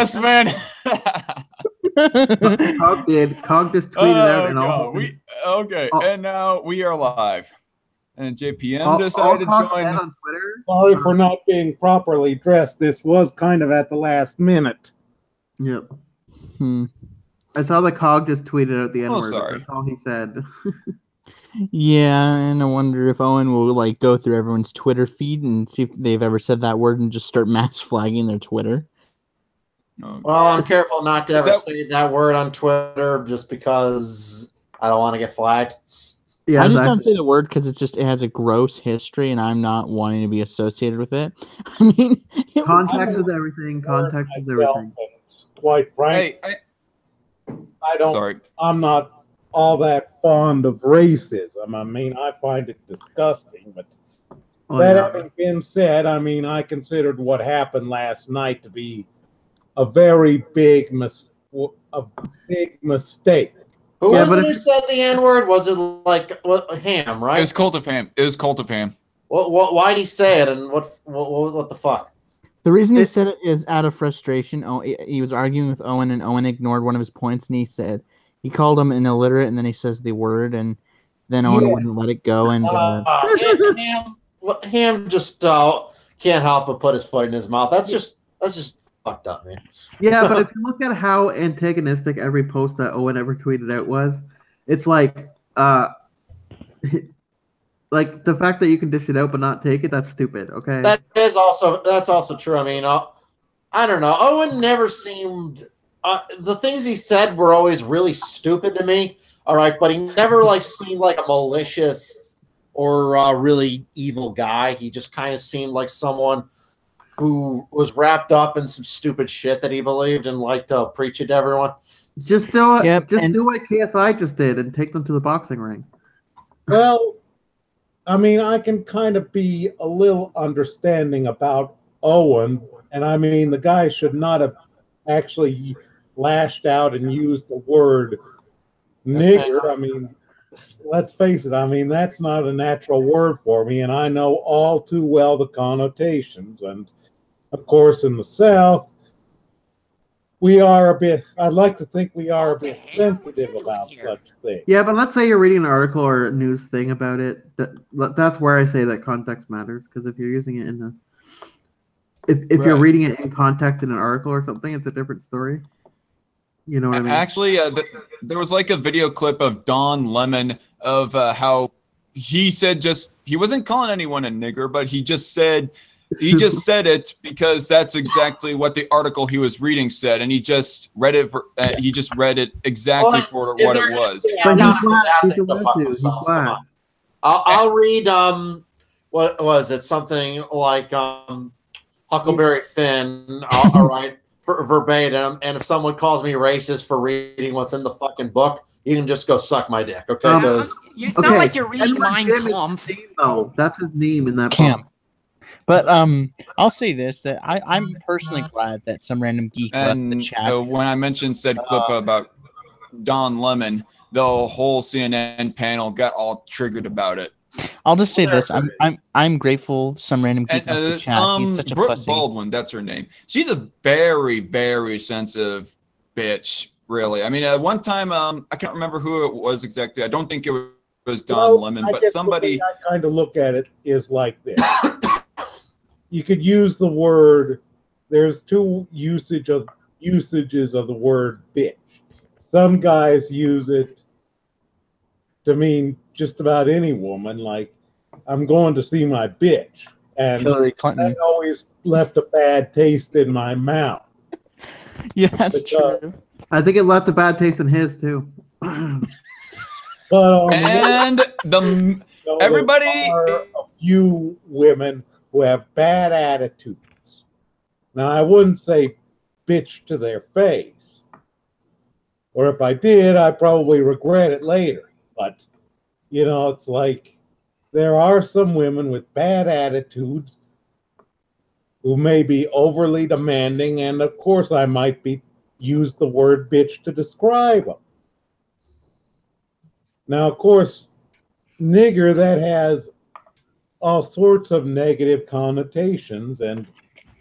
Yes, man. Cog did. Cog just tweeted out and all. And now we are live. And JPM all decided to Cog join said on Twitter. Sorry for not being properly dressed. This was kind of at the last minute. Yep. I saw the Cog just tweeted out the N-word. sorry. That's all he said. Yeah, and I wonder if Owen will like go through everyone's Twitter feed and see if they've ever said that word and just start mass flagging their Twitter. Well, I'm careful not to ever say that word on Twitter just because I don't want to get flagged. Yeah, I just don't say the word because it has a gross history, and I'm not wanting to be associated with it. I mean, context is everything. Context is everything. Quite frank, I don't. Sorry. I'm not all that fond of racism. I mean, I find it disgusting. But having been said, I mean, I considered what happened last night to be a very big mistake. Who was it who said the N-word? Was it like Ham, right? It was CultofHam. It was CultofHam. Why'd he say it, and what the fuck? The reason he said it is out of frustration. Oh, he was arguing with Owen, and Owen ignored one of his points, and he called him an illiterate, and then he says the word, and then Owen wouldn't let it go. And Ham just can't help but put his foot in his mouth. That's just fucked up, man. Yeah, but if you look at how antagonistic every post that Owen ever tweeted out was, it's like like the fact that you can dish it out but not take it, that's stupid. Okay. That's also true. I mean, I don't know. Owen never seemed the things he said were always really stupid to me. All right, but he never seemed like a malicious or really evil guy. He just kind of seemed like someone who was wrapped up in some stupid shit that he believed and liked to preach it to everyone. Just do it. Do what KSI just did and take them to the boxing ring. Well, I mean, I can kind of be a little understanding about Owen, and I mean, the guy should not have actually lashed out and used the word nigger. I mean, let's face it. I mean, that's not a natural word for me, and I know all too well the connotations. And of course, in the South, I'd like to think we are a bit sensitive about such things. Yeah, but let's say you're reading an article or a news thing about it. That's where I say that context matters, because if you're using it in if you're reading it in context in an article or something, it's a different story. You know what I mean? Actually, there was like a video clip of Don Lemon of how he said he wasn't calling anyone a nigger, but he just said it because that's exactly what the article he was reading said, and he just read it exactly for what it was. I'll read what was it? Something like Huckleberry Finn. All right, verbatim. And if someone calls me racist for reading what's in the fucking book, you can just go suck my dick, okay? It's not like you're reading Mein Kampf. Oh, that's his name in that book. But I'll say this, that I'm personally glad that some random geek left the chat. When I mentioned said clip about Don Lemon, the whole CNN panel got all triggered about it. I'll just say this: I'm grateful some random geek left the chat. He's such a Brooke pussy. Baldwin, that's her name. She's a very, very sensitive bitch. Really, I mean, at one time, I can't remember who it was exactly. I don't think it was Don Lemon, but somebody. The way I kind of look at it is like this. You could use the word. There's two usages of the word bitch. Some guys use it to mean just about any woman, like I'm going to see my bitch, and that always left a bad taste in my mouth. Yeah, that's true. I think it left a bad taste in his too. But everybody, a few women who have bad attitudes. Now, I wouldn't say bitch to their face, or if I did, I probably regret it later. But you know, it's like there are some women with bad attitudes who may be overly demanding, and of course, I might use the word bitch to describe them. Now, of course, nigger, that has all sorts of negative connotations, and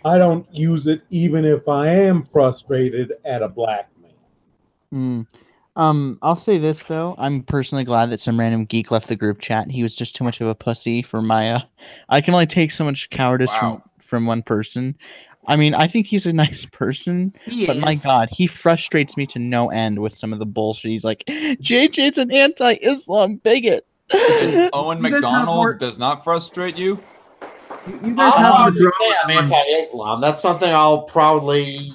I don't use it even if I am frustrated at a black man. I'll say this though. I'm personally glad that some random geek left the group chat. He was just too much of a pussy for my. I can only take so much cowardice from one person. I mean, I think he's a nice person, but my God, he frustrates me to no end with some of the bullshit. He's like, JJ's an anti-Islam bigot. And Owen Macdonald does not frustrate you? You guys have the drama. I'm anti-Islam. That's something I'll proudly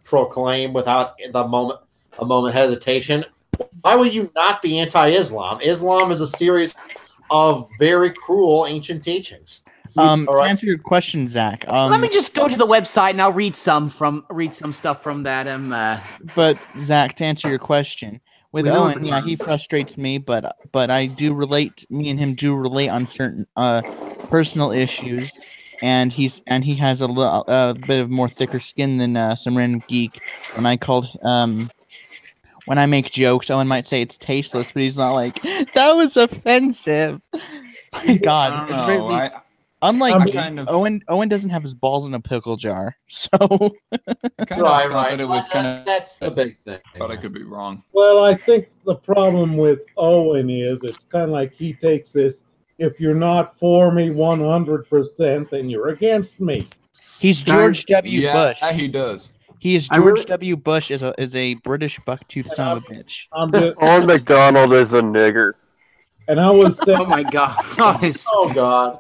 proclaim without a moment hesitation. Why would you not be anti-Islam? Islam is a series of very cruel ancient teachings. To answer your question, Zach, let me just go to the website and I'll read some stuff from that. But Zach, to answer your question, with Owen, yeah, he frustrates me, but I do relate. Me and him do relate on certain personal issues, and he has a bit of more thicker skin than some random geek. When I make jokes, Owen might say it's tasteless, but he's not like, that was offensive. My God. I don't know. Unlike Owen doesn't have his balls in a pickle jar, so right. That it was that's the big thing. But I could be wrong. Well, I think the problem with Owen is it's kind of like he takes this, if you're not for me 100%, then you're against me. He's George W. Bush. Yeah, he does. He is George W. Bush is a British bucktooth son of a bitch. Owen Macdonald is a nigger. And I was saying, oh my God. Oh God.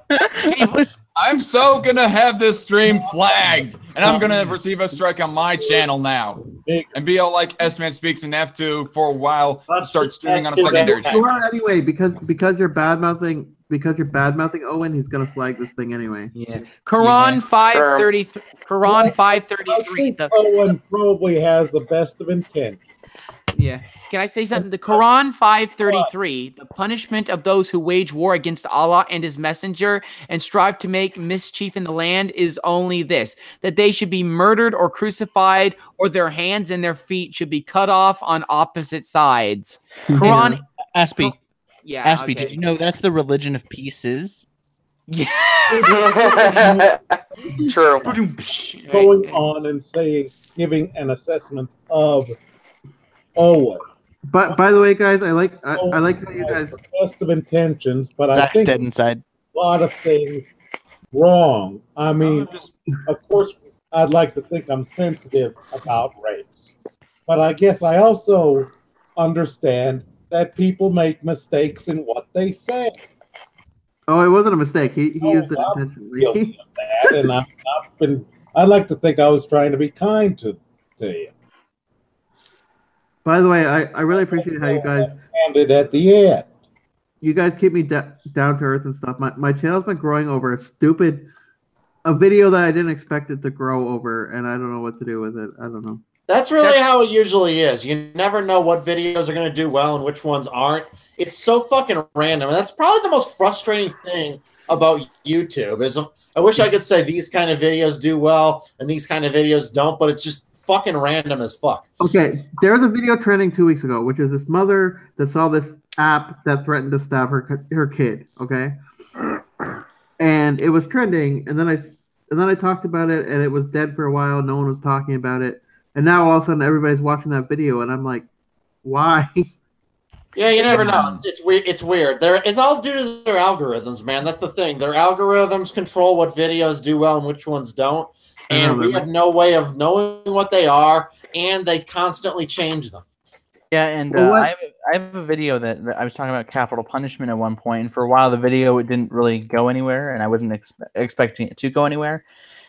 I'm so gonna have this stream flagged, and I'm gonna receive a strike on my channel now, and be all like S-Man Speaks in F2 for a while. Start streaming on a secondary channel. Well, anyway, because you're bad mouthing Owen, he's gonna flag this thing anyway. Yeah. Quran 533. Quran 533. Owen probably has the best of intent. Yeah. Can I say something? The Quran 533, the punishment of those who wage war against Allah and his messenger and strive to make mischief in the land is only this, that they should be murdered or crucified, or their hands and their feet should be cut off on opposite sides. Quran Aspie. Yeah. Aspie, did you know that's the religion of pieces? Yeah. True. Going on and giving an assessment of Owen. But by the way, guys, I like how you guys the best of intentions, but Zach's I think dead inside. a lot of things wrong. I mean, of course, I'd like to think I'm sensitive about race, but I guess I also understand that people make mistakes in what they say. Oh, it wasn't a mistake. He used it intentionally. Guilty of that, and I'd like to think I was trying to be kind to you. By the way, I really appreciate how you guys ended at the end. You guys keep me down to earth and stuff. My channel's been growing over a video that I didn't expect it to grow over, and I don't know what to do with it. I don't know. That's really how it usually is. You never know what videos are going to do well and which ones aren't. It's so fucking random. And that's probably the most frustrating thing about YouTube is I wish I could say these kind of videos do well and these kind of videos don't, but it's just fucking random as fuck. Okay, there was a video trending 2 weeks ago, which is this mother that saw this app that threatened to stab her kid. Okay, and it was trending, and then I talked about it, and it was dead for a while. No one was talking about it, and now all of a sudden everybody's watching that video, and I'm like, why? Yeah, you never know. It's weird. It's weird. It's all due to their algorithms, man. That's the thing. Their algorithms control what videos do well and which ones don't. And we have no way of knowing what they are, and they constantly change them. Yeah, and I have a video that I was talking about capital punishment at one point, and for a while the video it didn't really go anywhere, and I wasn't expecting it to go anywhere,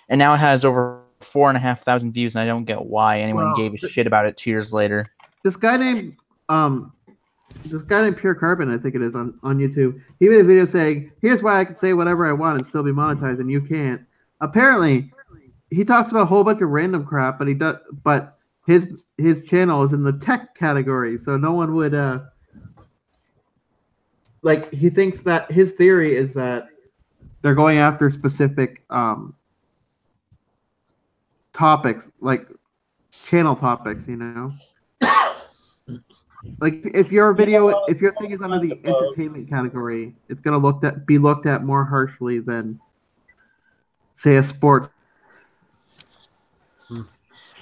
and now it has over 4,500 views, and I don't get why anyone gave a shit about it 2 years later. This guy named Pure Carbon, I think it is, on YouTube, he made a video saying, here's why I can say whatever I want and still be monetized, and you can't. Apparently, he talks about a whole bunch of random crap, but his channel is in the tech category, so no one would he thinks that his theory is that they're going after specific topics, like channel topics, you know. Like if your thing is under the entertainment category, it's gonna be looked at more harshly than, say, a sports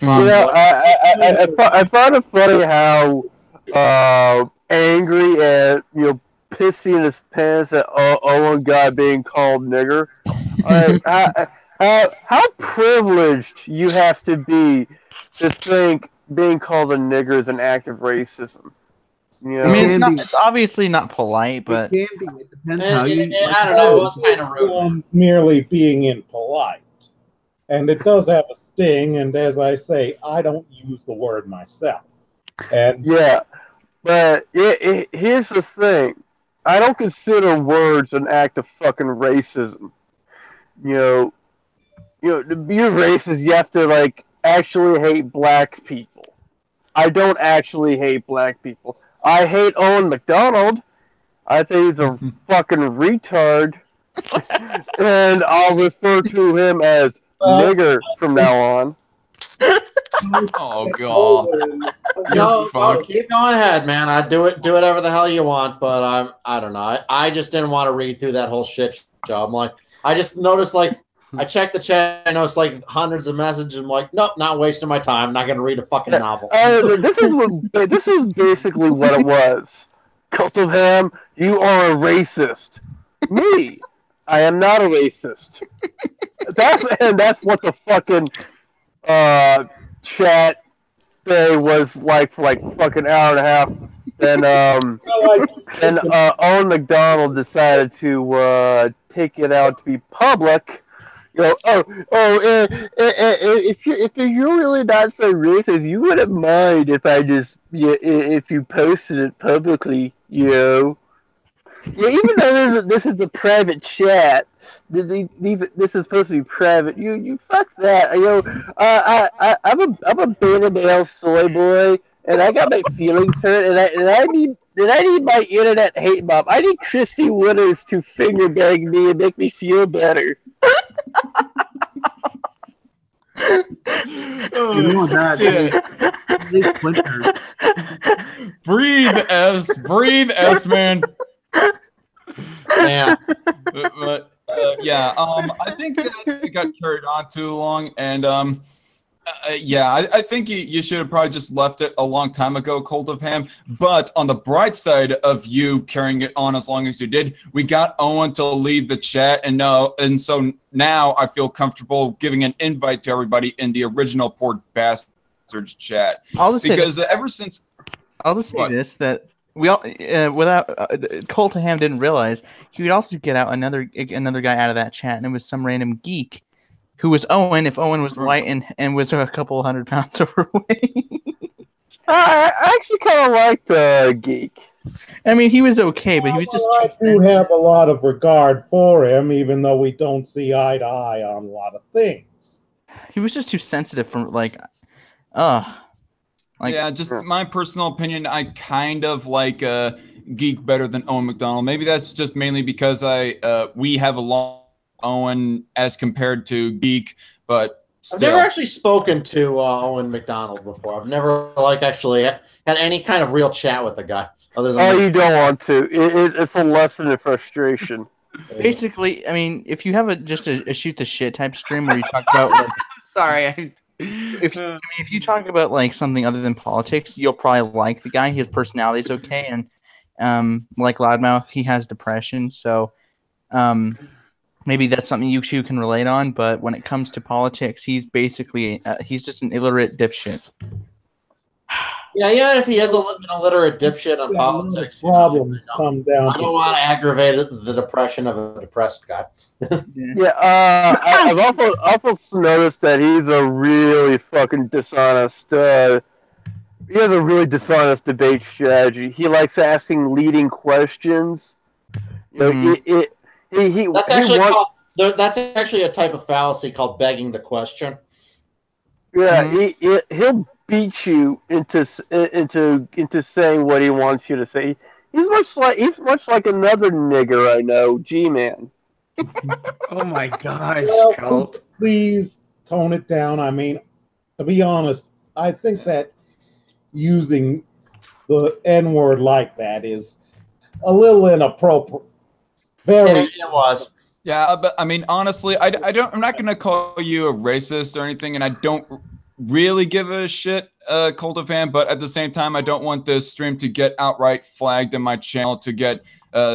I find it funny how angry and pissy in his pants at Owen guy being called nigger. How privileged you have to be to think being called a nigger is an act of racism. You know? I mean, it's obviously not polite, but it can be. It depends how you. I don't know. It was kind of rude. Merely being impolite, and it does have a sting. And as I say, I don't use the word myself. And yeah, but here's the thing: I don't consider words an act of fucking racism. To be racist, you have to like actually hate black people. I don't actually hate black people. I hate Owen Macdonald. I think he's a fucking retard. And I'll refer to him as nigger from now on. Oh god. No, keep going ahead, man. I do whatever the hell you want, but I don't know. I just didn't want to read through that whole shit show. I'm like, I just noticed like I checked the chat. I noticed like hundreds of messages. I'm like, nope, not wasting my time. Not gonna read a fucking novel. This is basically what it was. CultofHam, you are a racist. Me, I am not a racist. That's what the fucking chat day was like for like fucking hour and a half. Then Owen Macdonald decided to take it out to be public. If you're really not so racist, you wouldn't mind if if you posted it publicly, even though this is a private chat, this is supposed to be private. You fuck that. I'm a beta male soy boy, and I got my feelings hurt, and I need my internet hate mob. I need Christy Winters to finger bang me and make me feel better. Breathe, S, man. Yeah. But I think that it got carried on too long, and I think you should have probably just left it a long time ago, CultofHam. But on the bright side of you carrying it on as long as you did, we got Owen to leave the chat, and so now I feel comfortable giving an invite to everybody in the original Port Bastards chat. I'll just say this that we all without CultofHam didn't realize he would also get out another guy out of that chat, and it was some random geek. Who was Owen if Owen was white and was a couple 100 pounds overweight? I actually kind of liked the geek. I mean, he was okay, but he was just. I do have a lot of regard for him, even though we don't see eye to eye on a lot of things. He was just too sensitive for yeah, just my personal opinion. I kind of like geek better than Owen Macdonald. Maybe that's just mainly because we have a long Owen as compared to geek, but still. I've never actually spoken to Owen Macdonald before. I've never actually had any kind of real chat with the guy. Other than you don't want to. It's a lesson in frustration. Basically, I mean, if you have just a shoot the shit type stream where you talk about Sorry. If you talk about like something other than politics, you'll probably like the guy. His personality's okay, and like Loudmouth, he has depression, so maybe that's something you two can relate on. But when it comes to politics, he's basically he's just an illiterate dipshit. Yeah, if he is an illiterate dipshit on politics, problems come down. I don't want to aggravate the depression of a depressed guy. I've also noticed that he's a really fucking dishonest. He has a really dishonest debate strategy. He likes asking leading questions. That's actually a type of fallacy called begging the question. Yeah, he'll beat you into saying what he wants you to say. He's much like another nigger I know, G-Man. Oh my gosh, Cult. Please tone it down. I mean, to be honest, I think that using the N-word like that is a little inappropriate. It was. Yeah, but I mean, honestly, I'm not going to call you a racist or anything, and I don't really give a shit, CultofHam, but at the same time, I don't want this stream to get outright flagged and my channel to get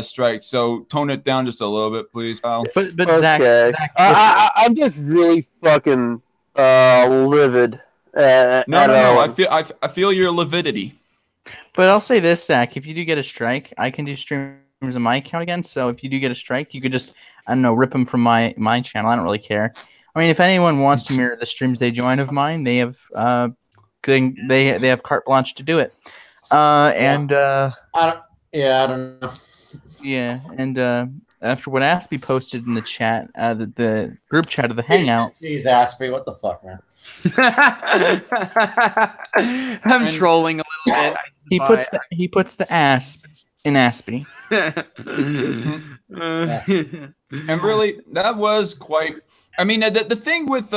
striked. So tone it down just a little bit, please, pal. But Okay. Zach, I'm just really fucking livid. No. I feel your lividity. but I'll say this, Zach. If you do get a strike, I can do streams on my account again. So if you do get a strike, you could just, I don't know, rip them from my channel. I don't really care. I mean, if anyone wants to mirror the streams they join of mine, they have they have carte blanche to do it. I don't know. Yeah, and after what Aspie posted in the chat, the group chat of the Hangout. Jeez, Aspie, what the fuck, man? I'm trolling a little bit. He puts the asp in Aspie. And really, that was quite. I mean, the thing with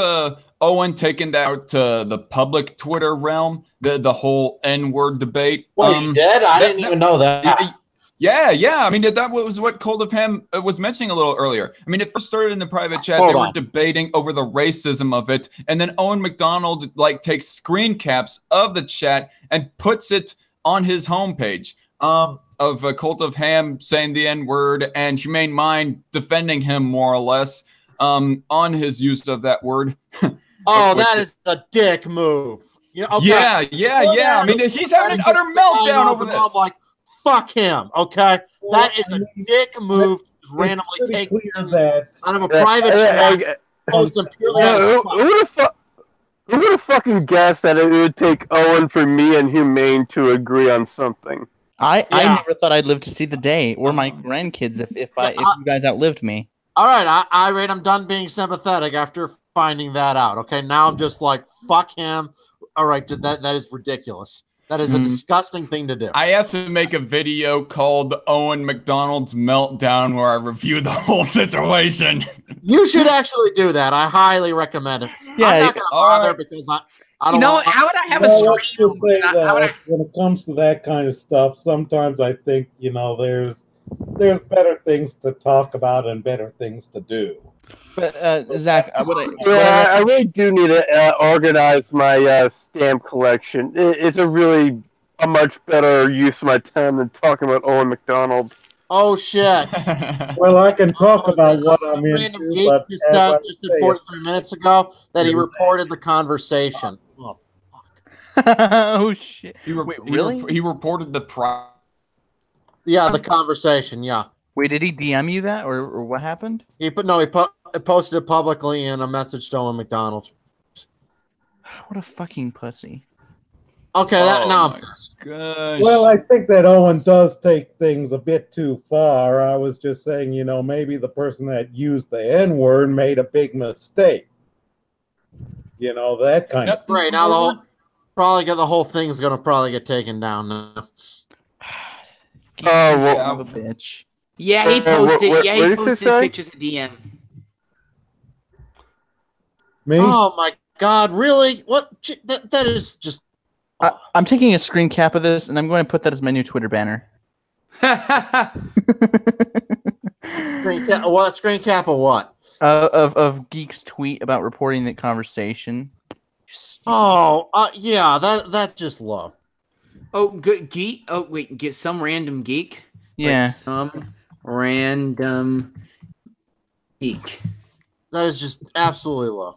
Owen taking that out to the public Twitter realm, the whole N-word debate. Wait, he did? I didn't even know that. Yeah. I mean, that was what CultofHam was mentioning a little earlier. I mean, it first started in the private chat. They were debating over the racism of it. And then Owen Macdonald, takes screen caps of the chat and puts it on his homepage of CultofHam saying the N-word and Humane Mind defending him more or less. On his use of that word. Oh, that is a dick move. Okay. Yeah. I mean, he's having an utter meltdown over this. I'm like, fuck him, okay? That is a dick move to randomly take that out of a private chat, post them purely Who would have fucking guessed that it would take Owen for me and Humane to agree on something? I never thought I'd live to see the day, or my grandkids, if you guys outlived me. All right, I'm done being sympathetic after finding that out. Okay, now I'm just like, fuck him. All right, that is ridiculous. That is a disgusting thing to do. I have to make a video called Owen Macdonald's Meltdown where I review the whole situation. You should actually do that. I highly recommend it. Yeah, I'm not going to bother because I don't know. How would I have a stream? When it comes to that kind of stuff, sometimes I think, there's better things to talk about and better things to do. But Zach, I really do need to organize my stamp collection. It's a much better use of my time than talking about Owen Macdonald. Oh shit! Well, I can talk about what I'm into. Geek just said 43 minutes ago that he reported the conversation. Oh fuck! Oh shit! Wait, really? He reported the Yeah, the conversation. Yeah. Wait, did he DM you that, or what happened? He posted it publicly in a message to Owen Macdonald. What a fucking pussy. Okay, now. Gosh. Well, I think that Owen does take things a bit too far. I was just saying, maybe the person that used the N-word made a big mistake. That kind of thing. Right, now the whole thing's going to probably get taken down now. Oh, well, a bitch. Yeah, he posted. He posted pictures in DM. Me? Oh my God! Really? What? That is just. I'm taking a screen cap of this, and I'm going to put that as my new Twitter banner. Screen cap of what? Of Geek's tweet about reporting that conversation. Oh, yeah, that's just low. Oh, good geek. Oh, wait, get some random geek. Yeah, some random geek. That is just absolutely low.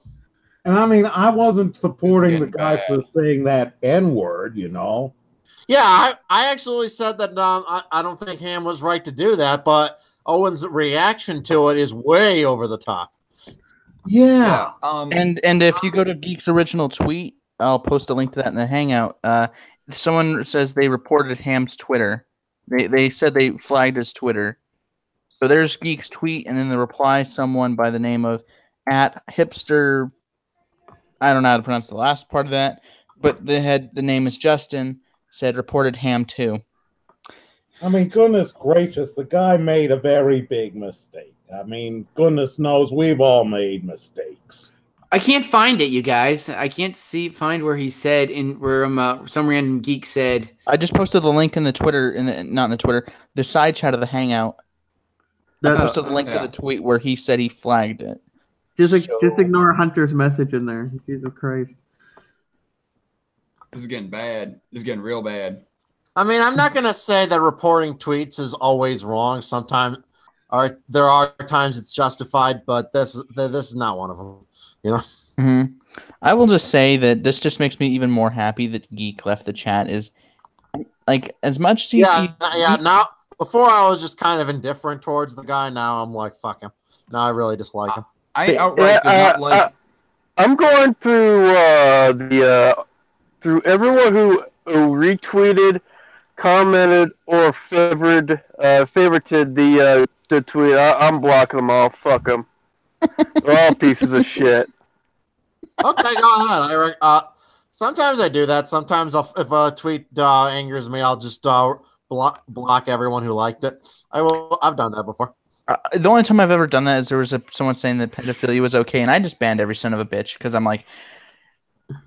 And I mean, I wasn't supporting the guy for saying that N-word, Yeah, I actually said that I don't think Ham was right to do that, but Owen's reaction to it is way over the top. Yeah. And if you go to Geek's original tweet, I'll post a link to that in the Hangout. Someone says they reported Ham's Twitter. They said they flagged his Twitter. So there's Geek's tweet, and then the reply, someone by the name of @hipster. I don't know how to pronounce the last part of that, but the name is Justin. Said reported Ham too. I mean, goodness gracious, the guy made a very big mistake. I mean, goodness knows we've all made mistakes. I can't find it, you guys. I can't find where he said where some random geek said. I just posted the link in the Twitter, not in the Twitter, the side chat of the Hangout. I posted the link to the tweet where he said he flagged it. Just ignore Hunter's message in there. Jesus Christ. This is getting bad. This is getting real bad. I mean, I'm not gonna say that reporting tweets is always wrong. Sometimes, there are times it's justified, but this is not one of them. You know. Mm-hmm. I will just say that this just makes me even more happy that Geek left the chat. Is like as much as Now, before I was just kind of indifferent towards the guy. Now I'm like, fuck him. Now I really dislike him. I outright do not like. I'm going through through everyone who retweeted, commented, or favorited the tweet. I'm blocking them all. Fuck them. They're all pieces of shit. Okay, go ahead. Sometimes I do that. Sometimes if a tweet angers me, I'll just block everyone who liked it. I've done that before. The only time I've ever done that is there was someone saying that pedophilia was okay, and I just banned every son of a bitch because I'm like,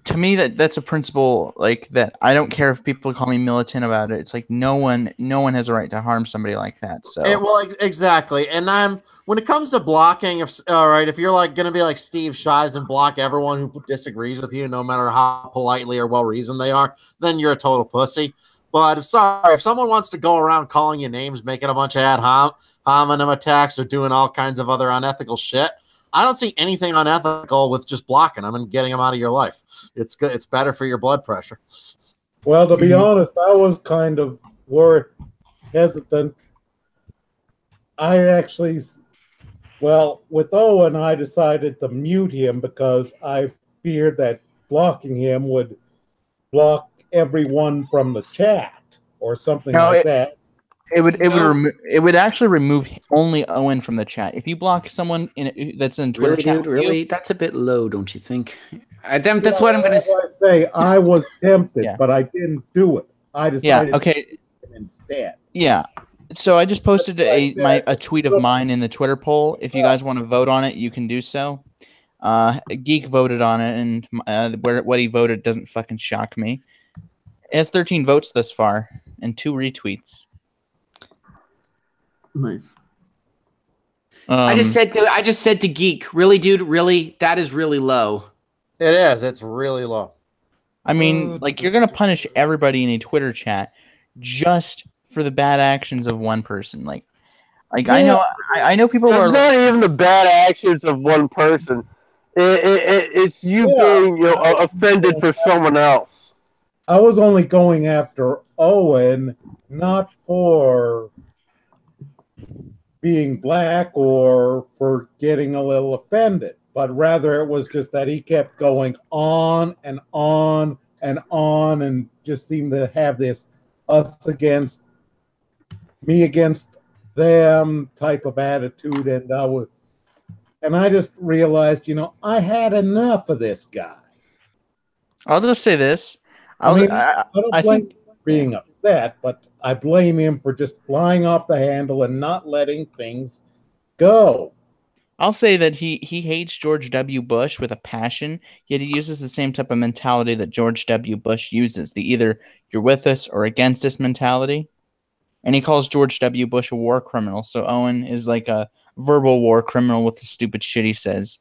to me that's a principle like that. I don't care if people call me militant about it. It's like no one has a right to harm somebody like that. So exactly. And when it comes to blocking, if you're like gonna be like Steve Shives and block everyone who disagrees with you, no matter how politely or well reasoned they are, then you're a total pussy. But if someone wants to go around calling you names, making a bunch of ad hominem attacks, or doing all kinds of other unethical shit, I don't see anything unethical with just blocking them and getting them out of your life. It's good. It's better for your blood pressure. Well, to be honest, I was kind of hesitant. With Owen, I decided to mute him because I feared that blocking him would block everyone from the chat or something that. It would actually remove only Owen from the chat. If you block someone that's in Twitter chat, really, that's a bit low, don't you think? That's what I'm gonna say. I was tempted, but I didn't do it. I decided. Instead. Yeah. So I just posted a tweet of mine in the Twitter poll. If you guys want to vote on it, you can do so. Geek voted on it, and what he voted doesn't fucking shock me. It has 13 votes thus far and 2 retweets. Nice. I just said to Geek, really, dude, really, that is really low. It is. It's really low. I mean, like you're gonna punish everybody in a Twitter chat just for the bad actions of one person. Like yeah. I know people are not even the bad actions of one person. It's you being offended for someone else. I was only going after Owen, not for being black or for getting a little offended, but rather it was just that he kept going on and on and on and just seemed to have this us against me against them type of attitude, and I just realized, I had enough of this guy. I'll just say this. I don't blame him for being upset, but I blame him for just flying off the handle and not letting things go. I'll say that he hates George W. Bush with a passion, yet he uses the same type of mentality that George W. Bush uses, the either you're with us or against us mentality. And he calls George W. Bush a war criminal, so Owen is like a verbal war criminal with the stupid shit he says.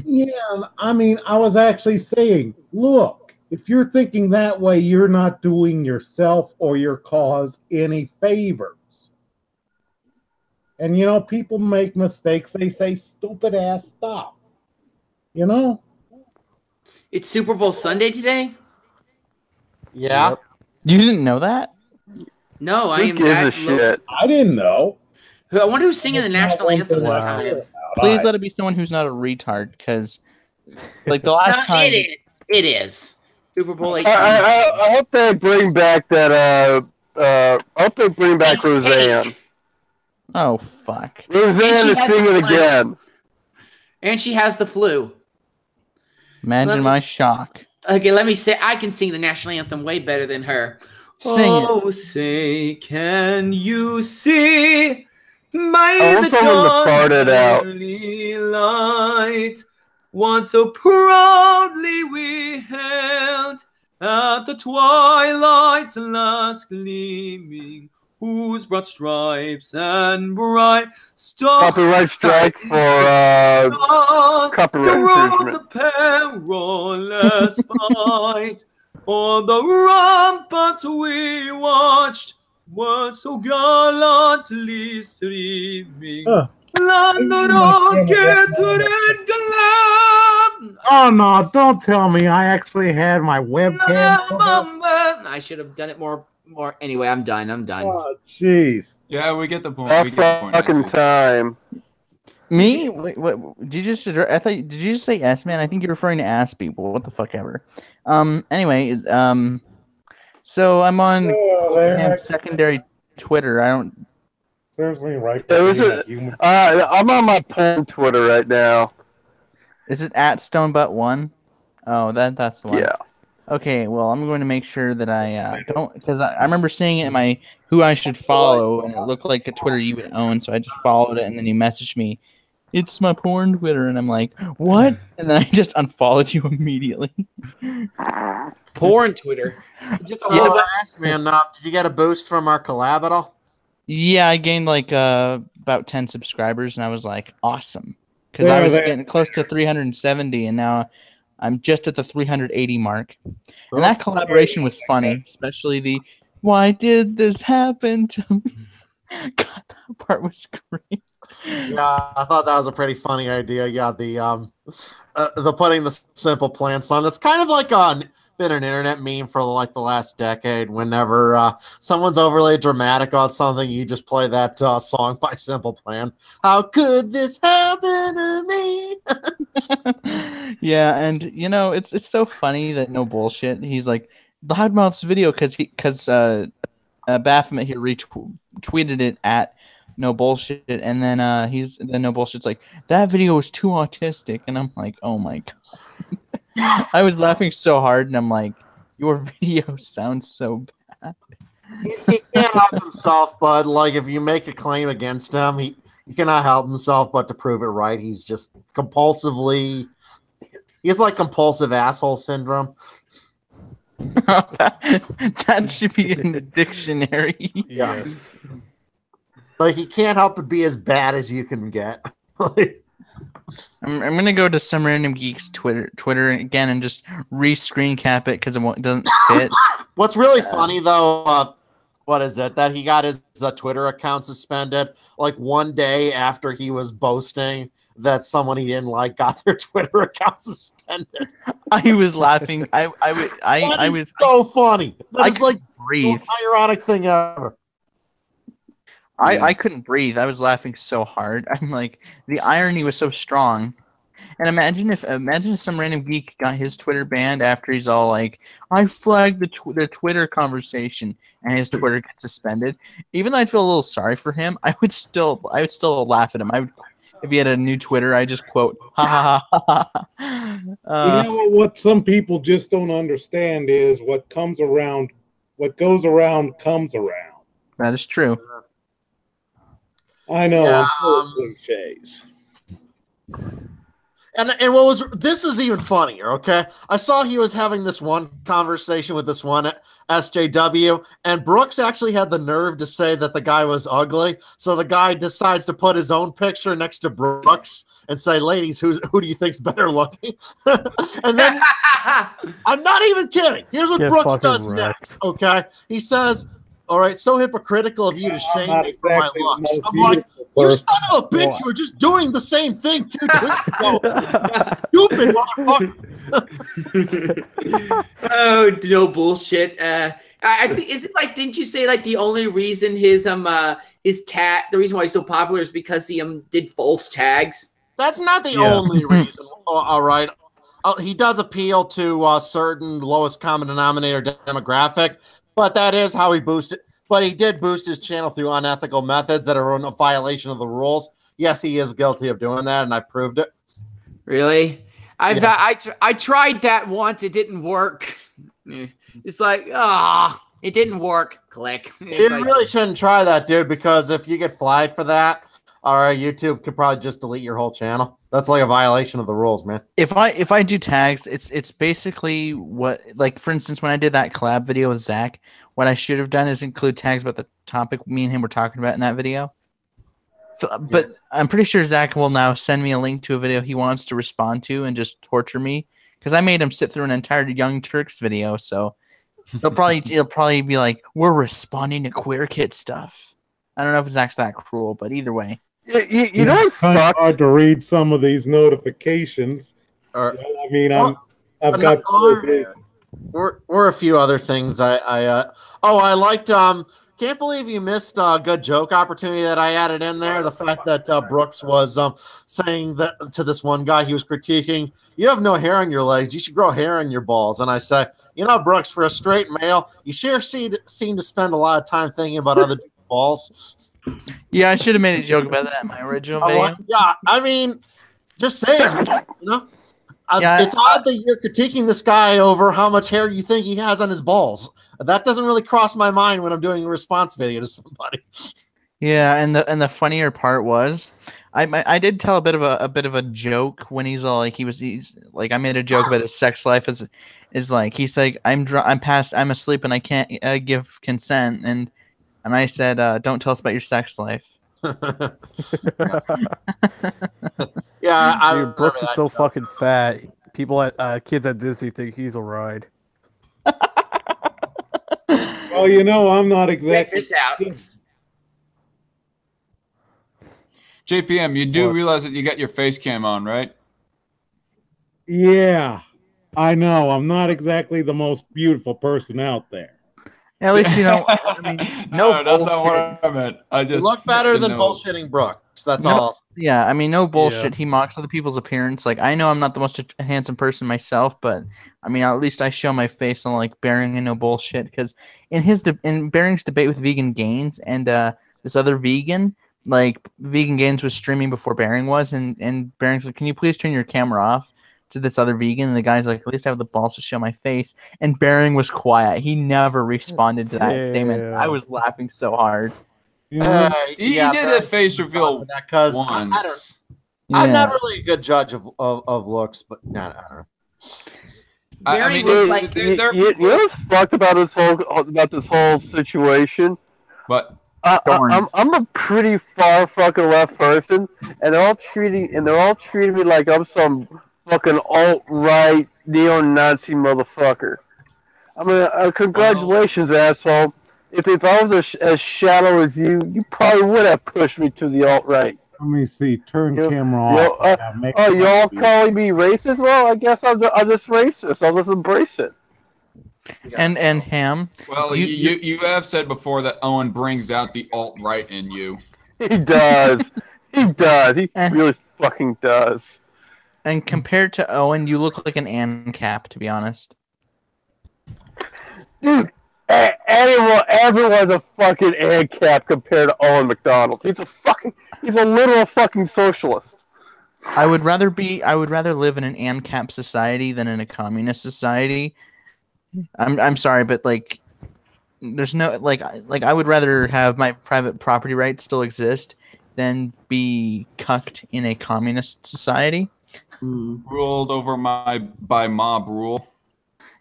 Yeah, I mean, I was actually saying, look, if you're thinking that way, you're not doing yourself or your cause any favors. And, people make mistakes. They say stupid ass stuff. It's Super Bowl Sunday today? Yeah. Yep. You didn't know that? No, I am that shit. I didn't know. I wonder who's singing the national anthem this time. Please let it be someone who's not a retard, because like the last time... It is. Super Bowl 18. I hope they bring back that. I hope they bring back Roseanne. Oh fuck! Roseanne is singing again. And she has the flu. Imagine my shock. Okay, let me say I can sing the national anthem way better than her. Sing it. Say, can you see by the dawn's early light? Once so proudly we held at the twilight's last gleaming whose broad stripes and bright stars Copyright strike for copyright infringement. the perilous fight. For the rampart we watched was so gallantly streaming. Land the rocket and glam. Oh no! Don't tell me I actually had my webcam. I should have done it more. Anyway, I'm done. Oh jeez. Yeah, we get the point. That We get the point. fucking time. Me? Wait, what? Did you just address? I thought. Did you just say S man? I think you're referring to ass people. What the fuck ever. Anyway, so I'm on CultofHam secondary Twitter. I don't. Seriously, right? I'm on my porn Twitter right now. Is it at StoneButt1? Oh, that's the one. Yeah. Okay, well, I'm going to make sure that I don't, because I remember seeing it in my who I should follow, and it looked like a Twitter you would own, so I just followed it, and then you messaged me, it's my porn Twitter, and I'm like, what? And then I just unfollowed you immediately. Porn Twitter. Man, did you get a boost from our collab at all? Yeah, I gained like about 10 subscribers, and I was like, awesome. Because I was getting close to 370, and now I'm just at the 380 mark. And that collaboration was funny, especially the, why did this happen to me? God, that part was great. Yeah, I thought that was a pretty funny idea. Yeah, the putting the simple plan song. That's kind of like been an internet meme for like the last decade. Whenever someone's overly dramatic on something, you just play that song by Simple Plan. How could this happen to me? Yeah, and you know it's so funny that no bullshit. He's like Loudmouth's video because Baphomet here retweeted it at no bullshit, and then no bullshit's like that video was too autistic, and I'm like, oh my god. I was laughing so hard, and I'm like, your video sounds so bad. He can't help himself, but like if you make a claim against him, he cannot help himself but to prove it right. He's just he has like compulsive asshole syndrome. that should be in the dictionary. Yes. Like he can't help but be as bad as you can get. I'm gonna go to some random geek's Twitter again and just re-screen cap it because it doesn't fit. What's really funny though, what is it that he got his Twitter account suspended like one day after he was boasting that someone he didn't like got their Twitter account suspended. I was laughing. I was so funny. That's like breathe. the most ironic thing ever. I couldn't breathe. I was laughing so hard. I'm like, the irony was so strong. And imagine if some random geek got his Twitter banned after he's all like, I flagged the Twitter conversation, and his Twitter gets suspended. Even though I'd feel a little sorry for him, I would still laugh at him. If he had a new Twitter, I just quote, ha ha ha ha. You know what some people just don't understand is what goes around comes around. That is true. I know, I'm full of cliches. And this is even funnier, okay? I saw he was having this one conversation with this one SJW, and Brooks actually had the nerve to say that the guy was ugly. So the guy decides to put his own picture next to Brooks and say, ladies, who do you think's better looking? And then, I'm not even kidding. Here's what Brooks does next, okay? He says, all right, so hypocritical of you to shame me for my looks. I'm like, you son of a bitch, you were just doing the same thing 2 tweets ago. Stupid motherfucker. Oh, no bullshit. I think, is it like, didn't you say like the only reason his the reason why he's so popular is because he did false tags? That's not the only reason. All right. He does appeal to a certain lowest common denominator demographic, but that is how he boosted. But he did boost his channel through unethical methods that are in a violation of the rules. Yes, he is guilty of doing that, and I proved it. Really? I tried that once. It didn't work. It's like, it didn't work. Click. You really shouldn't try that, dude, because if you get flagged for that, All right, YouTube could probably just delete your whole channel. That's like a violation of the rules, man. If I do tags, it's basically what, like, for instance, when I did that collab video with Zach, what I should have done is include tags about the topic me and him were talking about in that video. But I'm pretty sure Zach will now send me a link to a video he wants to respond to and just torture me, because I made him sit through an entire Young Turks video. So he'll probably be like, "We're responding to Queer Kid stuff." I don't know if Zach's that cruel, but either way. You know what's kind of fucked? hard to read some of these notifications. Or, I mean, I've got or a few other things. I liked. Can't believe you missed a good joke opportunity that I added in there. The fact that Brooks was saying that to this one guy, he was critiquing, "You have no hair on your legs. You should grow hair on your balls." And I say, Brooks, for a straight male, you sure seem to spend a lot of time thinking about other people's balls. Yeah, I should have made a joke about that in my original video. Yeah, I mean, just saying, it's odd that you're critiquing this guy over how much hair you think he has on his balls. That doesn't really cross my mind when I'm doing a response video to somebody. Yeah, and the funnier part was, I did tell a bit of a joke when he's like I made a joke about his sex life is like he's like I'm asleep and I can't give consent, and I said don't tell us about your sex life. Yeah, dude, Brooks is so fucking fat. People at kids at Disney think he's a ride. Well, I'm not exactly. Check this out. JPM, you do realize that you got your face cam on, right? Yeah, I know. I'm not exactly the most beautiful person out there. At least I mean, no, that's not what I meant. You look better than bullshitting Brooks. That's all. Yeah, I mean, no bullshit. Yeah. He mocks other people's appearance. Like, I know I'm not the most handsome person myself, but I mean, at least I show my face on like Bering and no bullshit. Because in Bering's debate with Vegan Gains and this other vegan, like Vegan Gains was streaming before Bering was, and Bering's like, "Can you please turn your camera off?" To this other vegan, and the guy's like, "At least I have the balls to show my face." And Bering was quiet. He never responded to that statement. I was laughing so hard. He did a face reveal once. I'm not really a good judge of looks, but I don't know. I mean, you know what's fucked about this whole situation? What? I'm a pretty far fucking left person, and they're all treating me like I'm some fucking alt-right neo-Nazi motherfucker. I mean, congratulations, asshole. If I was as shallow as you probably would have pushed me to the alt-right. Let me see. Turn camera off. Y'all calling me racist? Well, I guess I'm just racist. I'll just embrace it. And Ham. Well, you have said before that Owen brings out the alt-right in you. He does. He does. He really fucking does. And compared to Owen, you look like an ANCAP, to be honest. Dude, everyone's a fucking ANCAP compared to Owen Macdonald. He's a literal fucking socialist. I would rather live in an ANCAP society than in a communist society. I'm sorry, but like, there's no like I would rather have my private property rights still exist than be cucked in a communist society. Ruled over by mob rule.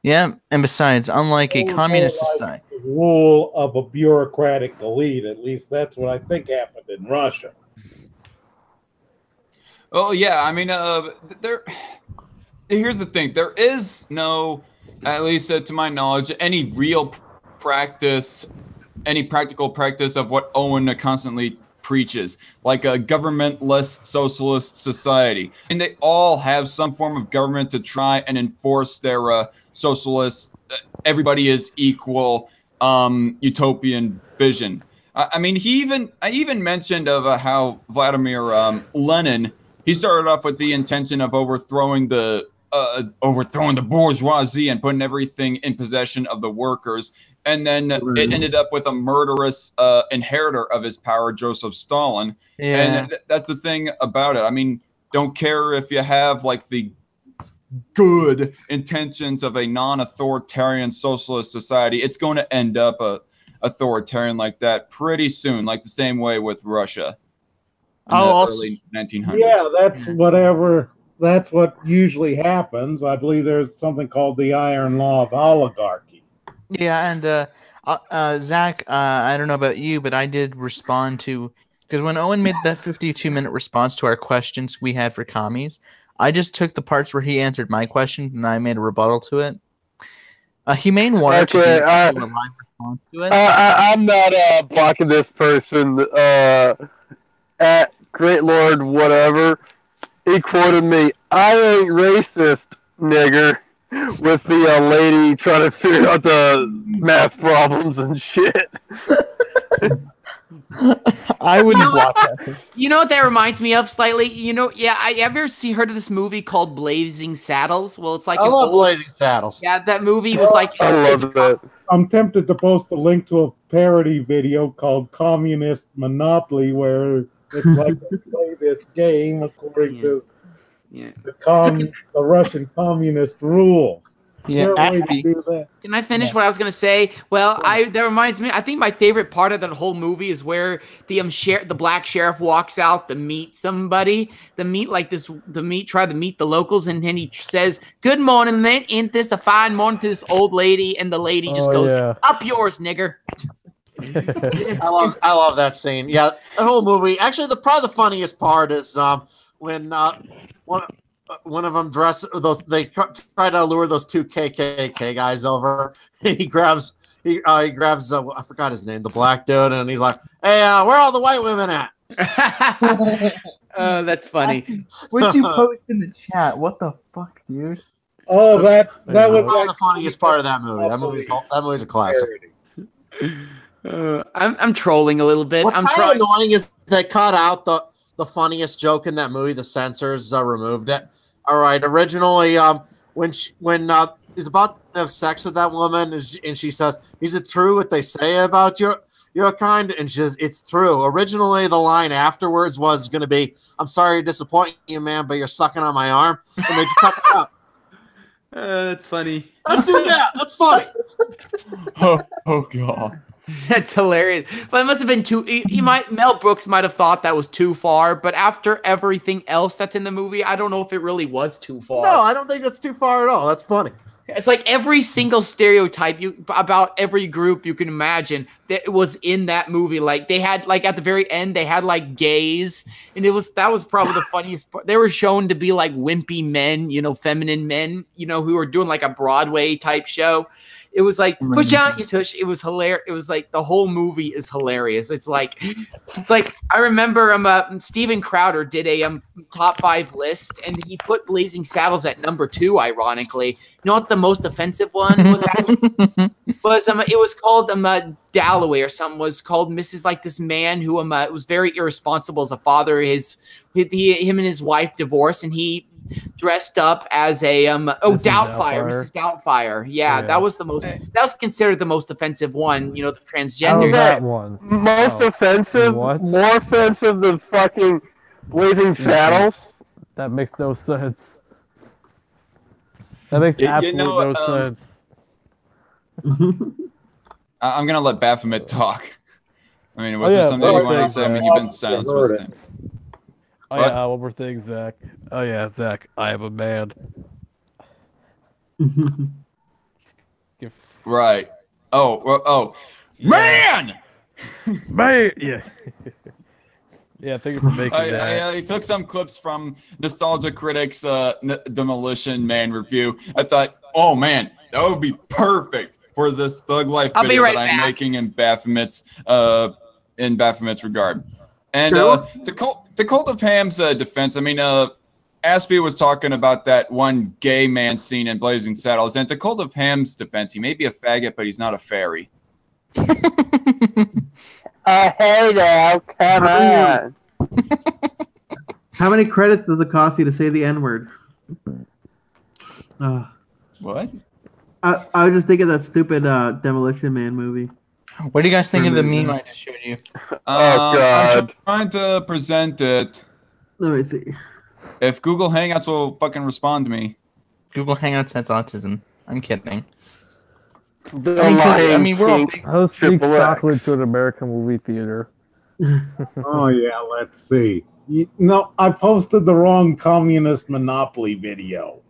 Yeah, and besides, unlike a communist society, rule of a bureaucratic elite. At least that's what I think happened in Russia. Oh yeah, I mean, here's the thing: there is no, at least to my knowledge, any real practice, any practical practice of what Owen constantly preaches, like a governmentless socialist society. And they all have some form of government to try and enforce their socialist, everybody is equal, utopian vision. I mean, I even mentioned of how Vladimir Lenin, he started off with the intention of overthrowing the bourgeoisie and putting everything in possession of the workers. And then it ended up with a murderous inheritor of his power, Joseph Stalin. Yeah. And that's the thing about it. I mean, don't care if you have like the good intentions of a non-authoritarian socialist society. It's going to end up authoritarian like that pretty soon, like the same way with Russia. in the early 1900s. Yeah, that's whatever. That's what usually happens. I believe there's something called the iron law of oligarchy. Yeah, and Zach, I don't know about you, but I did respond to because when Owen made that 52-minute response to our questions we had for commies, I just took the parts where he answered my question and I made a rebuttal to it. Humane wanted to do a live response to it. I'm not blocking this person at Great Lord whatever. He quoted me, "I ain't racist, nigger," with the lady trying to figure out the math problems and shit. I wouldn't block that. You know what that reminds me of slightly? I ever heard of this movie called Blazing Saddles? Well, it's like I love Blazing Saddles. Yeah, that movie was like. I love that. I'm tempted to post a link to a parody video called Communist Monopoly, where it's like they play this game according to the Russian communist rules. Yeah, Can I finish what I was gonna say? Well, that reminds me. I think my favorite part of that whole movie is where the black sheriff walks out to meet somebody. Try to meet the locals, and then he says, "Good morning, man. Ain't this a fine morning?" to this old lady, and the lady just goes, "Up yours, nigger." I love that scene. Yeah, the whole movie. Actually, probably the funniest part is when one of them they try to lure those two KKK guys over. He grabs I forgot his name, the black dude, and he's like, "Hey, where are all the white women at?" Oh, that's funny. What'd you post in the chat? What the fuck, dude? Oh, that was the funniest part of that movie. That movie's a classic. I'm trolling a little bit. What's kind of annoying is they cut out the funniest joke in that movie. The censors removed it. All right, originally, when he's about to have sex with that woman, and she says, "Is it true what they say about your kind?" And she says, "It's true." Originally, the line afterwards was going to be, "I'm sorry to disappoint you, man, but you're sucking on my arm," and they cut that out. That's funny. Let's do that. That's funny. Oh God. That's hilarious. But it must have been too. Mel Brooks might have thought that was too far, but after everything else that's in the movie, I don't know if it really was too far. No, I don't think that's too far at all. That's funny. It's like every single stereotype about every group you can imagine that was in that movie. Like they had, like at the very end, they had like gays, and that was probably the funniest part. They were shown to be like wimpy men, feminine men, who were doing like a Broadway type show. It was like, push out, you tush. It was hilarious. It was like the whole movie is hilarious. It's like I remember Steven Crowder did a top 5 list, and he put Blazing Saddles at number 2. Ironically, you know what the most offensive one was? It was called Dalloway or something. Was called Mrs. Like this man who was very irresponsible as a father. Him and his wife divorced, and he dressed up as a Mrs. Doubtfire. Yeah, that was considered the most offensive one. The transgender. That one. Most offensive? What? More offensive than fucking Blazing Saddles? That makes no sense. That makes absolutely no sense. I'm gonna let Baphomet talk. I mean, was there something you want to say? I mean, you've been silenced most of the time. Oh yeah, one more thing, Zach. Oh yeah, Zach, I am a man. Right. Oh, man! Man! Yeah. Yeah, thank you for making that. I took some clips from Nostalgia Critics' Demolition Man review. I thought, oh man, that would be perfect for this Thug Life video that I'm making in Baphomet's regard. And to CultofHam's defense, I mean, Aspie was talking about that one gay man scene in Blazing Saddles, and to CultofHam's defense, he may be a faggot, but he's not a fairy. Hey now, come on. How many credits does it cost you to say the N-word? What? I was just thinking of that stupid Demolition Man movie. What do you guys think of the meme I just showed you? God. I'm trying to present it. Let me see. If Google Hangouts will fucking respond to me. Google Hangouts has autism. I'm kidding. I mean, we're all big. I was speaking chocolate to an American movie theater. Oh yeah, let's see. No, I posted the wrong communist monopoly video.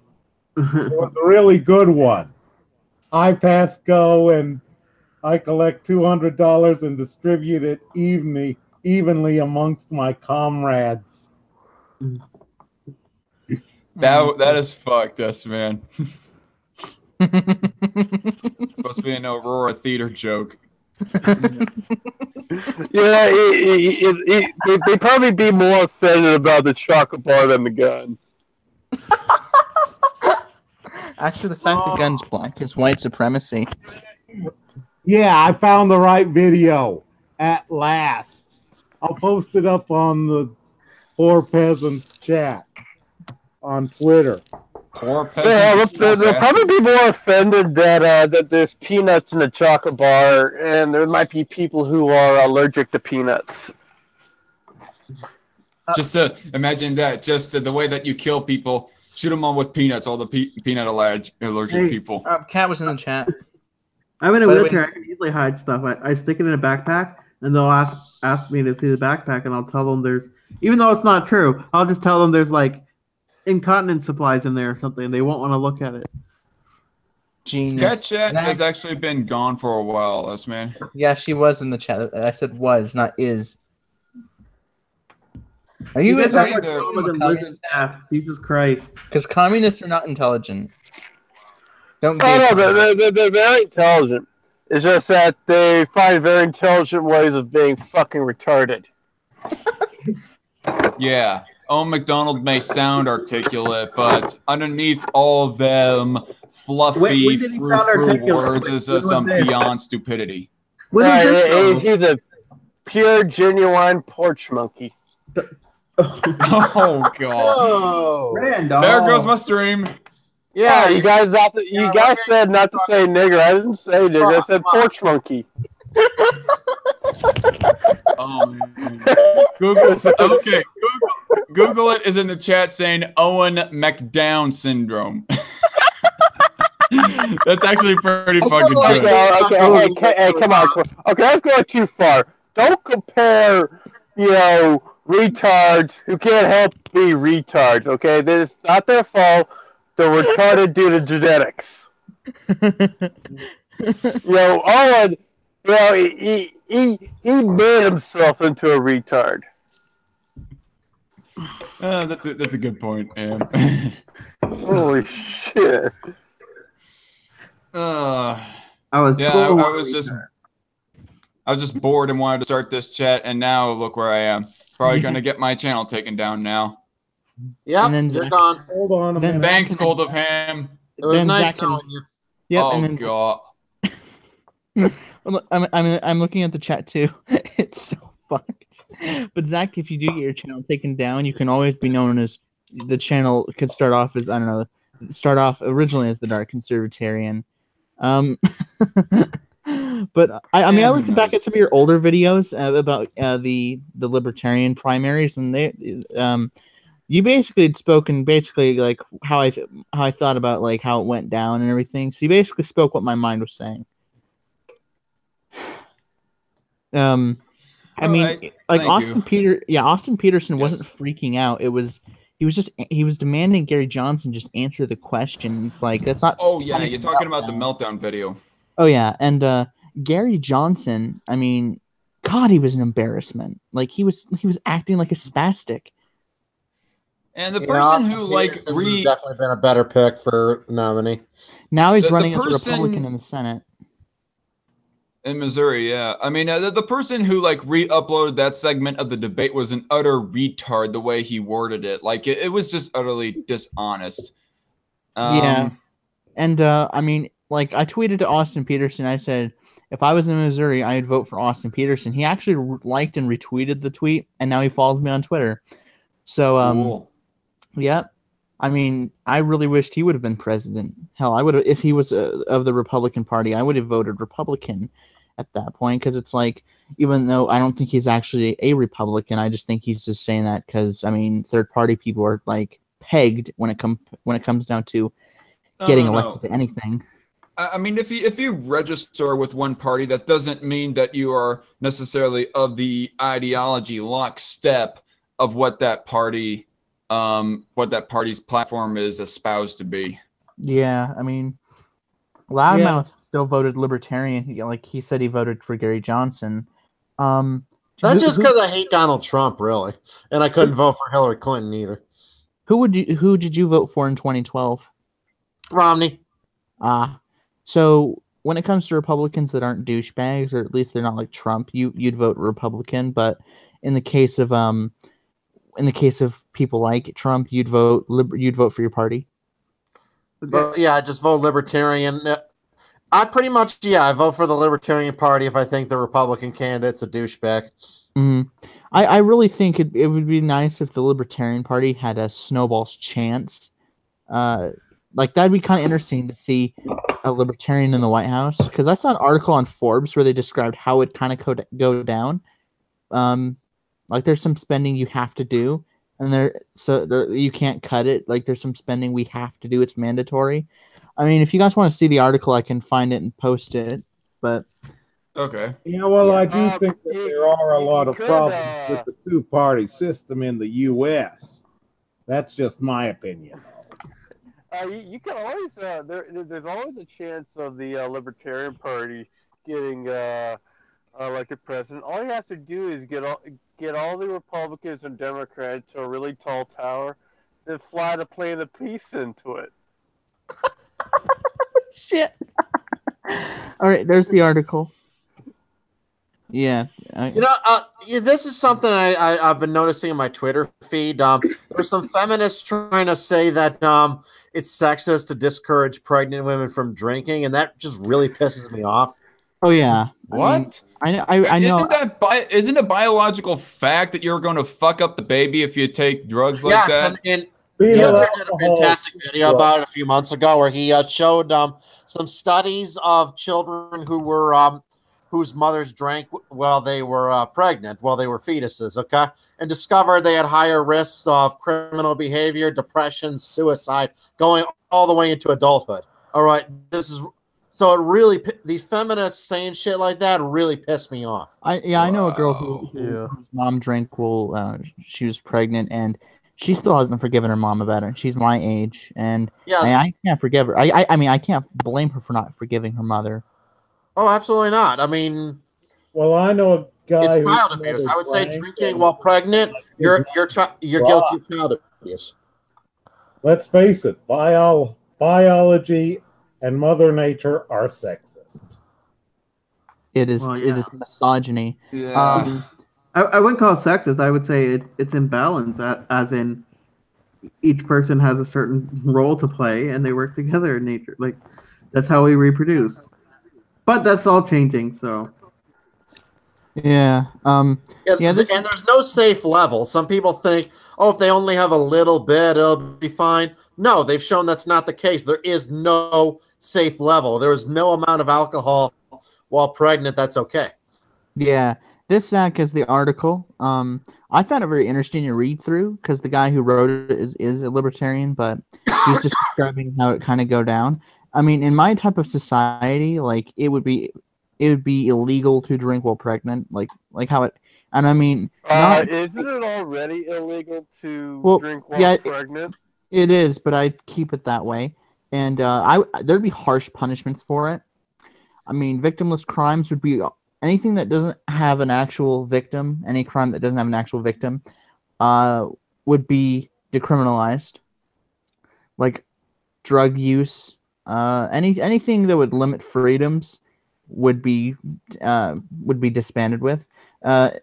It was a really good one. I pass go and I collect $200 and distribute it evenly amongst my comrades. That is fucked us, man. It's supposed to be an Aurora theater joke. Yeah, they'd probably be more offended about the chocolate bar than the gun. Actually, the fact the gun's black is white supremacy. Yeah, I found the right video at last. I'll post it up on the Poor Peasants chat on Twitter. Poor Yeah, peasants. they'll probably be more offended that there's peanuts in the chocolate bar, and there might be people who are allergic to peanuts. Just to imagine that, the way that you kill people, shoot them all with peanuts, all the peanut allergic people. Cat was in the chat. I'm in a wheelchair. I can easily hide stuff. I stick it in a backpack, and they'll ask me to see the backpack, and I'll tell them there's, even though it's not true, I'll just tell them there's like incontinence supplies in there or something. They won't want to look at it. Genius. Cat chat has actually been gone for a while, this man. Yeah, she was in the chat. I said was, not is. Are you guys trying have to- more trauma than lizard staff? Jesus Christ. Because communists are not intelligent. Don't Oh be. no, they're very intelligent. It's just that they find very intelligent ways of being fucking retarded. Yeah. Owen Macdonald may sound articulate, but underneath all of them fluffy, When did he sound frou-frou articulate? words is When some was this? beyond stupidity. When was this from? He's a pure, genuine porch monkey. Oh, God. Whoa. Randall. There goes my stream. Yeah, Yeah, you guys said not to say nigger. I didn't say nigger. I said porch monkey. Oh, man. Google it is in the chat saying Owen Macdonald syndrome. That's actually pretty fucking good. Okay, come on. Okay, let's go too far. Don't compare, retards who can't help be retards, okay? It's not their fault. They're retarded due to genetics. Owen, he made himself into a retard. That's a good point, man. Holy shit. I was just bored and wanted to start this chat, and now look where I am. Probably gonna get my channel taken down now. Yep, And then you're Zach- gone. Hold on a minute. Thanks, CultofHam. It was Then nice Zach and- knowing you. Yep, Oh and then God. Look, I'm looking at the chat too. It's so fucked. But Zach, if you do get your channel taken down, you can always be known as the channel could start off as originally as the Dark Conservatarian. But I mean, I looked back at some of your older videos about the libertarian primaries, and you basically had spoken like how I thought about like how it went down and everything. So you basically spoke what my mind was saying. I mean, Alright, like thank you. Austin Peterson Yes. wasn't freaking out. He was demanding Gary Johnson just answer the question. It's like that's not. Oh yeah, you're talking about the meltdown video. Oh yeah, and Gary Johnson. I mean, God, he was an embarrassment. Like he was acting like a spastic. And the Yeah, person Austin who like Peterson would have definitely been a better pick for nominee. Now he's The running as a person- Republican in the Senate. in Missouri, yeah. I mean, the person who like re-uploaded that segment of the debate was an utter retard. The way he worded it, like it was just utterly dishonest. Yeah. And I mean, like I tweeted to Austin Peterson. I said, if I was in Missouri, I'd vote for Austin Peterson. He actually liked and retweeted the tweet, and now he follows me on Twitter. So, Cool. yeah. I mean, I really wished he would have been president. Hell, I would have, if he was of the Republican Party, I would have voted Republican at that point, because it's like, even though I don't think he's actually a Republican, I just think he's just saying that because, I mean, third party people are like pegged when it comes down to getting elected to anything. I mean, if you register with one party, that doesn't mean that you are necessarily of the ideology lockstep of what that party's platform is espoused to be. Yeah, I mean, Loudmouth still voted Libertarian. He said he voted for Gary Johnson. That's just because I hate Donald Trump, really, and I couldn't vote for Hillary Clinton either. Who did you vote for in 2012? Romney. So when it comes to Republicans that aren't douchebags, or at least they're not like Trump, you'd vote Republican. But in the case of people like Trump, you'd vote for your party. But yeah, I just vote Libertarian. I pretty much, I vote for the Libertarian Party if I think the Republican candidate's a douchebag. Mm-hmm. I really think it would be nice if the Libertarian Party had a snowball's chance. That'd be kind of interesting to see a Libertarian in the White House, because I saw an article on Forbes where they described how it kind of could go down. There's some spending you have to do, and you can't cut it. There's some spending we have to do; it's mandatory. I mean, if you guys want to see the article, I can find it and post it. But okay, I do think that there are a lot of problems with the two-party system in the U.S. That's just my opinion. You can always there's always a chance of the Libertarian Party getting elected president. All you have to do is get all the Republicans and Democrats to a really tall tower, then fly the plane of peace into it. Shit. All right, there's the article. Yeah. This is something I've been noticing in my Twitter feed. There's some feminists trying to say that it's sexist to discourage pregnant women from drinking, and that just really pisses me off. Oh yeah. What? I know. Isn't a biological fact that you're going to fuck up the baby if you take drugs like that? Yes, and Dealer did a fantastic video about it a few months ago where he showed some studies of children who were whose mothers drank while they were pregnant, while they were fetuses, okay? And discovered they had higher risks of criminal behavior, depression, suicide, going all the way into adulthood. All right, so it really, these feminists saying shit like that really pissed me off. I know a girl whose mom drank while she was pregnant, and she still hasn't forgiven her mom about it. She's my age, and I can't forgive her. I mean, I can't blame her for not forgiving her mother. Oh, absolutely not. I mean, well, I know a guy. It's child abuse. I would say drinking while pregnant, you're guilty of child abuse. Let's face it, biology and Mother Nature are sexist. It is. It is misogyny. Yeah. I wouldn't call it sexist. I would say it's imbalanced, as in each person has a certain role to play, and they work together in nature. Like that's how we reproduce. But that's all changing. So. Yeah. And there's no safe level. Some people think, oh, if they only have a little bit, it'll be fine. No, they've shown that's not the case. There is no safe level. There is no amount of alcohol while pregnant that's okay. Yeah. This Zach is the article. I found it very interesting to read through because the guy who wrote it is a libertarian, but he's just describing how it kind of go down. I mean, in my type of society, like it would be illegal to drink while pregnant, like how it. And I mean, isn't it already illegal to drink while pregnant? It is, but I keep it that way, and there'd be harsh punishments for it. I mean, victimless crimes would be anything that doesn't have an actual victim. Any crime that doesn't have an actual victim would be decriminalized, like drug use. Anything that would limit freedoms would be disbanded with.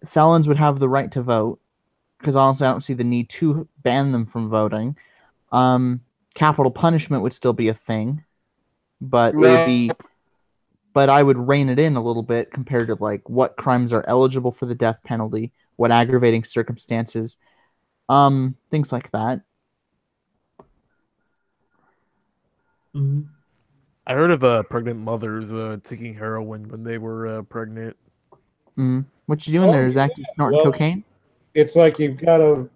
Felons would have the right to vote, because honestly I don't see the need to ban them from voting. Capital punishment would still be a thing, but it would be. But I would rein it in a little bit compared to like what crimes are eligible for the death penalty, what aggravating circumstances, things like that. Mm-hmm. I heard of pregnant mothers taking heroin when they were pregnant. Mm. What you doing there, Zach? You snorting cocaine? It's like you've got a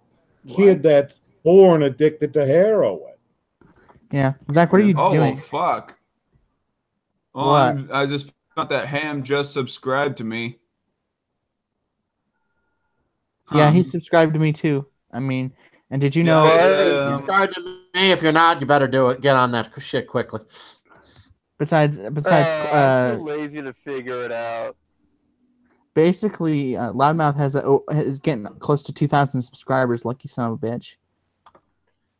kid that's born addicted to heroin. Yeah, Zach, what are you doing? Oh fuck! Oh, what? I just found that Ham just subscribed to me. Yeah, he subscribed to me too. I mean, and did you know? Subscribe to me. If you're not, you better do it. Get on that shit quickly. Besides, I'm too lazy to figure it out. Basically, Loudmouth is getting close to 2,000 subscribers. Lucky son of a bitch.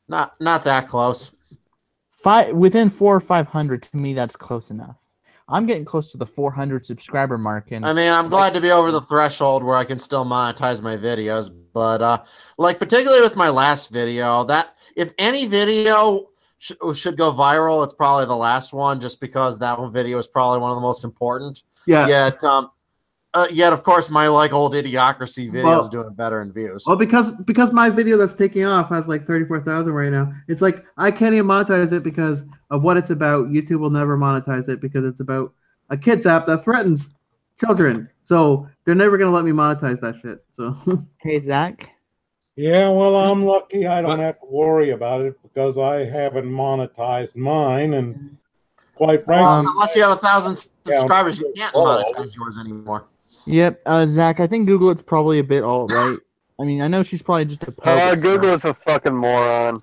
Not that close. Within 400 or 500, to me, that's close enough. I'm getting close to the 400 subscriber mark, and I mean, I'm glad to be over the threshold where I can still monetize my videos. But like particularly with my last video, that if any video should go viral, it's probably the last one, just because that one video is probably one of the most important. Yeah. Yet of course, my like old Idiocracy video is doing better in views. Well, because my video that's taking off has like 34,000 right now. It's like I can't even monetize it because of what it's about. YouTube will never monetize it because it's about a kids app that threatens children. So they're never gonna let me monetize that shit. So hey, Zach. Yeah, well, I'm lucky I don't have to worry about it because I haven't monetized mine, and quite frankly, unless you have 1,000 subscribers, you can't monetize yours anymore. Yep, Zach, I think Google it's probably a bit alt right. I mean, I know she's probably just a Google is a fucking moron.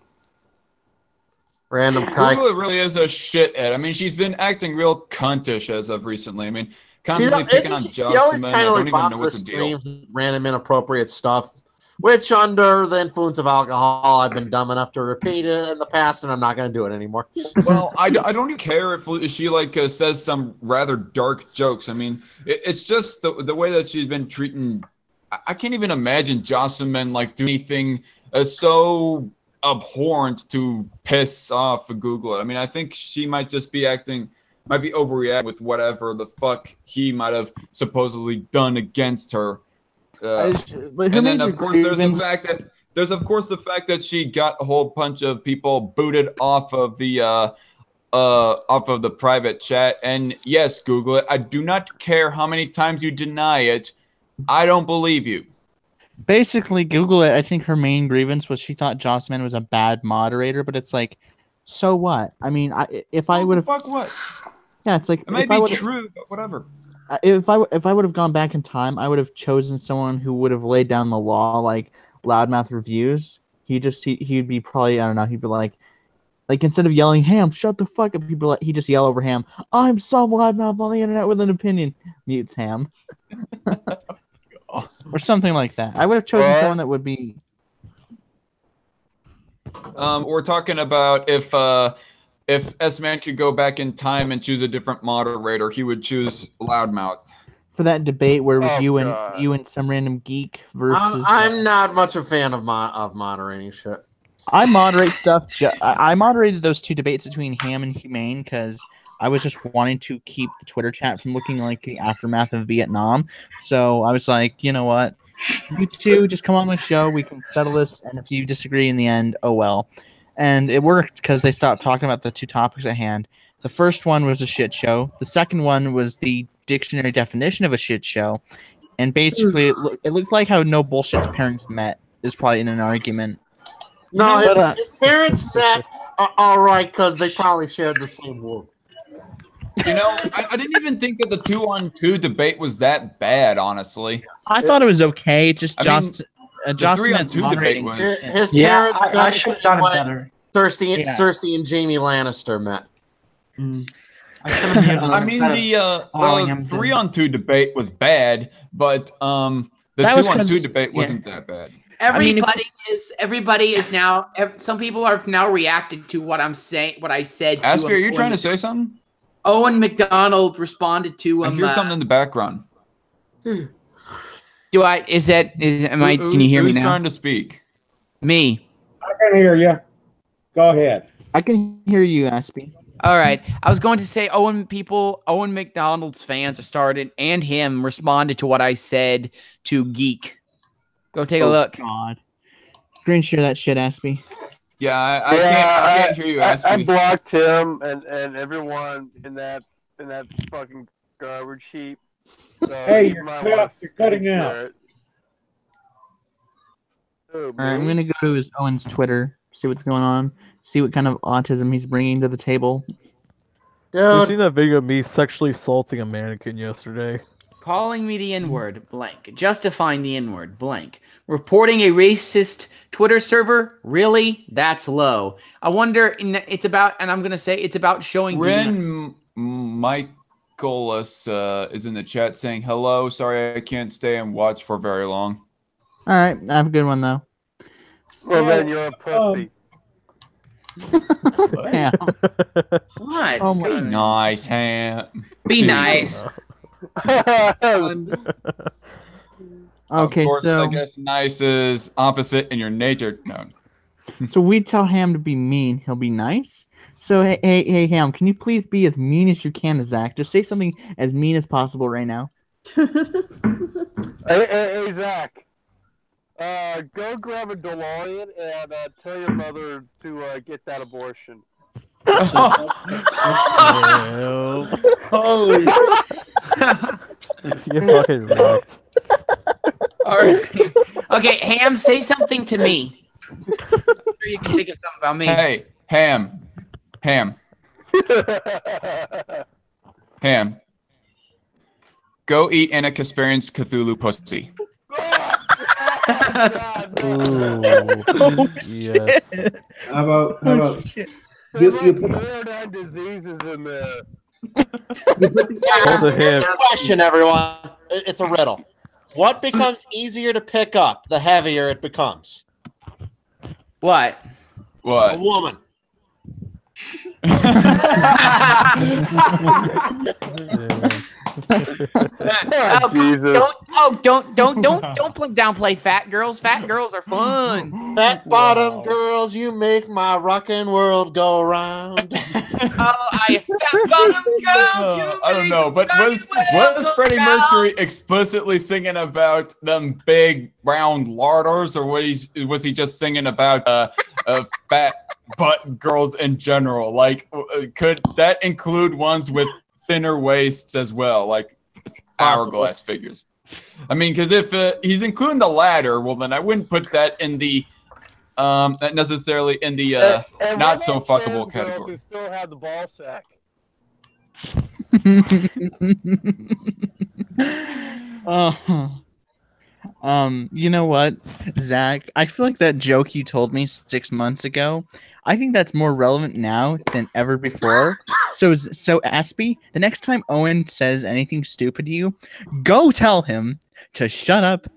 Random kike. Google really is a shithead. I mean, she's been acting real cuntish as of recently. I mean, constantly picking on She always Jocelyn. kind I of don't like even know bobs her what's the deal. stream, random inappropriate stuff, which under the influence of alcohol, I've been dumb enough to repeat it in the past, and I'm not going to do it anymore. Well, I don't even care if she like says some rather dark jokes. I mean, it's just the way that she's been treating. I can't even imagine Jocelyn like do anything so abhorrent to piss off Google. I mean, I think she might just be overreacting with whatever the fuck he might have supposedly done against her. And then of course there's the fact that she got a whole bunch of people booted off of the private chat. And yes, Google it. I do not care how many times you deny it. I don't believe you. Basically, Google it. I think her main grievance was she thought Jocelyn was a bad moderator, but it's like, so what? I mean, if I would have, fuck what? Yeah, it's like it might be true, but whatever. If I would have gone back in time, I would have chosen someone who would have laid down the law, like Loudmouth Reviews. He'd be probably, I don't know, he'd be like instead of yelling Ham, shut the fuck up, people he'd just yell over Ham, I'm some Loudmouth on the internet with an opinion. Mutes Ham. Or something like that. I would have chosen someone that would be. We're talking about if S-Man could go back in time and choose a different moderator, he would choose Loudmouth. For that debate where it was you and some random geek versus. I'm not much a fan of moderating shit. I moderate stuff. I moderated those two debates between Ham and Humane because I was just wanting to keep the Twitter chat from looking like the aftermath of Vietnam. So I was like, you know what? You two just come on my show. We can settle this. And if you disagree in the end, oh well. And it worked because they stopped talking about the two topics at hand. The first one was a shit show. The second one was the dictionary definition of a shit show. And basically, it looked like how no bullshit's parents met is probably in an argument. No, his parents met all right because they probably shared the same womb. You know, I didn't even think that the 2-on-2 debate was that bad, honestly. I thought it was okay. Just the 3-on-2 debate was. His parents I should have done it better. Cersei and Jaime Lannister met. I mean, the 3-on-2 debate was bad, but the 2-on-2 debate wasn't that bad. Everybody is now. Some people have now reacted to what I'm saying. What I said. Aspie, are you trying to say something? Owen Macdonald responded to him. I hear something in the background. Can you hear me now? Who's trying to speak? Me. I can hear you. Go ahead. I can hear you, Aspie. All right. I was going to say Owen Macdonald's fans started and him responded to what I said to Geek. Go take a look. God. Screen share that shit, Aspie. Yeah, I can't hear you, Aspie. I blocked him and everyone in that fucking garbage heap. So hey, you're cutting out. All right, I'm gonna go to Owen's Twitter, see what's going on, see what kind of autism he's bringing to the table. You seen that video of me sexually assaulting a mannequin yesterday? Calling me the N-word, blank. Justifying the N-word, blank. Reporting a racist Twitter server, really? That's low. I wonder, it's about, and I'm going to say it's about showing... Ren Michaelis is in the chat saying, hello, sorry I can't stay and watch for very long. All right, I have a good one, though. Well, then you're a pussy. Ham. What? Oh Be nice, Ham. Be nice. Okay, of course, so I guess nice is opposite in your nature. No. so we tell Ham to be mean, he'll be nice. So hey, Ham, can you please be as mean as you can to Zach? Just say something as mean as possible right now. Hey, Zach. Go grab a DeLorean and tell your mother to get that abortion. Holy You fucking wrecked. All right. Okay, Ham, say something to me. I'm sure you can think of something about me. Hey, Ham. Go eat Anna Kasparian's Cthulhu pussy. Ooh. Yes. How about you put paradigm diseases in there. Hold the Here's hand. the question, everyone. It's a riddle. What becomes easier to pick up the heavier it becomes? What? A woman. Jesus. Don't downplay fat girls. Fat girls are fun. Fat bottom girls, you make my rockin' world go round. Fat bottom girls. I don't know, but was Freddie Mercury explicitly singing about them big round larders, or was he just singing about fat butt girls in general? Like, could that include ones with thinner waists as well, like hourglass figures? I mean, because if he's including the latter, well, then I wouldn't put that in the not necessarily in the And not what so about fuckable trans girls category. who still have the ball sack. You know what, Zach? I feel like that joke you told me 6 months ago, I think that's more relevant now than ever before. So Aspie, the next time Owen says anything stupid to you, go tell him to shut up,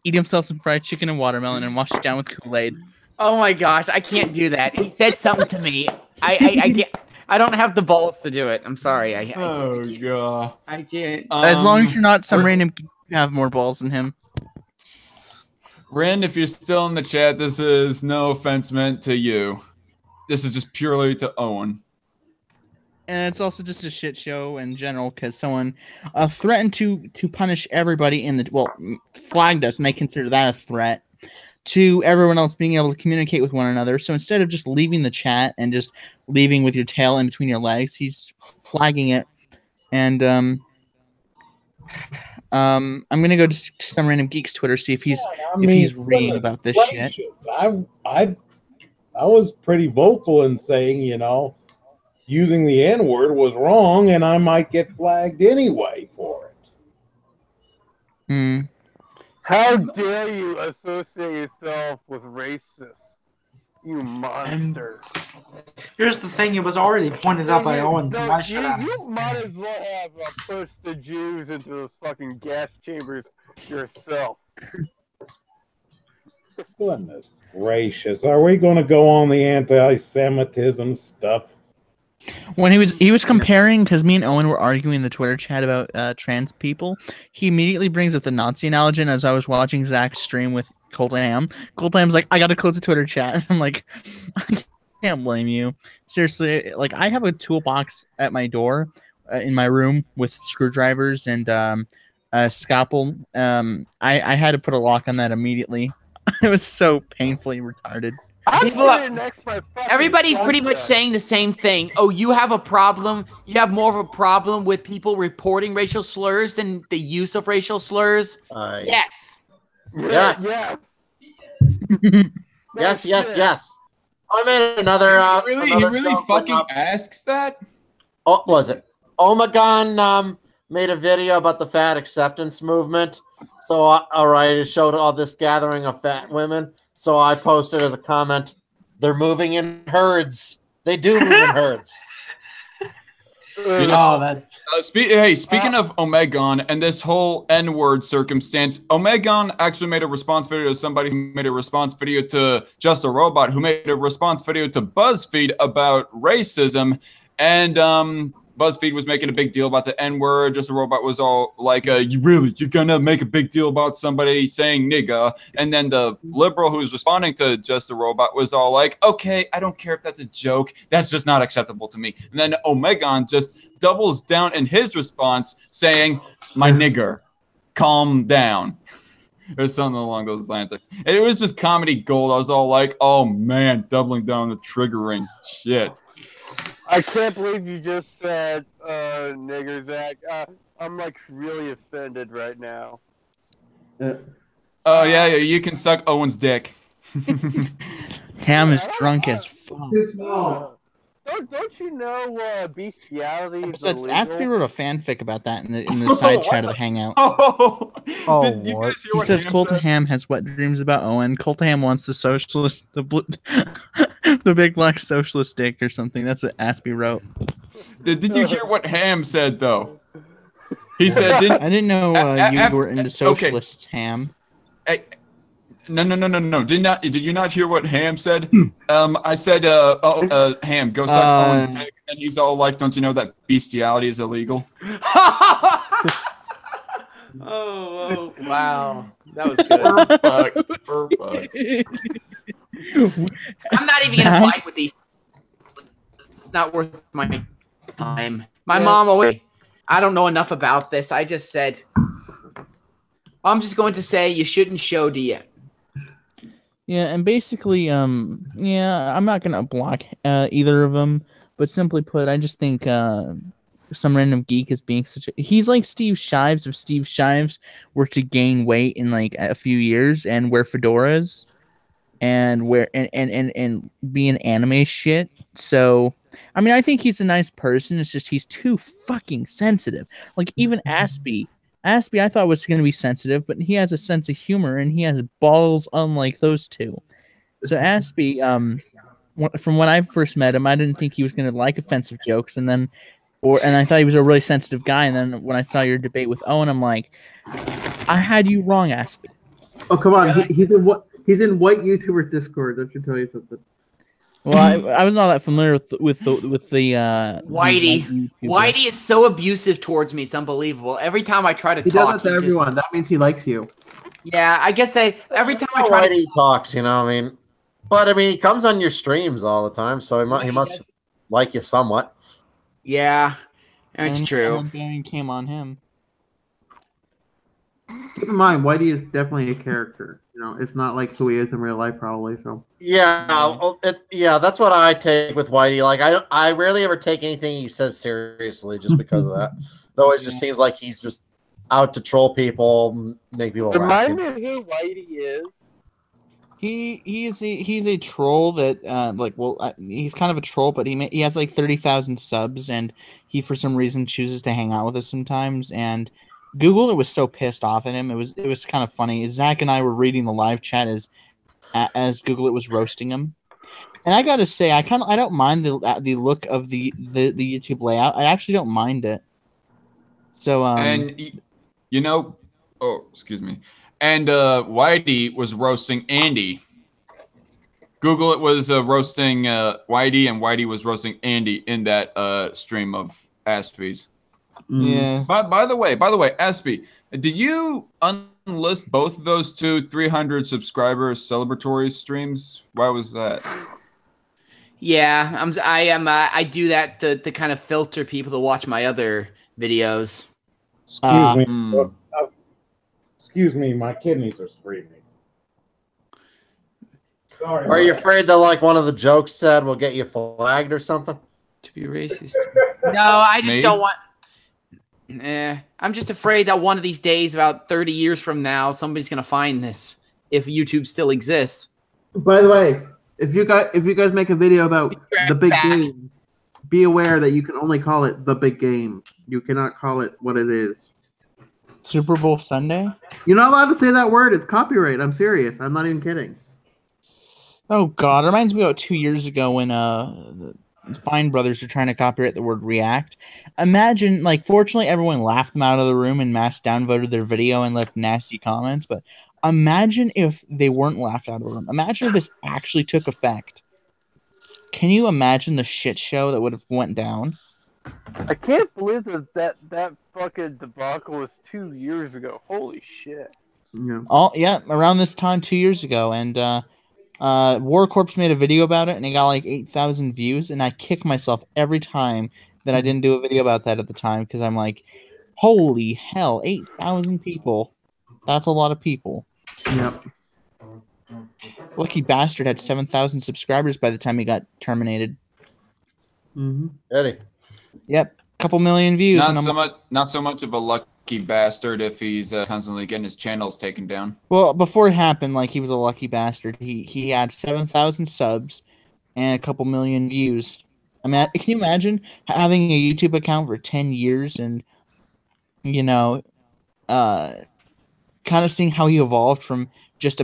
eat himself some fried chicken and watermelon, and wash it down with Kool-Aid. Oh my gosh, I can't do that. He said something to me. I can't. I don't have the balls to do it. I'm sorry. I God. I can't. As long as you're not some random, you have more balls than him. Ren, if you're still in the chat, this is no offense meant to you. This is just purely to Owen. And it's also just a shit show in general because someone threatened to punish everybody flagged us, and I consider that a threat to everyone else being able to communicate with one another. So instead of just leaving the chat and just leaving with your tail in between your legs, he's flagging it. And I'm gonna go to some random geek's Twitter, see if he's reading about this shit. I was pretty vocal in saying, using the N-word was wrong, and I might get flagged anyway for it. How dare you associate yourself with racists? You monster. Here's the thing, it was already pointed out by Owen. You might as well have pushed the Jews into those fucking gas chambers yourself. Goodness gracious. Are we going to go on the anti-Semitism stuff? When he was comparing, because me and Owen were arguing in the Twitter chat about trans people, he immediately brings up the Nazi analogy. And as I was watching Zach's stream with CultofHam's like, I got to close the Twitter chat. I'm like, I can't blame you. Seriously, like, I have a toolbox at my door in my room with screwdrivers and a scalpel. I had to put a lock on that immediately. It was so painfully retarded. Everybody's pretty much saying the same thing. Oh, you have a problem. You have more of a problem with people reporting racial slurs than the use of racial slurs. Yes. Yes. Yes. I made another. He really fucking asks that? Oh, was it Omegon made a video about the fat acceptance movement. So, all right, it showed all this gathering of fat women. So I posted as a comment, they're moving in herds. They do move in herds. You know, speaking of Omegon and this whole N-word circumstance, Omegon actually made a response video to somebody who made a response video to Just a Robot, who made a response video to BuzzFeed about racism, and BuzzFeed was making a big deal about the N-word. Just a Robot was all like, you're gonna make a big deal about somebody saying nigga? And then the liberal who's responding to Just a Robot was all like, okay, I don't care if that's a joke. That's just not acceptable to me. And then Omegon just doubles down in his response saying, my nigger, calm down. Or something along those lines. It was just comedy gold. I was all like, oh man, doubling down the triggering shit. I can't believe you just said nigger, Zach. I'm like really offended right now. Oh yeah, you can suck Owen's dick. Ham is drunk as fuck. Don't you know bestiality is That's illegal? Aspie wrote a fanfic about that in the side chat of the Hangout. Did you guys hear He what says Ham CultofHam has wet dreams about Owen. CultofHam wants the socialist, the big black socialist dick or something. That's what Aspie wrote. Did you hear what Ham said though? He said, I didn't know you were into socialists, Ham. No. Did you not hear what Ham said? I said, Ham, go suck Owen's dick, and he's all like, don't you know that bestiality is illegal? Oh, wow. That was good. Perfect. I'm not even going to fight with these. It's not worth my time. My mom always, I don't know enough about this. I just said, I'm just going to say you shouldn't show to you. Yeah, and basically, I'm not gonna block either of them, but simply put, I just think some random geek is being he's like Steve Shives if Steve Shives were to gain weight in like a few years and wear fedoras and be an anime shit. So, I mean, I think he's a nice person. It's just he's too fucking sensitive. Like even Aspie, I thought was going to be sensitive, but he has a sense of humor and he has balls unlike those two. So Aspie, from when I first met him, I didn't think he was going to like offensive jokes, and I thought he was a really sensitive guy. And then when I saw your debate with Owen, I'm like, I had you wrong, Aspie. Oh come on, he's in white YouTuber Discord. That should tell you something. Well, I was not that familiar with the Whitey. Whitey is so abusive towards me. It's unbelievable. Every time I try to talk, he does it to everyone. That means he likes you. Yeah, I guess every time I try Whitey talks, you know. I mean, but I mean, he comes on your streams all the time, so he must like you somewhat. Yeah, that's true. Came on him. Keep in mind, Whitey is definitely a character. You know, it's not like who he is in real life, probably. So yeah, that's what I take with Whitey. Like I rarely ever take anything he says seriously, just because of that. It always just seems like he's just out to troll people, make people laugh. Remind me of who Whitey is. He's a troll that he's kind of a troll, but he has like 30,000 subs, and he for some reason chooses to hang out with us sometimes. And Google was so pissed off at him. It was kind of funny. Zach and I were reading the live chat as Google was roasting him, and I gotta say I don't mind the look of the YouTube layout. I actually don't mind it. So and you know, excuse me. And Whitey was roasting Andy. Google was roasting Whitey, and Whitey was roasting Andy in that stream of Aspie's. Yeah. By the way, Aspie, did you unlist both of those 300 subscriber celebratory streams? Why was that? Yeah, I do that to kind of filter people to watch my other videos. Excuse me, my kidneys are screaming. Sorry. Are you afraid that like one of the jokes said will get you flagged or something? To be racist? No, I just don't want. I'm just afraid that one of these days, about 30 years from now, somebody's gonna find this if YouTube still exists. By the way, if you guys make a video about the big game, be aware that you can only call it the big game. You cannot call it what it is. Super Bowl Sunday? You're not allowed to say that word. It's copyright. I'm serious. I'm not even kidding. Oh God, it reminds me about 2 years ago when the Fine Brothers are trying to copyright the word react. Imagine, like, fortunately everyone laughed them out of the room and mass downvoted their video and left nasty comments, but imagine if they weren't laughed out of the room. Imagine if this actually took effect. Can you imagine the shit show that would have went down? I can't believe that fucking debacle was 2 years ago. Holy shit. Yeah. Around this time 2 years ago, and War Corpse made a video about it, and it got like 8,000 views, and I kick myself every time that I didn't do a video about that at the time, because I'm like, holy hell, 8,000 people. That's a lot of people. Yep. Lucky bastard had 7,000 subscribers by the time he got terminated. Mm-hmm. Eddie. Yep, couple million views. Not so much of a lucky bastard if he's constantly getting his channels taken down. Well, before it happened, like, he was a lucky bastard. He had 7,000 subs and a couple million views. I mean, can you imagine having a YouTube account for 10 years and, you know, kind of seeing how he evolved from just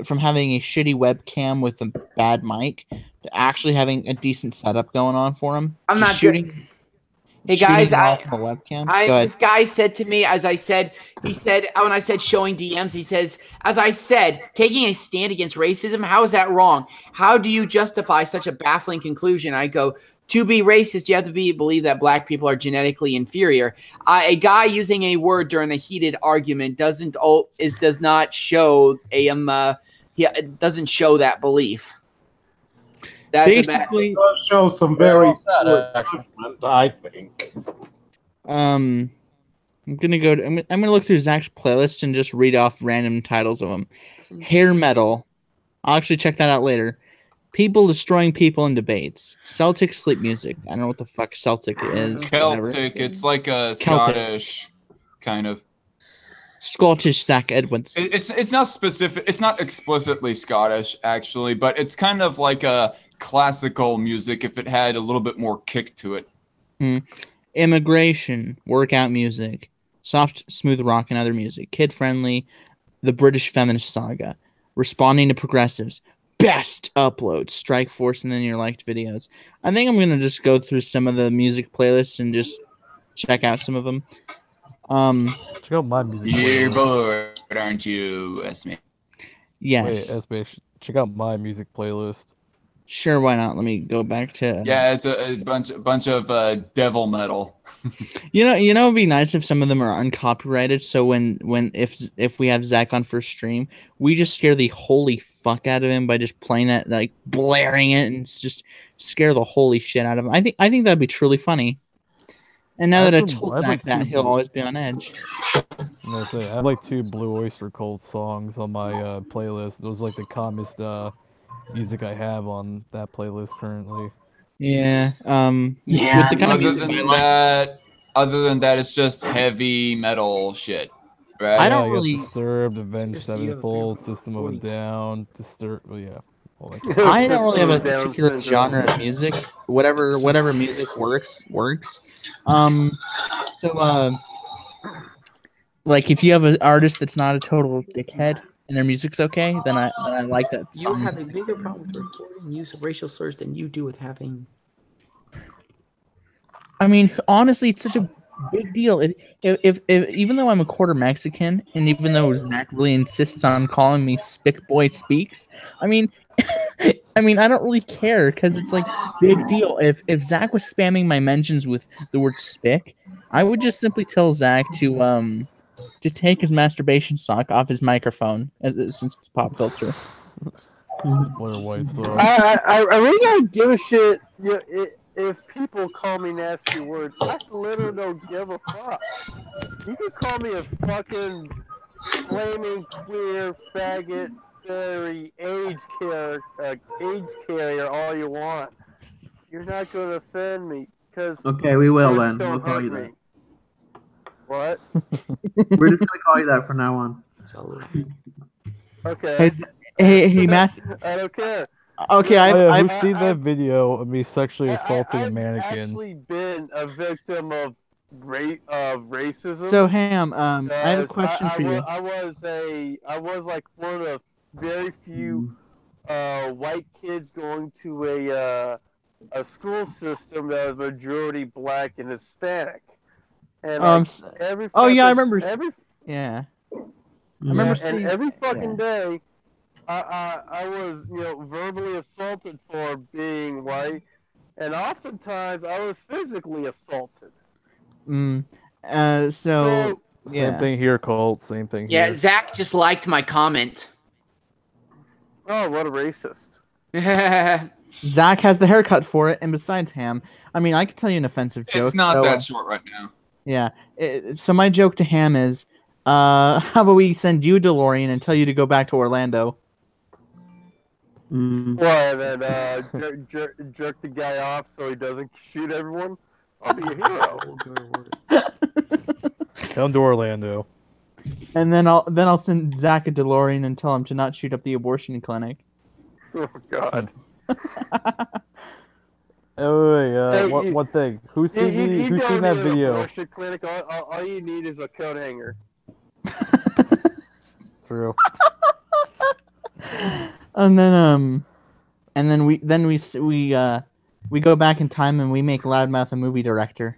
from having a shitty webcam with a bad mic to actually having a decent setup going on for him? I'm Just not shooting. Hey guys, this guy said to me, as I said, he said, when I said showing DMs, he says, as I said, taking a stand against racism, how is that wrong? How do you justify such a baffling conclusion? I go, to be racist, you have to believe that black people are genetically inferior. A guy using a word during a heated argument does not show doesn't show that belief. That's basically It does show some very judgment, I think. I'm gonna look through Zach's playlist and just read off random titles of them. Hair metal. I'll actually check that out later. People destroying people in debates. Celtic sleep music. I don't know what the fuck Celtic is. Celtic. Whatever. It's like a Celtic. Scottish kind of. Scottish Zach Edwards. It's not specific. It's not explicitly Scottish actually, but it's kind of like a classical music if it had a little bit more kick to it. Immigration, workout music, soft, smooth rock and other music, kid friendly, the British feminist saga, responding to progressives, best uploads, Strike Force, and then your liked videos. I think I'm gonna just go through some of the music playlists and just check out some of them. Check out my music. You're playlist. bored, aren't you, Esme? Yes. Wait, Esme, check out my music playlist. Sure, why not? Let me go back to. Yeah, it's a bunch of devil metal. You know, it'd be nice if some of them are uncopyrighted. So if we have Zach on first stream, we just scare the holy fuck out of him by just playing that, like blaring it, and just scare the holy shit out of him. I think that'd be truly funny. And now that I told Zach that, he'll always be on edge. I have like 2 Blue Oyster Cult songs on my playlist. Those are like the calmest music I have on that playlist currently. Yeah. Yeah. With the kind of music other than that, it's just heavy metal shit, right? I don't you got really- Disturbed, Avenged Sevenfold, System of a Down, Disturbed. Well, yeah. all that kind I don't really have a Down particular syndrome. genre of music. Whatever music works. Like if you have an artist that's not a total dickhead and their music's okay, then I like that You song. have a bigger problem with recording use of racial slurs than you do with having. I mean, honestly, it's such a big deal. If even though I'm a quarter Mexican, and even though Zach really insists on calling me Spick Boy Speaks, I mean, I don't really care because it's like big deal. If Zach was spamming my mentions with the word spick, I would just simply tell Zach to take his masturbation sock off his microphone since it's a pop filter. Blair White stuff. I really don't give a shit if people call me nasty words. I literally don't give a fuck. You can call me a fucking flaming queer faggot fairy AIDS carrier all you want. You're not gonna offend me because Okay, we will then. don't We'll call hurt you me. that. What? We're just gonna call you that from now on. Okay. Hey, Matthew. I don't care. Okay, Oh, yeah, I've who's seen that video of me sexually assaulting a I've mannequin? actually been a victim of racism. so Ham. I have a question for you. I was like one of very few white kids going to a school system that was majority black and Hispanic. And like, every oh yeah, I fucking- remember. every Yeah, I yeah, remember and seeing. every fucking Yeah. day, I was verbally assaulted for being white, and oftentimes I was physically assaulted. So So, Same yeah. thing here, Colt. Same thing Yeah, here. Zach just liked my comment. oh, what a racist! Zach has the haircut for it, and besides Ham, I mean, I could tell you an offensive joke. It's not so, that short right now. Yeah. So my joke to Ham is, how about we send you a DeLorean and tell you to go back to Orlando? Well, and then jerk the guy off so he doesn't shoot everyone. I'll be a hero. Come to Orlando. And then I'll send Zach a DeLorean and tell him to not shoot up the abortion clinic. Oh God. Oh wait, Hey, one thing. Who's seen that video? Abortion clinic. All you need is a coat hanger. True. And then we go back in time and we make Loudmouth a movie director.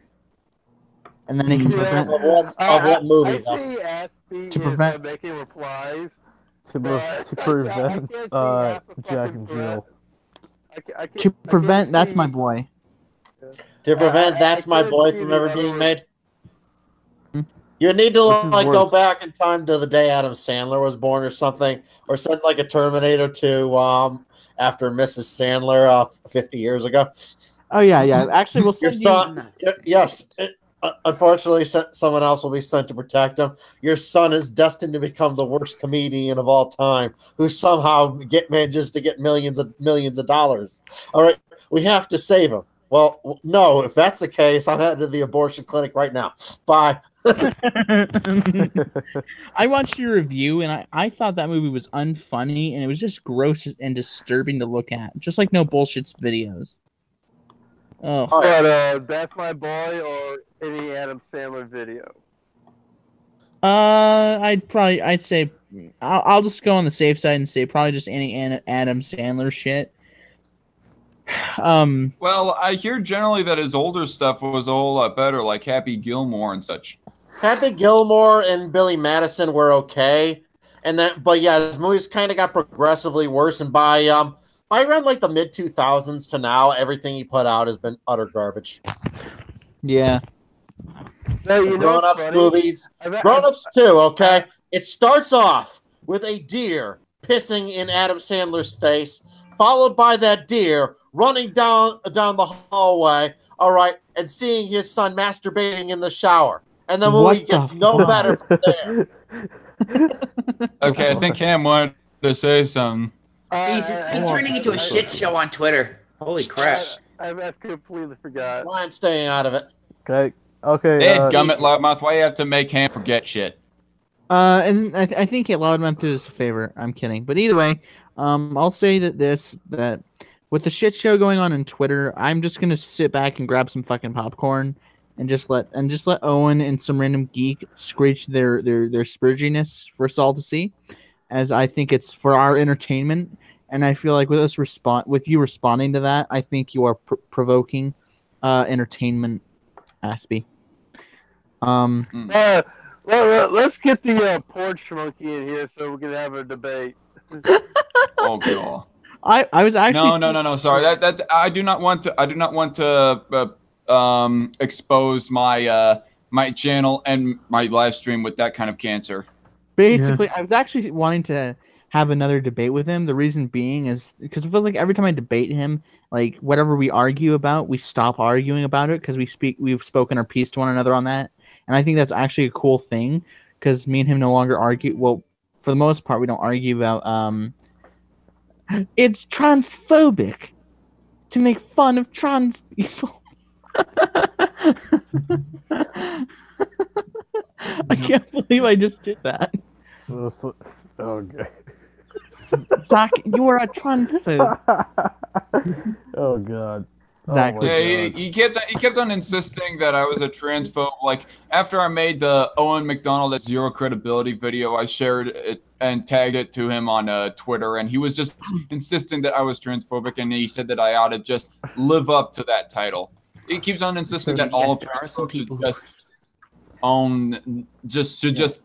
And then he can prevent Of what movie? I see Aspie To prevent- is making replies. To But prevent I can't see half the Jack fucking and threat. Jill. to prevent that's my boy. To prevent That's My couldn't Boy see from the ever other being one. made? You need to Which is like go worse? back in time to the day Adam Sandler was born or something, or send like a Terminator to after Mrs. Sandler 50 years ago. Oh yeah. Actually, we'll Your send son, you. yes. Unfortunately, someone else will be sent to protect him. Your son is destined to become the worst comedian of all time, who somehow manages to get millions of dollars. All right, we have to save him. Well, no, if that's the case, I'm headed to the abortion clinic right now. Bye. I watched your review and I thought that movie was unfunny and it was just gross and disturbing to look at, just like No Bullshit's videos. Oh, But That's My Boy or any Adam Sandler video. I'd say I'll just go on the safe side and say probably just any Adam Sandler shit. Well, I hear generally that his older stuff was a whole lot better, like Happy Gilmore and such. Happy Gilmore and Billy Madison were okay, but yeah, his movies kind of got progressively worse. And by around like the mid 2000s to now, everything he put out has been utter garbage. Yeah. No, you know Grown-ups what's funny? movies, grown-ups too. Okay, it starts off with a deer pissing in Adam Sandler's face, followed by that deer running down the hallway. All right, and seeing his son masturbating in the shower. And the movie What gets the no fuck? better from there. Okay, I think Ham wanted to say something. He's turning into a shit show on Twitter. Holy crap. I've completely forgot. Why I'm staying out of it. Okay. Hey, gummit loudmouth, why you have to make Ham forget shit? I think Loudmouth did us a favor. I'm kidding, but either way, I'll say that with the shit show going on Twitter, I'm just gonna sit back and grab some fucking popcorn and just let Owen and some random geek screech their spurginess for us all to see, as I think it's for our entertainment. And I feel like with you responding to that, I think you are provoking entertainment, Aspie. Well, let's get the porch monkey in here so we can have a debate. Oh god. I was actually No. Sorry, that I do not want to expose my my channel and my live stream with that kind of cancer. Basically, I was actually wanting to have another debate with him. The reason being is because it feels like every time I debate him, like whatever we argue about, we stop arguing about it because we've spoken our piece to one another on that. And I think that's actually a cool thing because me and him no longer argue. Well, for the most part, we don't argue about it's transphobic to make fun of trans people. I can't believe I just did that. Okay. Zach, you are a transphobe. Oh god. Zach. Oh my Yeah, God. he kept on insisting that I was a transphobe. Like after I made the Owen Macdonald has zero credibility video, I shared it and tagged it to him on Twitter, and he was just insisting that I was transphobic, and he said that I ought to just live up to that title. He keeps on insisting that all Yes, there are some transphobes should people just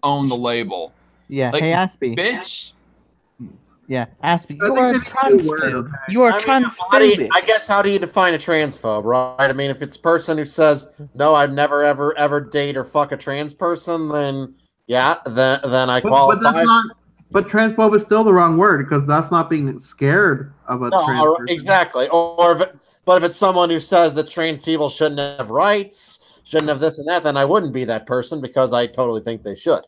own the label. Yeah, Like, hey Aspie. bitch. Yeah, Aspie, I you think are a they need a new word, transphobe. okay? You are I mean, transphobic. I guess how do you define a transphobe, right? I mean, if it's a person who says, no, I'd never, ever date or fuck a trans person, then yeah, then I But qualify. that's not. But transphobe is still the wrong word because that's not being scared of a trans person. Exactly. But if it's someone who says that trans people shouldn't have rights, shouldn't have this and that, then I wouldn't be that person because I totally think they should.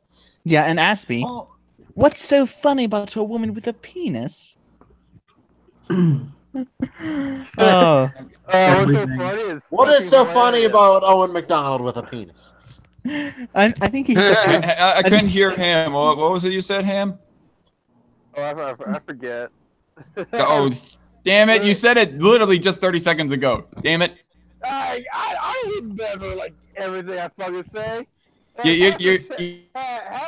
Yeah, and Aspie, what's so funny about a woman with a penis? Oh, what's so funny is What is so fucking funny hilarious. about Owen Macdonald with a penis? I think he's the first. I couldn't hear Ham. What was it you said, Ham? Oh, I forget. Oh, damn it! You said it literally just 30 seconds ago. Damn it! I remember like everything I fucking say. Half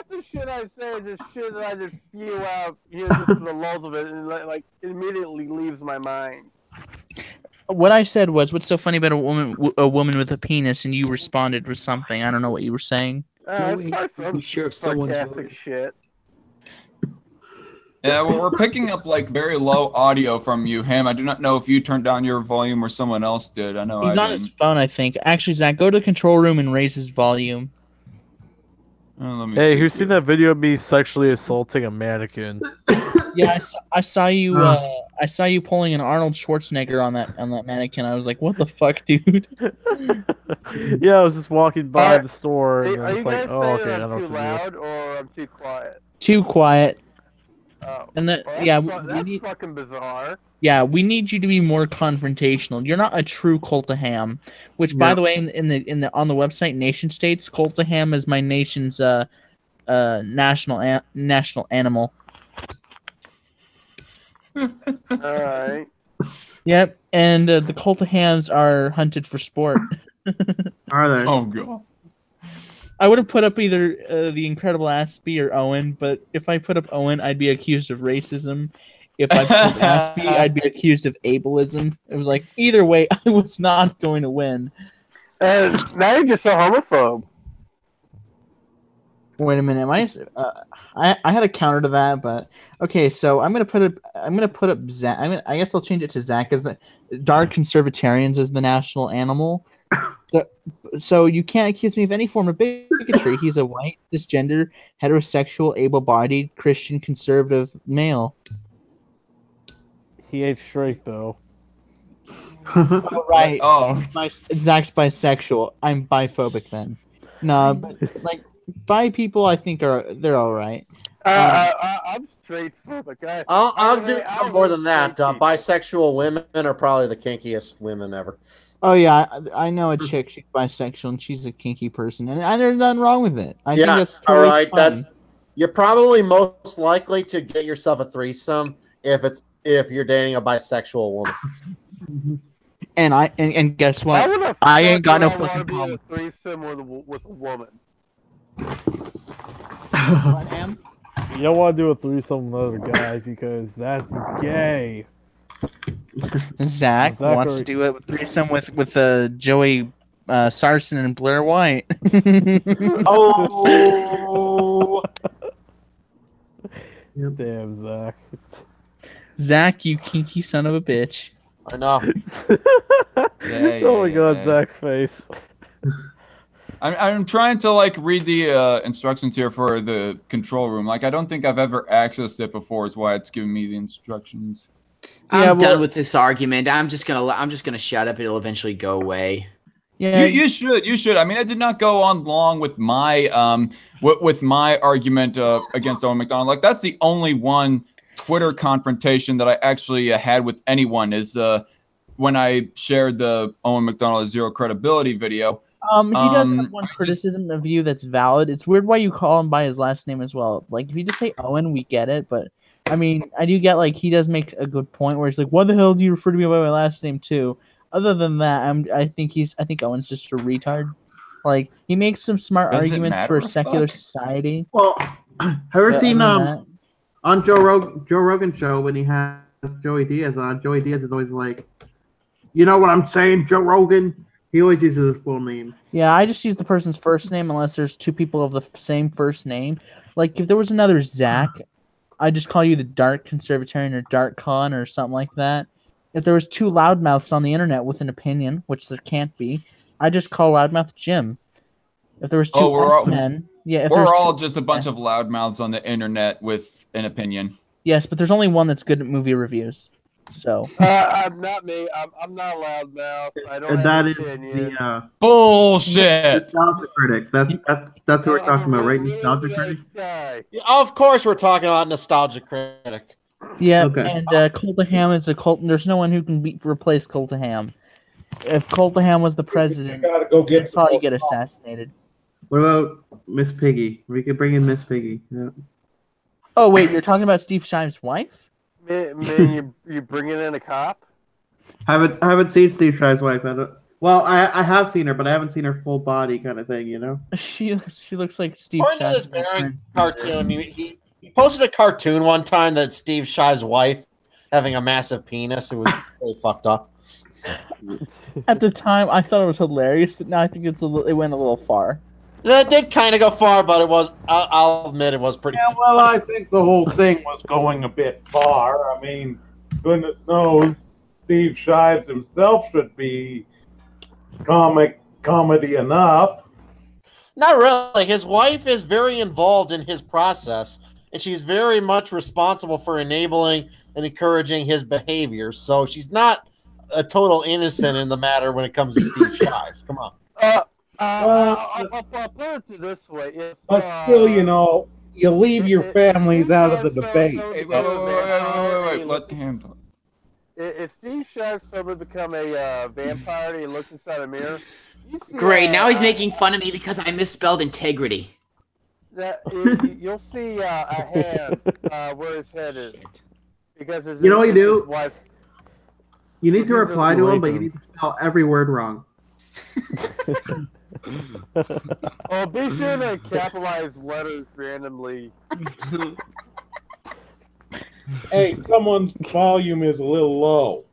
the shit I say is just shit that I just spew out here just for the lulz of it, and like immediately leaves my mind. What I said was, "What's so funny about a woman with a penis?" And you responded with something. I don't know what you were saying. It's probably some sure if someone's sarcastic shit. Yeah, well, we're picking up like very low audio from you, Ham. I do not know if you turned down your volume or someone else did. I know He's I on didn't. his phone, I think. Actually, Zach, go to the control room and raise his volume. Let me Hey, see who's here. seen that video of me sexually assaulting a mannequin? Yeah, I saw you. I saw you pulling an Arnold Schwarzenegger on that mannequin. I was like, "What the fuck, dude?" Yeah, I was just walking by the store and Are I you was guys like, "Oh, saying okay, I that know I'm what too to do." loud or I'm too quiet? Too quiet. Oh, And that, well, yeah, that's fucking bizarre. Yeah, we need you to be more confrontational. You're not a true CultofHam, which, by the way, in the on the website Nation States, CultofHam is my nation's national animal. All right. Yep, and the CultofHams are hunted for sport. Are they? Oh god. I would have put up either the Incredible Aspie or Owen, but if I put up Owen, I'd be accused of racism. If I put up Aspie, I'd be accused of ableism. It was like, either way, I was not going to win. Now you're just a homophobe. Wait a minute, I had a counter to that, but okay. So I'm gonna put up Zach. I guess I'll change it to Zach as the dark conservatarians as the national animal. So you can't accuse me of any form of bigotry. He's a white, cisgender, heterosexual, able-bodied, Christian, conservative male. He ain't straight though. Oh, right. Oh, Zach's bisexual. I'm biphobic then. No, but like bi people, I think they're all right. I'm straight phobic. I'll do more than that. Bisexual women are probably the kinkiest women ever. Oh yeah, I know a chick. She's bisexual and she's a kinky person, and there's nothing wrong with it. I think that's totally all right. fine. You're probably most likely to get yourself a threesome if you're dating a bisexual woman. And guess what? I ain't got no fucking problem. problem. A threesome with a woman. You don't want to do a threesome with another guy because that's gay. Zach wants to do a threesome with Joey Sarson and Blair White. Oh, damn, Zach. Zach, you kinky son of a bitch. I know. Oh my god, Zach's face. I'm trying to like read the instructions here for the control room. Like I don't think I've ever accessed it before. Is why it's giving me the instructions. I'm done with this argument. I'm just gonna shut up. It'll eventually go away. Yeah, you should. I mean, I did not go on long with my with my argument against Owen Macdonald. Like that's the only one Twitter confrontation that I actually had with anyone is when I shared the Owen Macdonald has zero credibility video. He does have one criticism of you that's valid. It's weird why you call him by his last name as well. Like if you just say Owen, we get it, but I mean, I do get he does make a good point where he's like, "Why the hell do you refer to me by my last name too?" Other than that, I think Owen's just a retard. He makes some smart Does it arguments matter for a secular fuck? society. Well, have you ever seen that. on Joe Rogan's show when he has Joey Diaz on? Joey Diaz is always like, "You know what I'm saying, Joe Rogan?" He always uses his full name. Yeah, I just use the person's first name unless there's two people of the same first name. If there was another Zach, I just call you the Dark Conservatarian or Dark Con or something like that. If there was two loudmouths on the internet with an opinion, which there can't be, I just call loudmouth Jim. If there was two S-men, we're all just a bunch of loudmouths on the internet with an opinion. Yes, but there's only one that's good at movie reviews. So I'm not me. I'm not a loudmouth. I don't. And have that is opinion. the bullshit. Nostalgia critic. That's what we're talking about, right? Nostalgia critic. Of course, we're talking about nostalgia critic. Yeah, Okay. and CultofHam is a cult. There's no one who can replace CultofHam. If CultofHam was the president, gotta go get he'd probably get assassinated. What about Miss Piggy? We could bring in Miss Piggy. Yeah. Oh wait, you're talking about Steve Shive's wife? Man, you bringing in a cop? Haven't seen Steve Shive's wife. I have seen her, but I haven't seen her full body kind of thing. You know. She looks like Steve. According to this Baron cartoon, he posted a cartoon one time that Steve Shive's wife having a massive penis. It was really fucked up. At the time, I thought it was hilarious, but now I think it went a little far. That did kind of go far, but it was. I'll admit it was pretty. Yeah, well, I think the whole thing was going a bit far. I mean, goodness knows, Steve Shives himself should be comedy enough. Not really. His wife is very involved in his process, and she's very much responsible for enabling and encouraging his behavior. So she's not a total innocent in the matter when it comes to Steve Shives. Come on. I'll put it this way. But still, you leave your families out of the debate. Wait. Let him talk. If Steve Shives suddenly become a vampire and he looks inside a mirror, you see Great, now he's making fun of me because I misspelled integrity. You'll see a hand where his head is. Because you know what you do? Wife. You need to reply to him, but you need to spell every word wrong. Oh, be sure to capitalize letters randomly. Hey, someone's volume is a little low.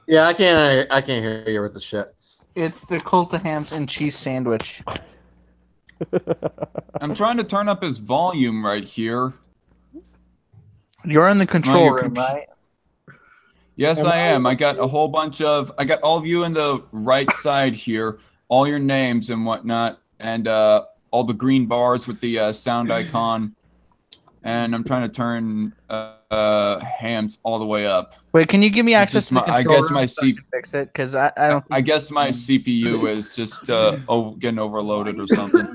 Yeah, I can't hear you with the shit. It's the CultofHams and cheese sandwich. I'm trying to turn up his volume right here. You're in the control room, right? Yes, I am. I got a whole bunch of. I got all of you in the right side here. All your names and whatnot, and all the green bars with the sound icon. And I'm trying to turn hams all the way up. Wait, can you give me access to the control room my so I can fix it? Because I don't. I guess my CPU is just getting overloaded or something.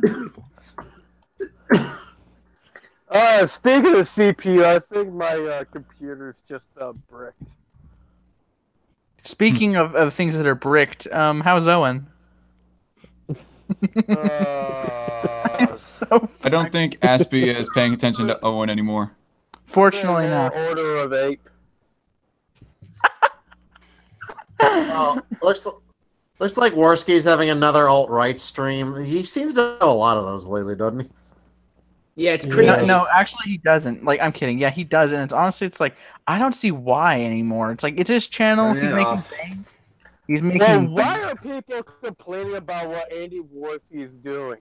Speaking of CPU, I think my computer's just bricked. Speaking of things that are bricked, how's Owen? I don't think Aspie is paying attention to Owen anymore. Fortunately enough. Order of 8. Looks like Worski's having another alt-right stream. He seems to have a lot of those lately, doesn't he? Yeah, it's creepy. No, actually he doesn't. I'm kidding. Yeah, he does, and it's I don't see why anymore. It's it's his channel. He's making things. He's making. Well, why are people complaining about what Andy Worski is doing?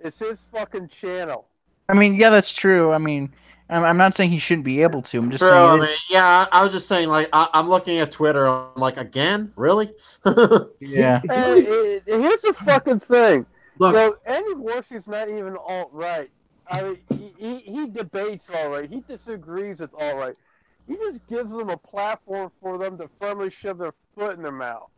It's his fucking channel. I mean, yeah, that's true. I mean, I'm not saying he shouldn't be able to. I'm just saying. I was just saying, I'm looking at Twitter. I'm like, again, really? Yeah. Hey, here's the fucking thing. Look, Andy Worski's not even alt-right. I mean, he debates alt-right. He disagrees with alt-right. He just gives them a platform for them to firmly shove their foot in their mouth.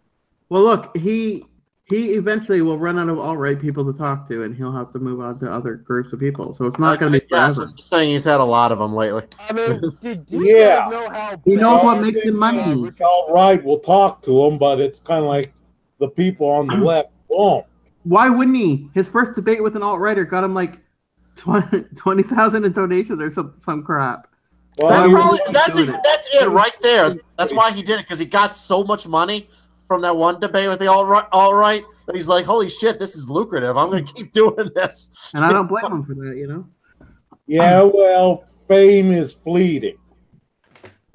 well, look, he eventually will run out of alt-right people to talk to, and he'll have to move on to other groups of people. So it's not going to be forever. I'm just saying he's had a lot of them lately. I mean, do you guys know how he knows what makes him money. Alt-right will talk to him, but it's kind of like the people on the left won't. Why wouldn't he? His first debate with an alt-righter got him 20,000 in donations or some crap. Well, that's it right there. That's why he did it, because he got so much money from that one debate with the all right that he's like, holy shit, this is lucrative. I'm going to keep doing this. And I don't blame him for that, you know? Yeah, well, fame is fleeting.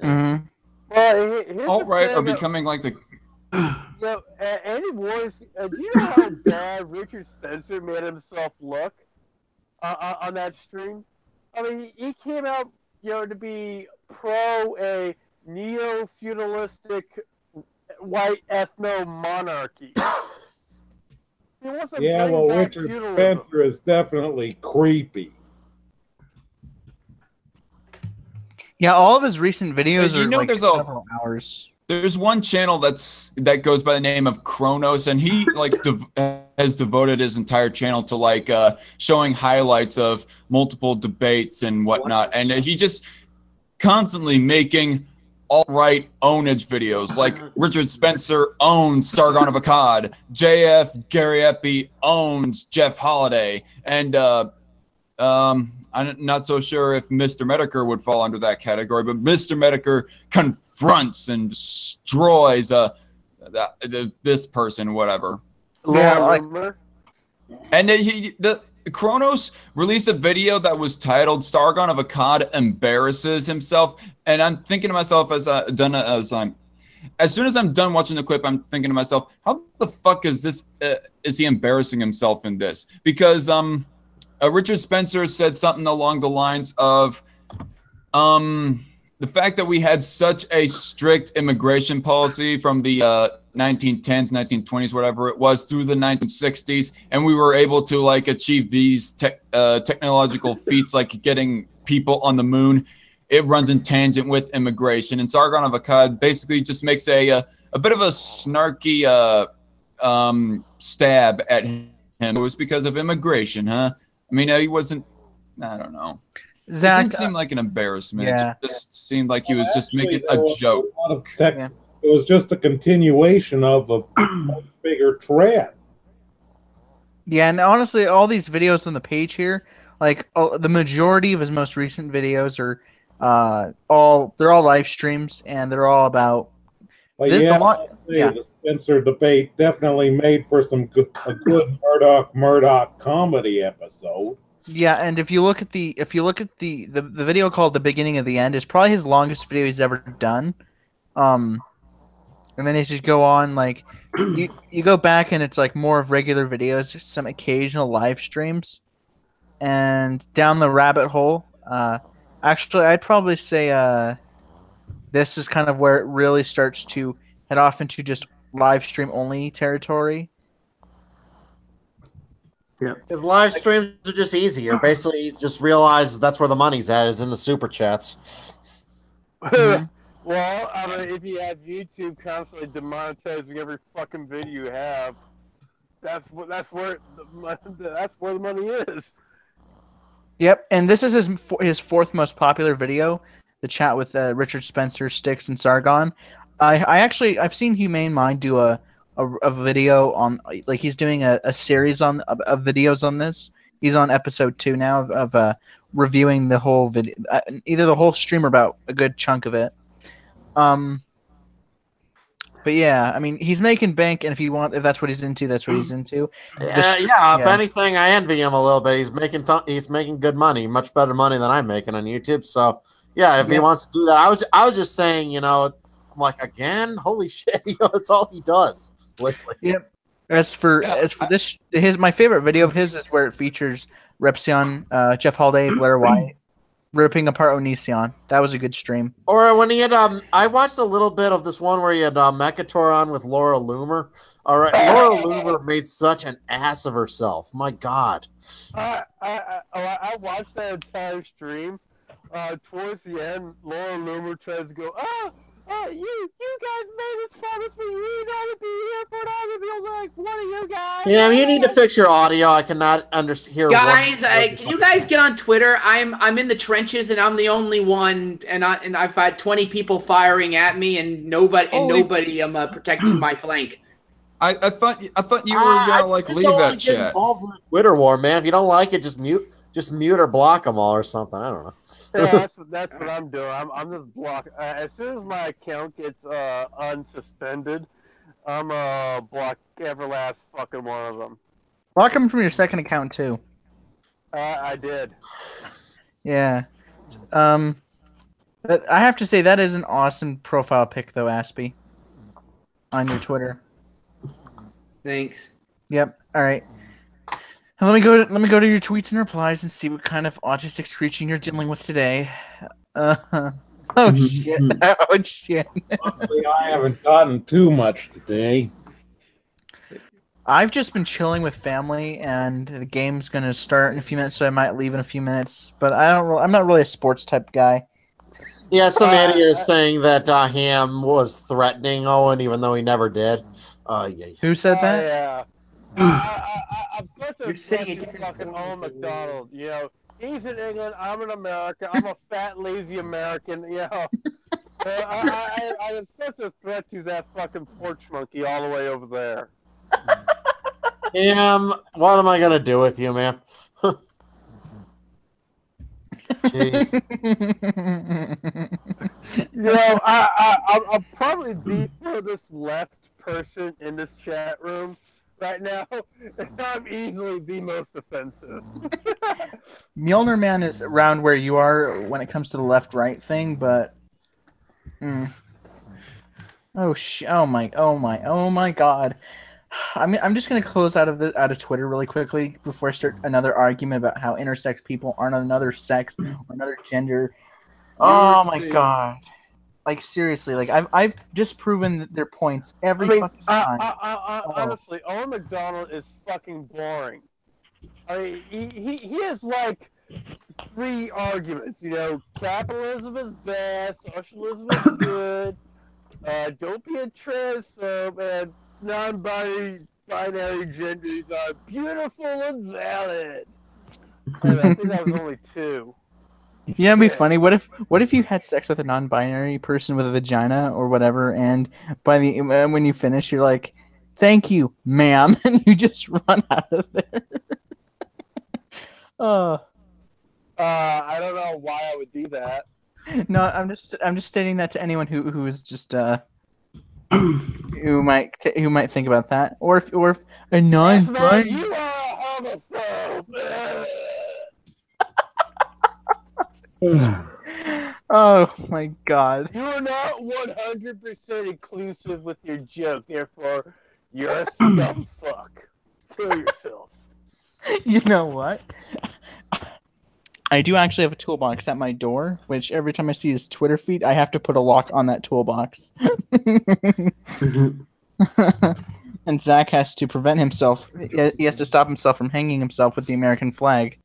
Well, Alt right are becoming like the. So, Andy Warren's, do you know how bad Richard Spencer made himself look on that stream? I mean, he came out, to be pro a neo-feudalistic white ethno-monarchy. Yeah, well, Richard Spencer is definitely creepy. Yeah, all of his recent videos are like there's several hours. There's one channel that goes by the name of Kronos, and he like has devoted his entire channel to like showing highlights of multiple debates and whatnot, and he just constantly making alt-right ownage videos. Like Richard Spencer owns Sargon of Akkad, JF Gary Epi owns Jeff Holiday, and I'm not so sure if Mr. Medicare would fall under that category, but Mr. Medicare confronts and destroys this person, whatever. Yeah, and the Kronos released a video that was titled "Sargon of Akkad embarrasses himself," and I'm thinking to myself as soon as I'm done watching the clip, I'm thinking to myself, how the fuck is this? Is he embarrassing himself in this? Because Richard Spencer said something along the lines of the fact that we had such a strict immigration policy from the 1910s, 1920s, whatever it was, through the 1960s, and we were able to like achieve these technological feats like getting people on the moon. It runs in tangent with immigration, and Sargon of Akkad basically just makes a bit of a snarky stab at him. It was because of immigration, huh? I mean, he wasn't. I don't know. Zach, it didn't seem like an embarrassment. Yeah. It just seemed like he was just making a joke. It was just a continuation of a bigger trend. Yeah, and honestly, all these videos on the page here, like the majority of his most recent videos are they're all live streams, and they're all about. But the Spencer debate definitely made for a good Murdoch comedy episode. Yeah, and if you look at the video called "The Beginning of the End," is probably his longest video he's ever done. And then as you go on, like you go back and it's like more of regular videos, some occasional live streams, and down the rabbit hole. Actually, I'd probably say this is kind of where it really starts to head off into just live stream only territory. Yeah, his live streams are just easier. Basically, you just realize that's where the money's at, is in the super chats. Well, I mean, if you have YouTube constantly demonetizing every fucking video you have, that's where the money is. Yep, and this is his fourth most popular video, the chat with Richard Spencer, Styx, and Sargon. I've seen Humane Mind do a video on, like, he's doing a series of videos on this. He's on episode 2 now of reviewing the whole video, either the whole stream or about a good chunk of it. But yeah, I mean, he's making bank, and if that's what he's into, that's what he's into. If anything, I envy him a little bit. He's making good money, much better money than I'm making on YouTube. So yeah, if he wants to do that, I was just saying, I'm like, again, holy shit, that's all he does. Literally. Yep. As for this, my favorite video of his is where it features Repsion, Jeff Holiday, Blair White, ripping apart Onision. That was a good stream. Or when he had, I watched a little bit of this one where he had Mechator on with Laura Loomer. All right, Laura Loomer made such an ass of herself. My God. I watched that entire stream. Towards the end, Laura Loomer tries to go, you guys made this fun with me. You gotta be here for it. I feel like one of you guys. Yeah, you need to fix your audio. I cannot hear. Guys, can you guys get on Twitter? I'm in the trenches and I'm the only one, and I've had 20 people firing at me, and nobody protecting my flank. I thought you were gonna like just leave don't that want to get chat. involved in a Twitter war, man. If you don't like it, just mute or block them all or something. I don't know. Yeah, that's what I'm doing. I'm just block. As soon as my account gets unsuspended, I'm block every last fucking one of them. Block them from your second account too. I did. Yeah. I have to say that is an awesome profile pic though, Aspie. On your Twitter. Thanks. Yep. All right. Let me go to your tweets and replies and see what kind of autistic screeching you're dealing with today. Oh shit! Oh shit! Luckily, I haven't gotten too much today. I've just been chilling with family, and the game's gonna start in a few minutes, so I might leave in a few minutes. But I'm not really a sports type guy. Yeah, some idiot is saying that Ham was threatening Owen, even though he never did. Yeah. Who said that? Yeah. I'm such a fucking Owen Macdonald. You know, he's in England. I'm in America. I'm a fat, lazy American. You know, I am such a threat to that fucking porch monkey all the way over there. Ham, what am I gonna do with you, man? Jeez. You know, I'll probably be furthest left person in this chat room right now, and I'm easily the most offensive. Mjolnir Man is around where you are when it comes to the left-right thing, but oh my god. I'm just gonna close out of Twitter really quickly before I start another argument about how intersex people aren't another sex or another gender. Oh my god! Like seriously, like I've just proven their points every fucking time. Honestly, Owen Macdonald is fucking boring. I mean, he has like 3 arguments. You know, capitalism is bad, socialism is good. Don't be a transphobe, and non-binary genders are beautiful and valid. And I think that was only 2. Yeah, it'd be funny. What if you had sex with a non-binary person with a vagina or whatever, and when you finish, you're like, "Thank you, ma'am," and you just run out of there. I don't know why I would do that. No, I'm just stating that to anyone who is just who might think about that, or if a non-binary. You are a homophobe. Oh my god. You are not 100% inclusive with your joke, therefore you're a scum fuck. Kill yourself. You know what? I do actually have a toolbox at my door, which every time I see his Twitter feed, I have to put a lock on that toolbox. And Zach has to prevent himself. He has to stop himself from hanging himself with the American flag.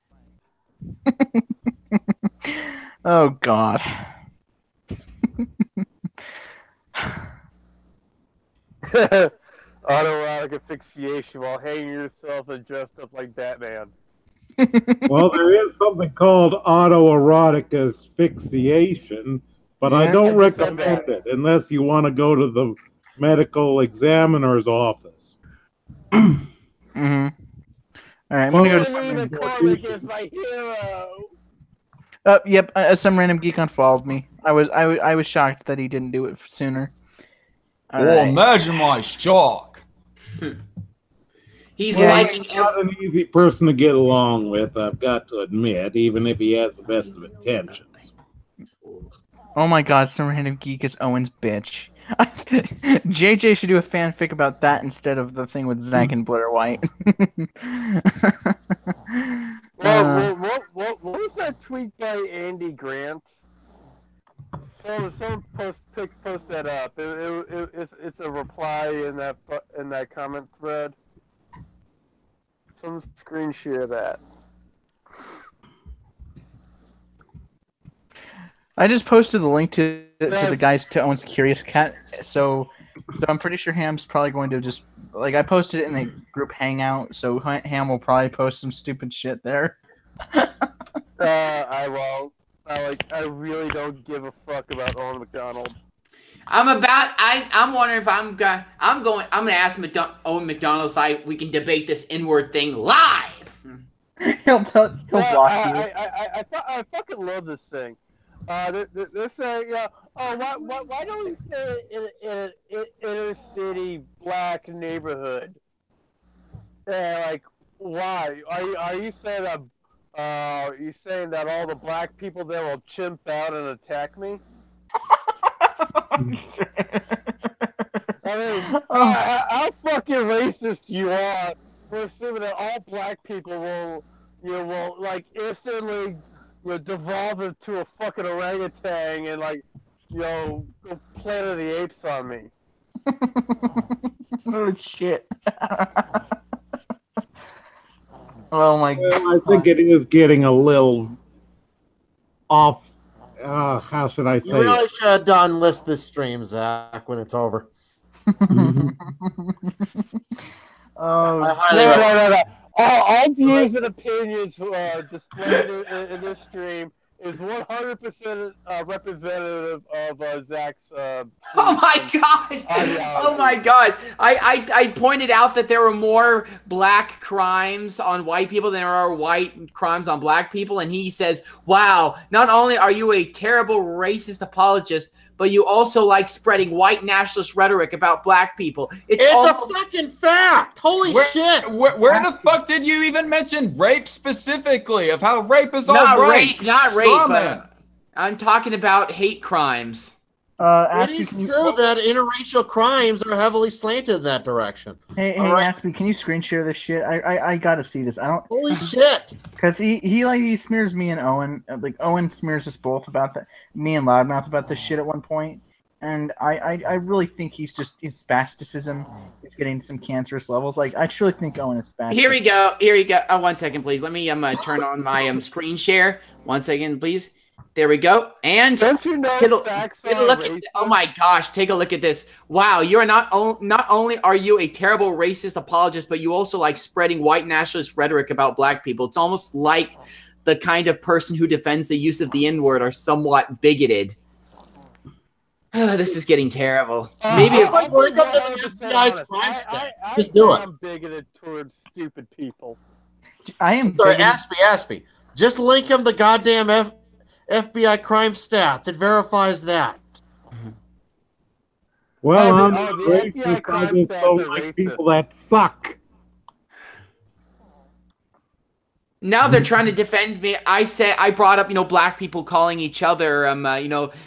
Oh, God. Autoerotic asphyxiation while hanging yourself and dressed up like Batman. Well, there is something called autoerotic asphyxiation, but I don't recommend it unless you want to go to the medical examiner's office. Mm-hmm. All right, I'm gonna go to McCormick is my hero. Yep. Some random geek unfollowed me. I was shocked that he didn't do it sooner. Right. Imagine my shock. He's liking. He's not an easy person to get along with, I've got to admit, even if he has the best of intentions. Oh my god, some random geek is Owen's bitch. JJ should do a fanfic about that instead of the thing with Zach and Blair White. What was that tweet by Andy Grant? Someone post that up. It's a reply in that comment thread. Some screen share that. I just posted the link to the guys to Owen's Curious Cat, so I'm pretty sure Ham's probably going to just I posted it in the group hangout, so Ham will probably post some stupid shit there. I won't. I really don't give a fuck about Owen Macdonald. I'm wondering if I'm gonna ask Owen Macdonald if we can debate this inward thing live. He'll block you. I fucking love this thing. They're saying, why don't we stay in an inner city black neighborhood? Like, why? Are you saying that all the black people there will chimp out and attack me? I mean, how fucking racist you are for assuming that all black people will like instantly devolve into a fucking orangutan and like, go Planet of the Apes on me. Oh shit. Oh my god. Well, I think it is getting a little off. How should I say You really it? should have done list this stream, Zach, when it's over. No. All views and opinions displayed in this stream is 100% representative of Zach's. Oh my gosh! Oh my god! I pointed out that there were more black crimes on white people than there are white crimes on black people, and he says, "Wow! Not only are you a terrible racist apologist, but you also like spreading white nationalist rhetoric about black people." It's a fucking fact! Holy shit! Where the fuck did you even mention rape specifically? Of how rape is all not right? Not rape. I'm talking about hate crimes. It is true that interracial crimes are heavily slanted in that direction. Hey, Aspie, can you screen share this shit? I gotta see this. I don't. Holy shit! Because he smears me and Owen. Like Owen smears us both about that. Me and Loudmouth about this shit at one point. And I really think it's spasticism. It's getting some cancerous levels. Like I truly think Owen is spastic. Here we go. Oh, 1 second, please. Let me turn on my screen share. 1 second, please. There we go. And don't you know look at, oh my gosh, take a look at this. Wow, you're not only are you a terrible racist apologist, but you also like spreading white nationalist rhetoric about black people. It's almost like the kind of person who defends the use of the N-word are somewhat bigoted. This is getting terrible. Maybe if I link up to the FBI's crime stat. Just do it. I'm bigoted towards stupid people. I am. Sorry, Aspie. Just link him the goddamn FBI crime stats. It verifies that. Well, I'm racist. I just don't like people that suck. Now they're trying to defend me. I brought up, black people calling each other, and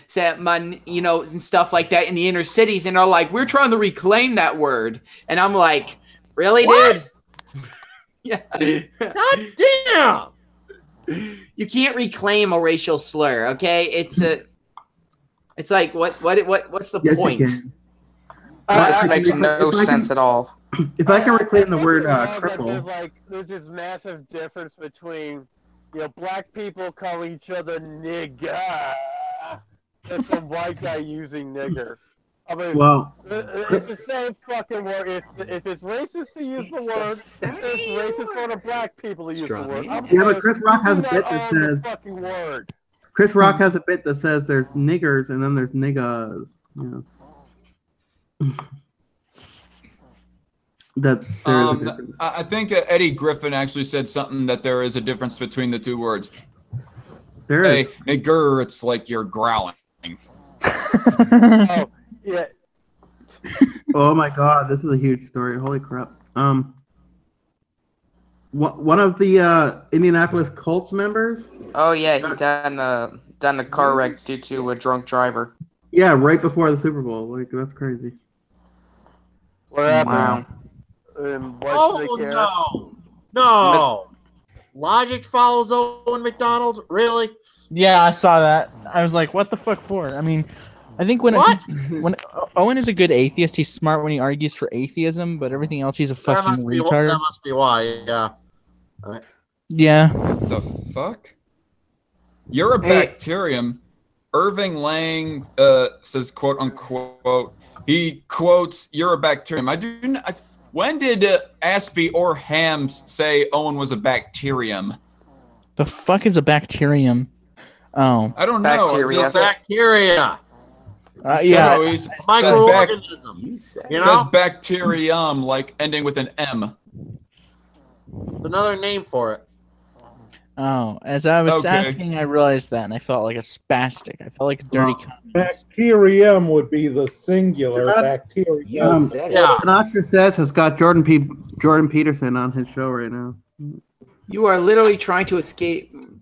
stuff like that in the inner cities, and they're like, we're trying to reclaim that word, and I'm like, really, dude? Yeah. God damn. You can't reclaim a racial slur, okay? It's like what's the point? This makes no sense at all. If I can reclaim the word cripple, there's this massive difference between black people calling each other nigger and some white guy using nigger. I mean, well, it's the same fucking word. If it's racist to use the word, it's racist for the black people to use the word. Yeah, but Chris Rock has a bit that says fucking word. Chris Rock has a bit that says there's niggers and then there's niggas. I think Eddie Griffin actually said something that there is a difference between the two words. There is. Nigger, it's like you're growling. Oh, yeah. Oh my god, this is a huge story. Holy crap. One of the Indianapolis Colts members. Oh yeah, he done a car wreck due to a drunk driver. Yeah, right before the Super Bowl. Like that's crazy. What happened? Wow. No. Logic follows Owen Macdonald? Really? Yeah, I saw that. I was like, what the fuck for? I mean, I think when Owen is a good atheist, he's smart when he argues for atheism, but everything else, he's a fucking retard. That must be why, yeah. Yeah. What the fuck? You're a bacterium. Irving Lang says, quote unquote, he quotes, "You're a bacterium." I do not. When did Aspie or Hams say Owen was a bacterium? The fuck is a bacterium? Oh, I don't know. Bacteria. Yeah, No, he's Microorganism. You said. You says know, bacterium, like ending with an M. it's another name for it. Oh, as I was Okay. asking, I realized that, and I felt like a spastic. I felt like a dirty communist. Bacterium would be the singular. You Bacterium. said it. Yeah. Sinatra says has got Jordan Peterson on his show right now. You are literally trying to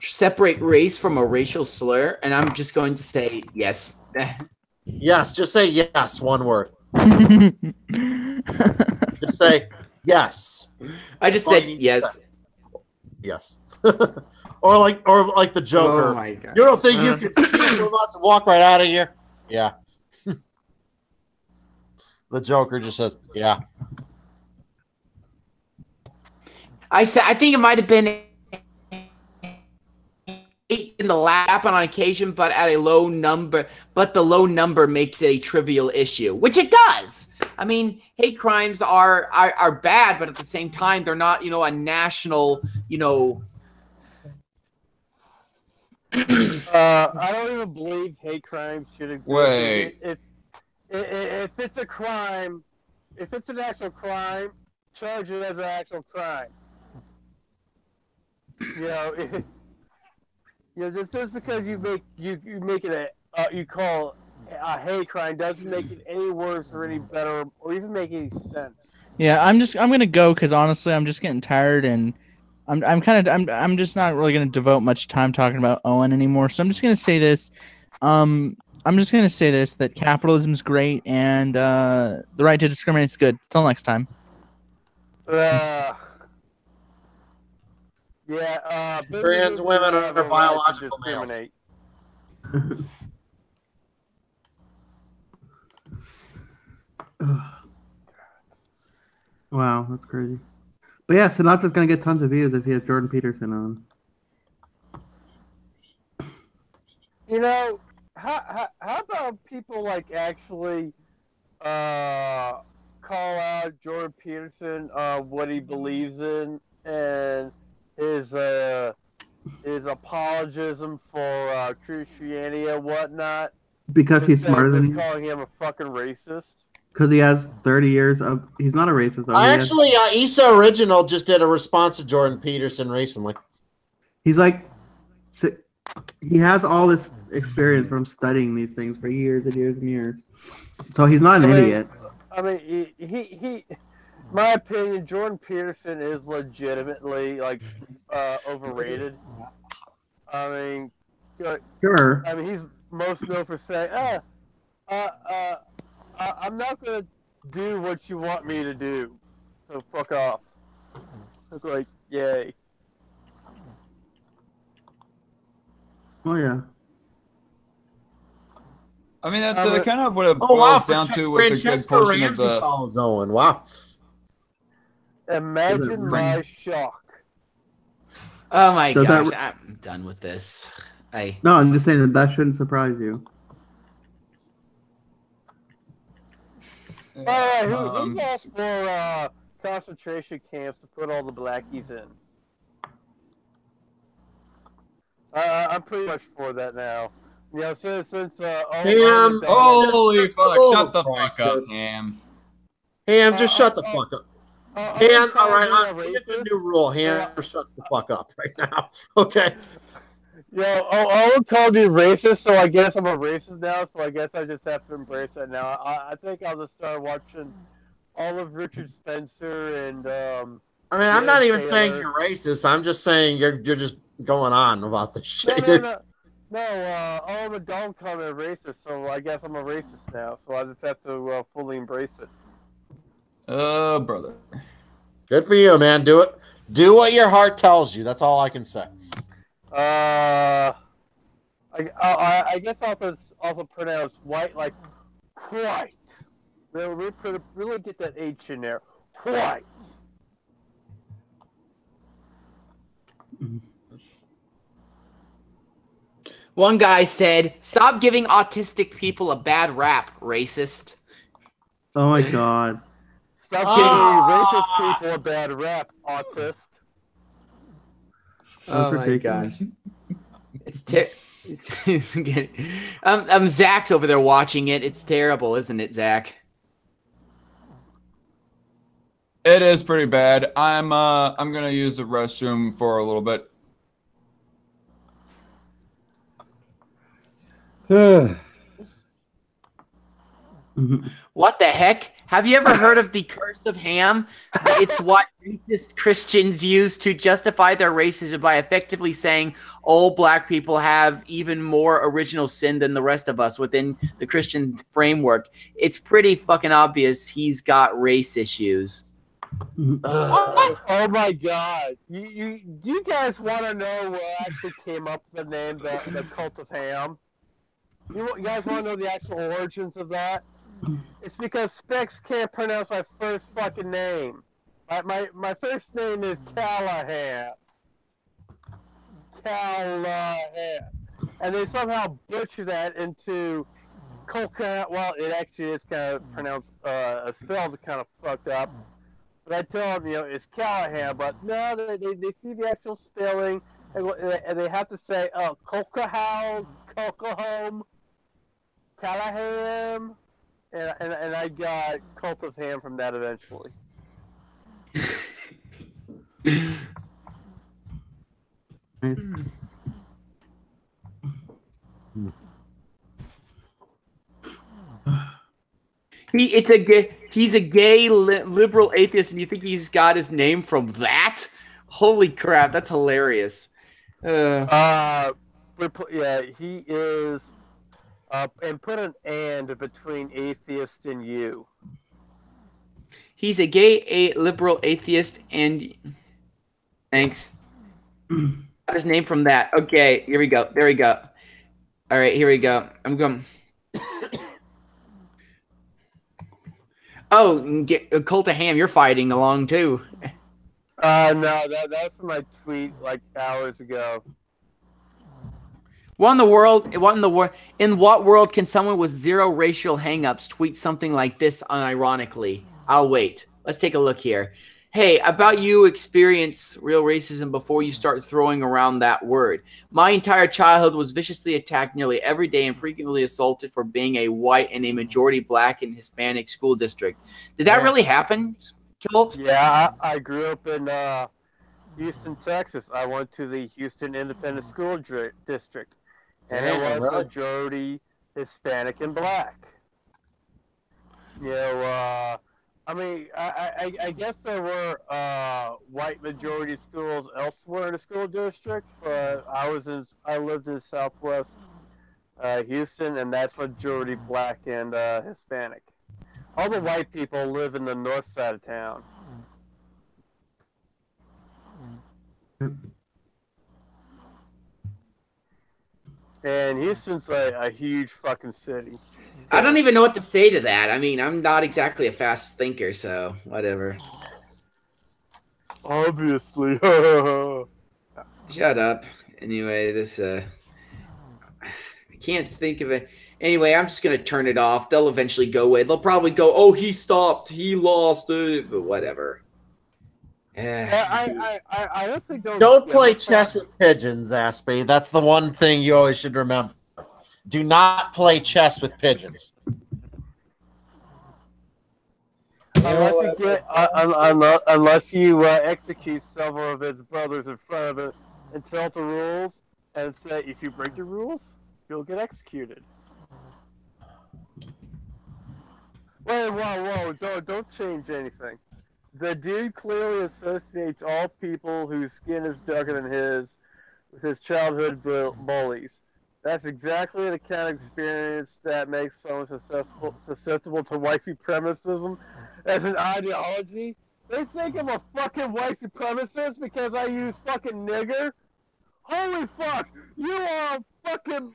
separate race from a racial slur, and I'm just going to say yes. Yes, just say yes, one word. Just say yes. I just All said you need to yes. say. Yes. or like the Joker. Oh my god! You don't think you can steal from us and walk right out of here? Yeah. The Joker just says, yeah. I think it might have been in the lap on occasion, but at a low number. But the low number makes it a trivial issue, which it does. I mean, hate crimes are bad, but at the same time, they're not, a national, I don't even believe hate crimes should exist. Wait. If it's a crime, if it's an actual crime, charge it as an actual crime. Just because you make it you call a hate crime doesn't make it any worse or any better or even make any sense. Yeah, I'm gonna go because honestly, I'm just getting tired, and I'm just not really gonna devote much time talking about Owen anymore. So I'm just gonna say this. That capitalism's great and the right to discriminate is good. Till next time. Trans women are biological males. Wow, that's crazy. But yeah, Sinatra's gonna get tons of views if he has Jordan Peterson on. How about people actually call out Jordan Peterson what he believes in and his apologism for Christianity and whatnot? Because he's smarter than you. Calling him a fucking racist. Because he has 30 years of. He's not a racist, though. Issa Original just did a response to Jordan Peterson recently. He's like. He has all this experience from studying these things for years and years and years. So he's not an idiot. I mean, he my opinion, Jordan Peterson is legitimately overrated. I mean, Sure. I mean, he's most known for saying, I'm not gonna do what you want me to do, so fuck off. It's like, yay. Oh yeah. I mean, that's kind of what it boils down to with a good Francesco portion Ramsey of the. follows Owen. Wow. Imagine my shock. Oh my Does gosh, that- I'm done with this. No, I'm just saying that shouldn't surprise you. Who's all for concentration camps to put all the blackies in? I'm pretty much for that now. Since Ham, holy fuck! Shut the fuck up, Ham. Ham, just shut the fuck up. Ham, all right, I'm the new rule. Ham shuts the fuck up right now. Okay. Owen called me racist, so I guess I'm a racist now. So I guess I just have to embrace that now. I think I'll just start watching all of Richard Spencer and. I mean, I'm not even saying you're racist. I'm just saying you're just going on about this shit. No, Owen Macdonald called me a racist, so I guess I'm a racist now. So I just have to fully embrace it. Brother. Good for you, man. Do it. Do what your heart tells you. That's all I can say. I guess I'll also pronounce white like white. Really get that H in there. White. One guy said, "Stop giving autistic people a bad rap, racist." Oh my god. Stop giving racist people a bad rap, autist. Oh my gosh. Zach's over there watching it. It's terrible, isn't it, Zach? It is pretty bad. I'm gonna use the restroom for a little bit. What the heck? Have you ever heard of the curse of ham? It's what racist Christians use to justify their racism by effectively saying all black people have even more original sin than the rest of us within the Christian framework. It's pretty fucking obvious he's got race issues. Oh my god! Do you guys want to know what actually came up with the name the Cult of Ham? You guys want to know the actual origins of that? It's because Specs can't pronounce my first fucking name. My first name is Callahan. Callahan. And they somehow butcher that into Colca. Well, it actually is kind of pronounced, spelled kind of fucked up. But I tell them, it's Callahan. But no, they see the actual spelling, and they have to say, Colcahome, Callahan. And I got Cult of Ham from that eventually. He's a gay liberal atheist, and you think he's got his name from that? Holy crap, that's hilarious. Yeah, he is. And put an "and" between atheist and you. He's a gay liberal atheist, and thanks. Got his name from that. Okay, here we go. There we go. All right, here we go. I'm going. Oh, Cult of Ham, you're fighting along too. No, that's from my tweet like hours ago. In what world can someone with zero racial hangups tweet something like this unironically? I'll wait. Let's take a look here. Hey, about you experience real racism before you start throwing around that word. My entire childhood was viciously attacked nearly every day and frequently assaulted for being a white in a majority black and Hispanic school district. Did that really happen, Kilt? Yeah, I grew up in Houston, Texas. I went to the Houston Independent School District. And it was majority Hispanic and black. I guess there were white majority schools elsewhere in the school district, but I lived in Southwest Houston, and that's majority black and Hispanic. All the white people live in the north side of town. And Houston's a huge fucking city. I don't even know what to say to that. I mean, I'm not exactly a fast thinker, so whatever. Obviously. Shut up. Anyway, I can't think of it. Anyway, I'm just going to turn it off. They'll eventually go away. They'll probably go, oh, he stopped. He lost it. But whatever. I honestly don't play chess with pigeons, Aspie. That's the one thing you always should remember. Do not play chess with pigeons. Unless you execute several of his brothers in front of it and tell the rules and say, if you break the rules, you'll get executed. Whoa, don't change anything. The dude clearly associates all people whose skin is darker than his with his childhood bullies. That's exactly the kind of experience that makes someone susceptible to white supremacism as an ideology. They think I'm a fucking white supremacist because I use fucking nigger? Holy fuck! You are a fucking...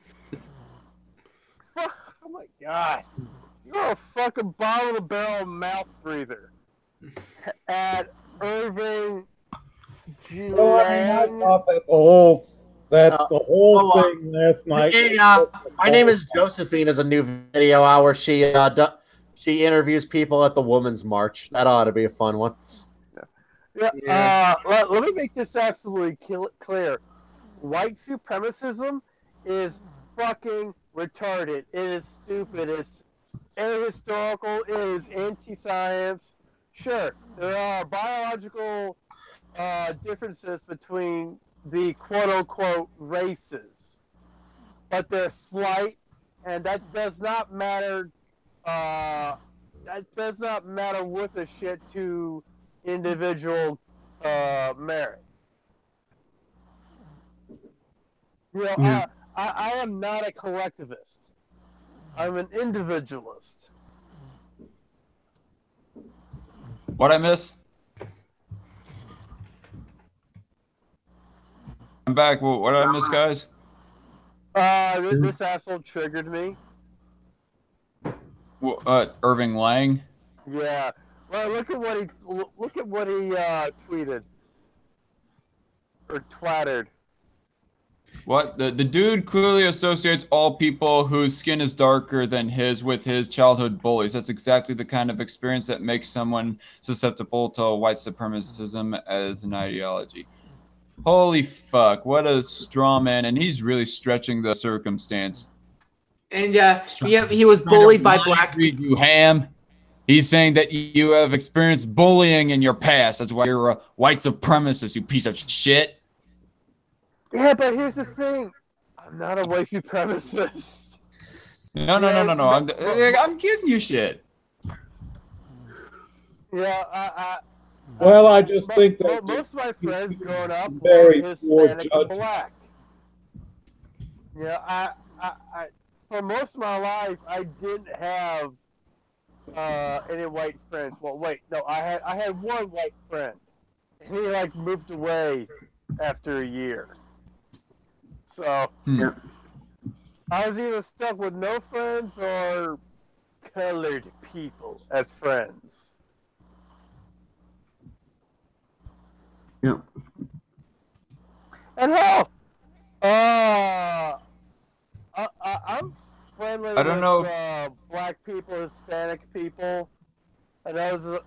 Oh my god. You're a fucking bottom-of-the-barrel mouth breather. At Irving Well, I thought that the whole thing last night. My name is Josephine is a new video hour. She interviews people at the Women's March. That ought to be a fun one. Yeah. Let me make this absolutely clear. white supremacism is fucking retarded. It is stupid. It's ahistorical. It is anti-science. Sure, there are biological differences between the quote-unquote races, but they're slight, and that does not matter. That does not matter worth a shit to individual merit. You know, Yeah. I am not a collectivist. I'm an individualist. What I missed? I'm back. What did I miss, guys? This asshole triggered me. Irving Lang. Yeah. Well, look at what he tweeted or twattered. What? The dude clearly associates all people whose skin is darker than his with his childhood bullies. That's exactly the kind of experience that makes someone susceptible to white supremacism as an ideology. Holy fuck, what a straw man, and he's really stretching the circumstance. And he was bullied by black people. You ham. He's saying that you have experienced bullying in your past. That's why you're a white supremacist, you piece of shit. Yeah, but here's the thing. I'm not a white supremacist. No. I'm giving you shit. Yeah, Well, I just think that most of my friends growing up were very Hispanic poor and black. Yeah, I for most of my life I didn't have any white friends. Well, wait, no, I had one white friend. He like moved away after a year. So Yeah. I was either stuck with no friends or colored people as friends. Yeah. And hell, I'm friendly I don't know. with black people, Hispanic people, and others.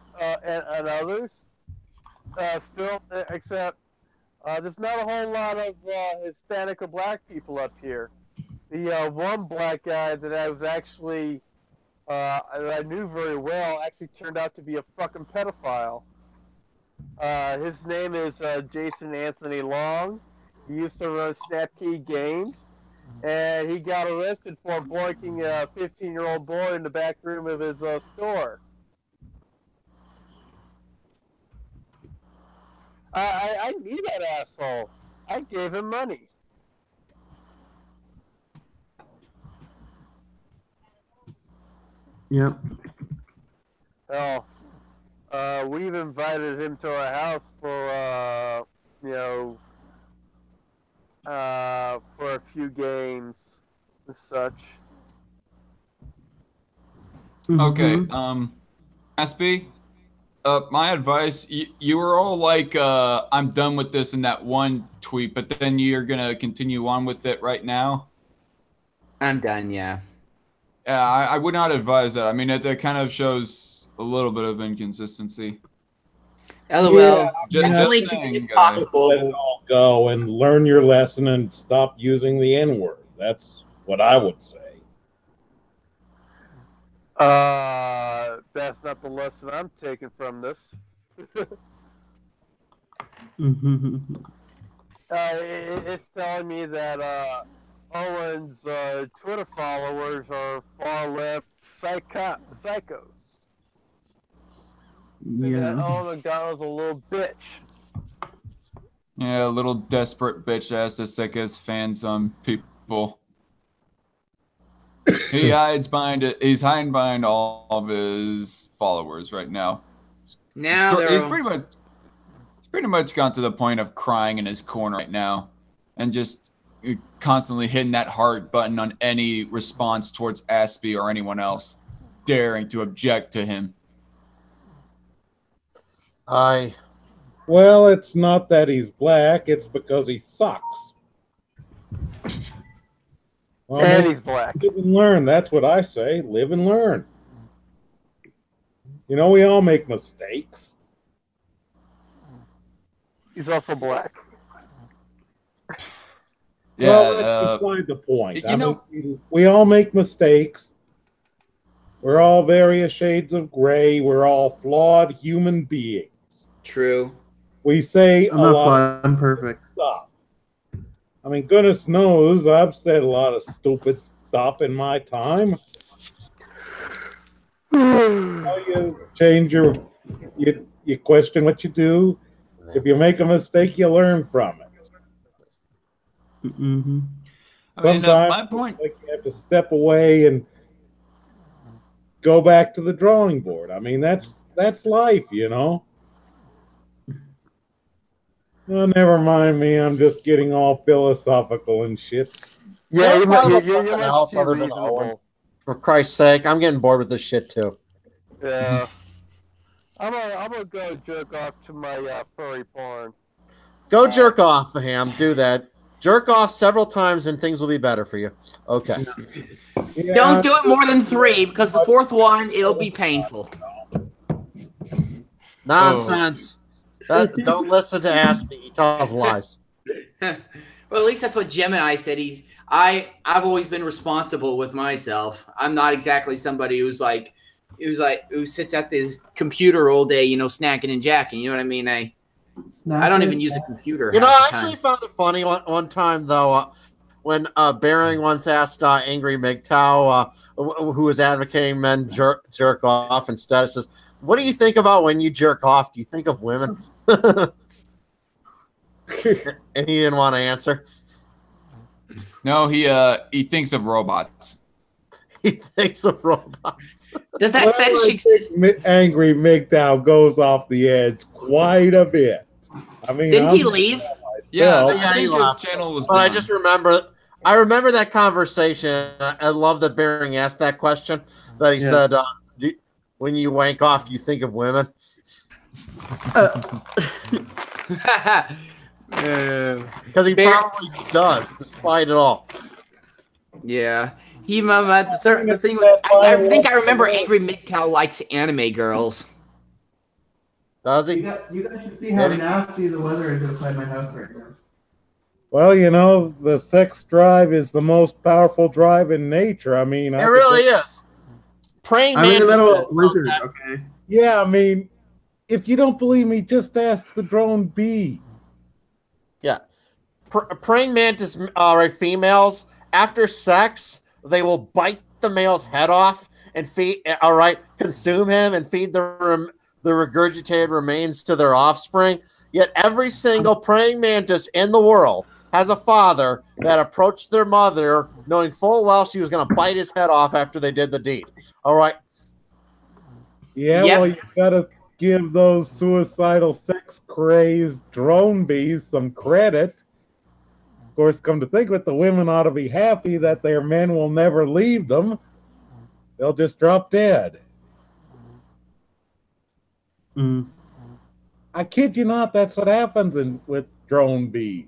Still, except there's not a whole lot of Hispanic or black people up here. The one black guy that I was actually that I knew very well actually turned out to be a fucking pedophile. His name is Jason Anthony Long. He used to run Snapkey Games, and he got arrested for boinking a 15-year-old boy in the back room of his store. I knew that asshole. I gave him money. Yep. Hell, we've invited him to our house for for a few games and such. Okay, Aspie, my advice, you were all like, I'm done with this in that one tweet, but then you're gonna continue on with it right now? I'm done, yeah. Yeah, I would not advise that. I mean, it kind of shows a little bit of inconsistency. LOL. Just saying, let it all go and learn your lesson and stop using the N-word. That's what I would say. That's not the lesson I'm taking from this. It's telling me that Owen's Twitter followers are far left psychos. Yeah. Owen Macdonald's a little bitch. Yeah, a little desperate bitch that has to sick his fans on people. He's hiding behind all of his followers right now. Now he's pretty much gone to the point of crying in his corner right now, and just constantly hitting that heart button on any response towards Aspie or anyone else daring to object to him. Well, it's not that he's black, it's because he sucks. Well, And he's black. Live and learn, that's what I say. Live and learn. You know, we all make mistakes. He's also black. Yeah, Well, that's beside the point. you know, we all make mistakes. We're all various shades of gray. We're all flawed human beings. True. We say I'm a not lot flawed. I'm perfect. of stuff. I mean, goodness knows I've said a lot of stupid stuff in my time. You change you question what you do. If you make a mistake, you learn from it. Mm-hmm. Sometimes my point, like you have to step away and go back to the drawing board. I mean, that's life, you know. Oh, never mind me. I'm just getting all philosophical and shit. Yeah, What about you're something much else too other than reasonable. Owen? For Christ's sake, I'm getting bored with this shit too. Yeah. I'm gonna go jerk off to my furry porn. Go jerk off, Ham. Do that. Jerk off several times and things will be better for you. Okay. Yeah, Don't do it more than 3 because the 4th one, it'll be painful. Nonsense. Don't listen to Ask Me. He tells lies. Well, at least that's what Gemini said. I've always been responsible with myself. I'm not exactly somebody who sits at this computer all day, snacking and jacking. You know what I mean? I don't even use a computer. I actually found it funny one time though when Bering once asked Angry MGTOW, who was advocating men jerk off instead, says, "What do you think about when you jerk off? Do you think of women?" And he didn't want to answer. no, he thinks of robots. He thinks of robots. Does that fetish exist? Angry MGTOW goes off the edge quite a bit. I mean, Didn't he leave? Yeah, Yeah, I he think left. his channel was But I down. just I remember that conversation. I love that Bering asked that question. That he said, "When you wank off, do you think of women?" Because he probably does, despite it all. Yeah. The thing was, I think I remember Angry MGTOW likes anime girls. Does he? You guys should see how nasty the weather is outside my house right now. Well, the sex drive is the most powerful drive in nature. I mean, It really is. Praying I'm in the mantis. middle of a blizzard, okay? Yeah, I mean, if you don't believe me, just ask the drone bee. Yeah. Praying mantis females, after sex, they will bite the male's head off and consume him and feed the regurgitated remains to their offspring. Yet every single praying mantis in the world has a father that approached their mother knowing full well she was going to bite his head off after they did the deed. All right. Yeah, well, you got to give those suicidal, sex-crazed drone bees some credit. Of course, come to think of it, the women ought to be happy that their men will never leave them. They'll just drop dead. I kid you not, that's what happens with drone bees.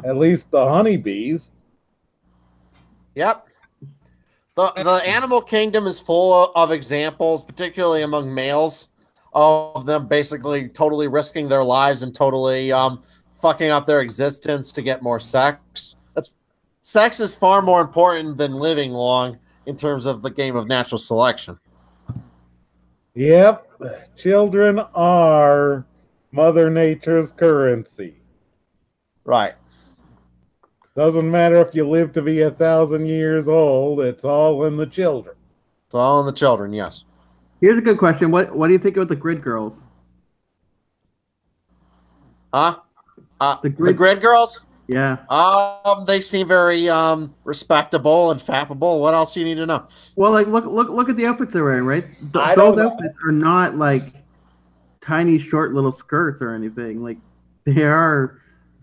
At least the honeybees. Yep. The animal kingdom is full of examples, particularly among males, of them basically totally risking their lives and totally fucking up their existence to get more sex. Sex is far more important than living long in terms of the game of natural selection. Yep. Children are Mother Nature's currency. Right. Doesn't matter if you live to be 1,000 years old, it's all in the children. It's all in the children, yes. Here's a good question. What do you think about the grid girls? Huh? The grid girls? Yeah. They seem very respectable and fappable. What else do you need to know? Well, like look at the outfits they're wearing, right? Those outfits are not like tiny short little skirts or anything. Like they are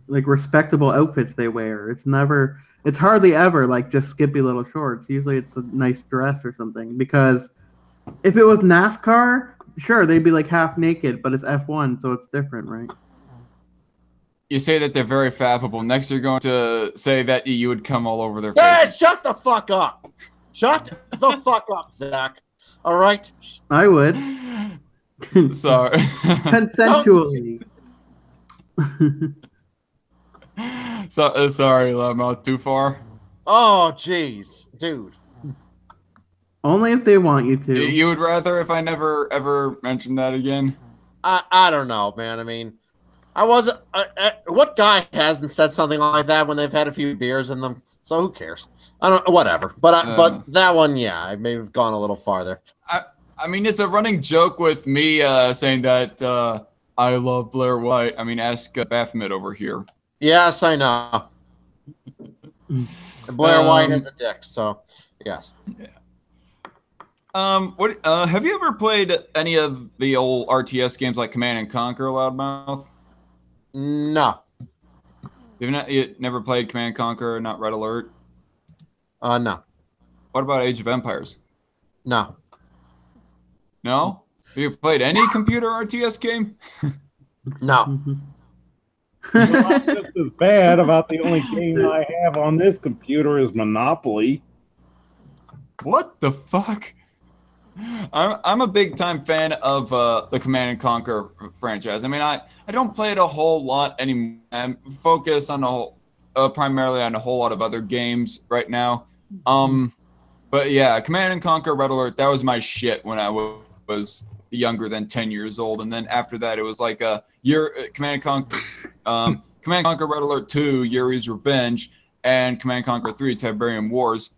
like respectable outfits they wear. It's hardly ever like just skimpy little shorts. Usually it's a nice dress or something. Because if it was NASCAR, sure, they'd be like half naked, but it's F1, so it's different, right? You say that they're very fappable. Next, you're going to say that you would come all over their Hey, face. shut the fuck up. Shut the fuck up, Zach. All right? I would. Sorry. Consensually. Sorry, Loudmouth, too far. Oh, jeez, dude. Only if they want you to. You would rather if I never ever mentioned that again? I don't know, man. I mean, I wasn't. What guy hasn't said something like that when they've had a few beers in them? So who cares? I don't. Whatever. But that one, yeah, I may have gone a little farther. I mean, it's a running joke with me saying that I love Blair White. I mean, ask Baphomet over here. Yes, I know. Blair White is a dick, so yes. Yeah. What have you ever played any of the old RTS games like Command and Conquer, Loudmouth? No. You never played Command and Conquer, not Red Alert? No. What about Age of Empires? No. No? Have you played any computer RTS game? No. I'm just as bad about the only game I have on this computer is Monopoly. What the fuck? I'm a big time fan of the Command and Conquer franchise. I mean, I don't play it a whole lot anymore. I'm focused on primarily on a whole lot of other games right now. But yeah, Command and Conquer Red Alert, that was my shit when I was younger than 10 years old. And then after that, it was like Command and Conquer Red Alert 2, Yuri's Revenge, and Command and Conquer 3, Tiberium Wars.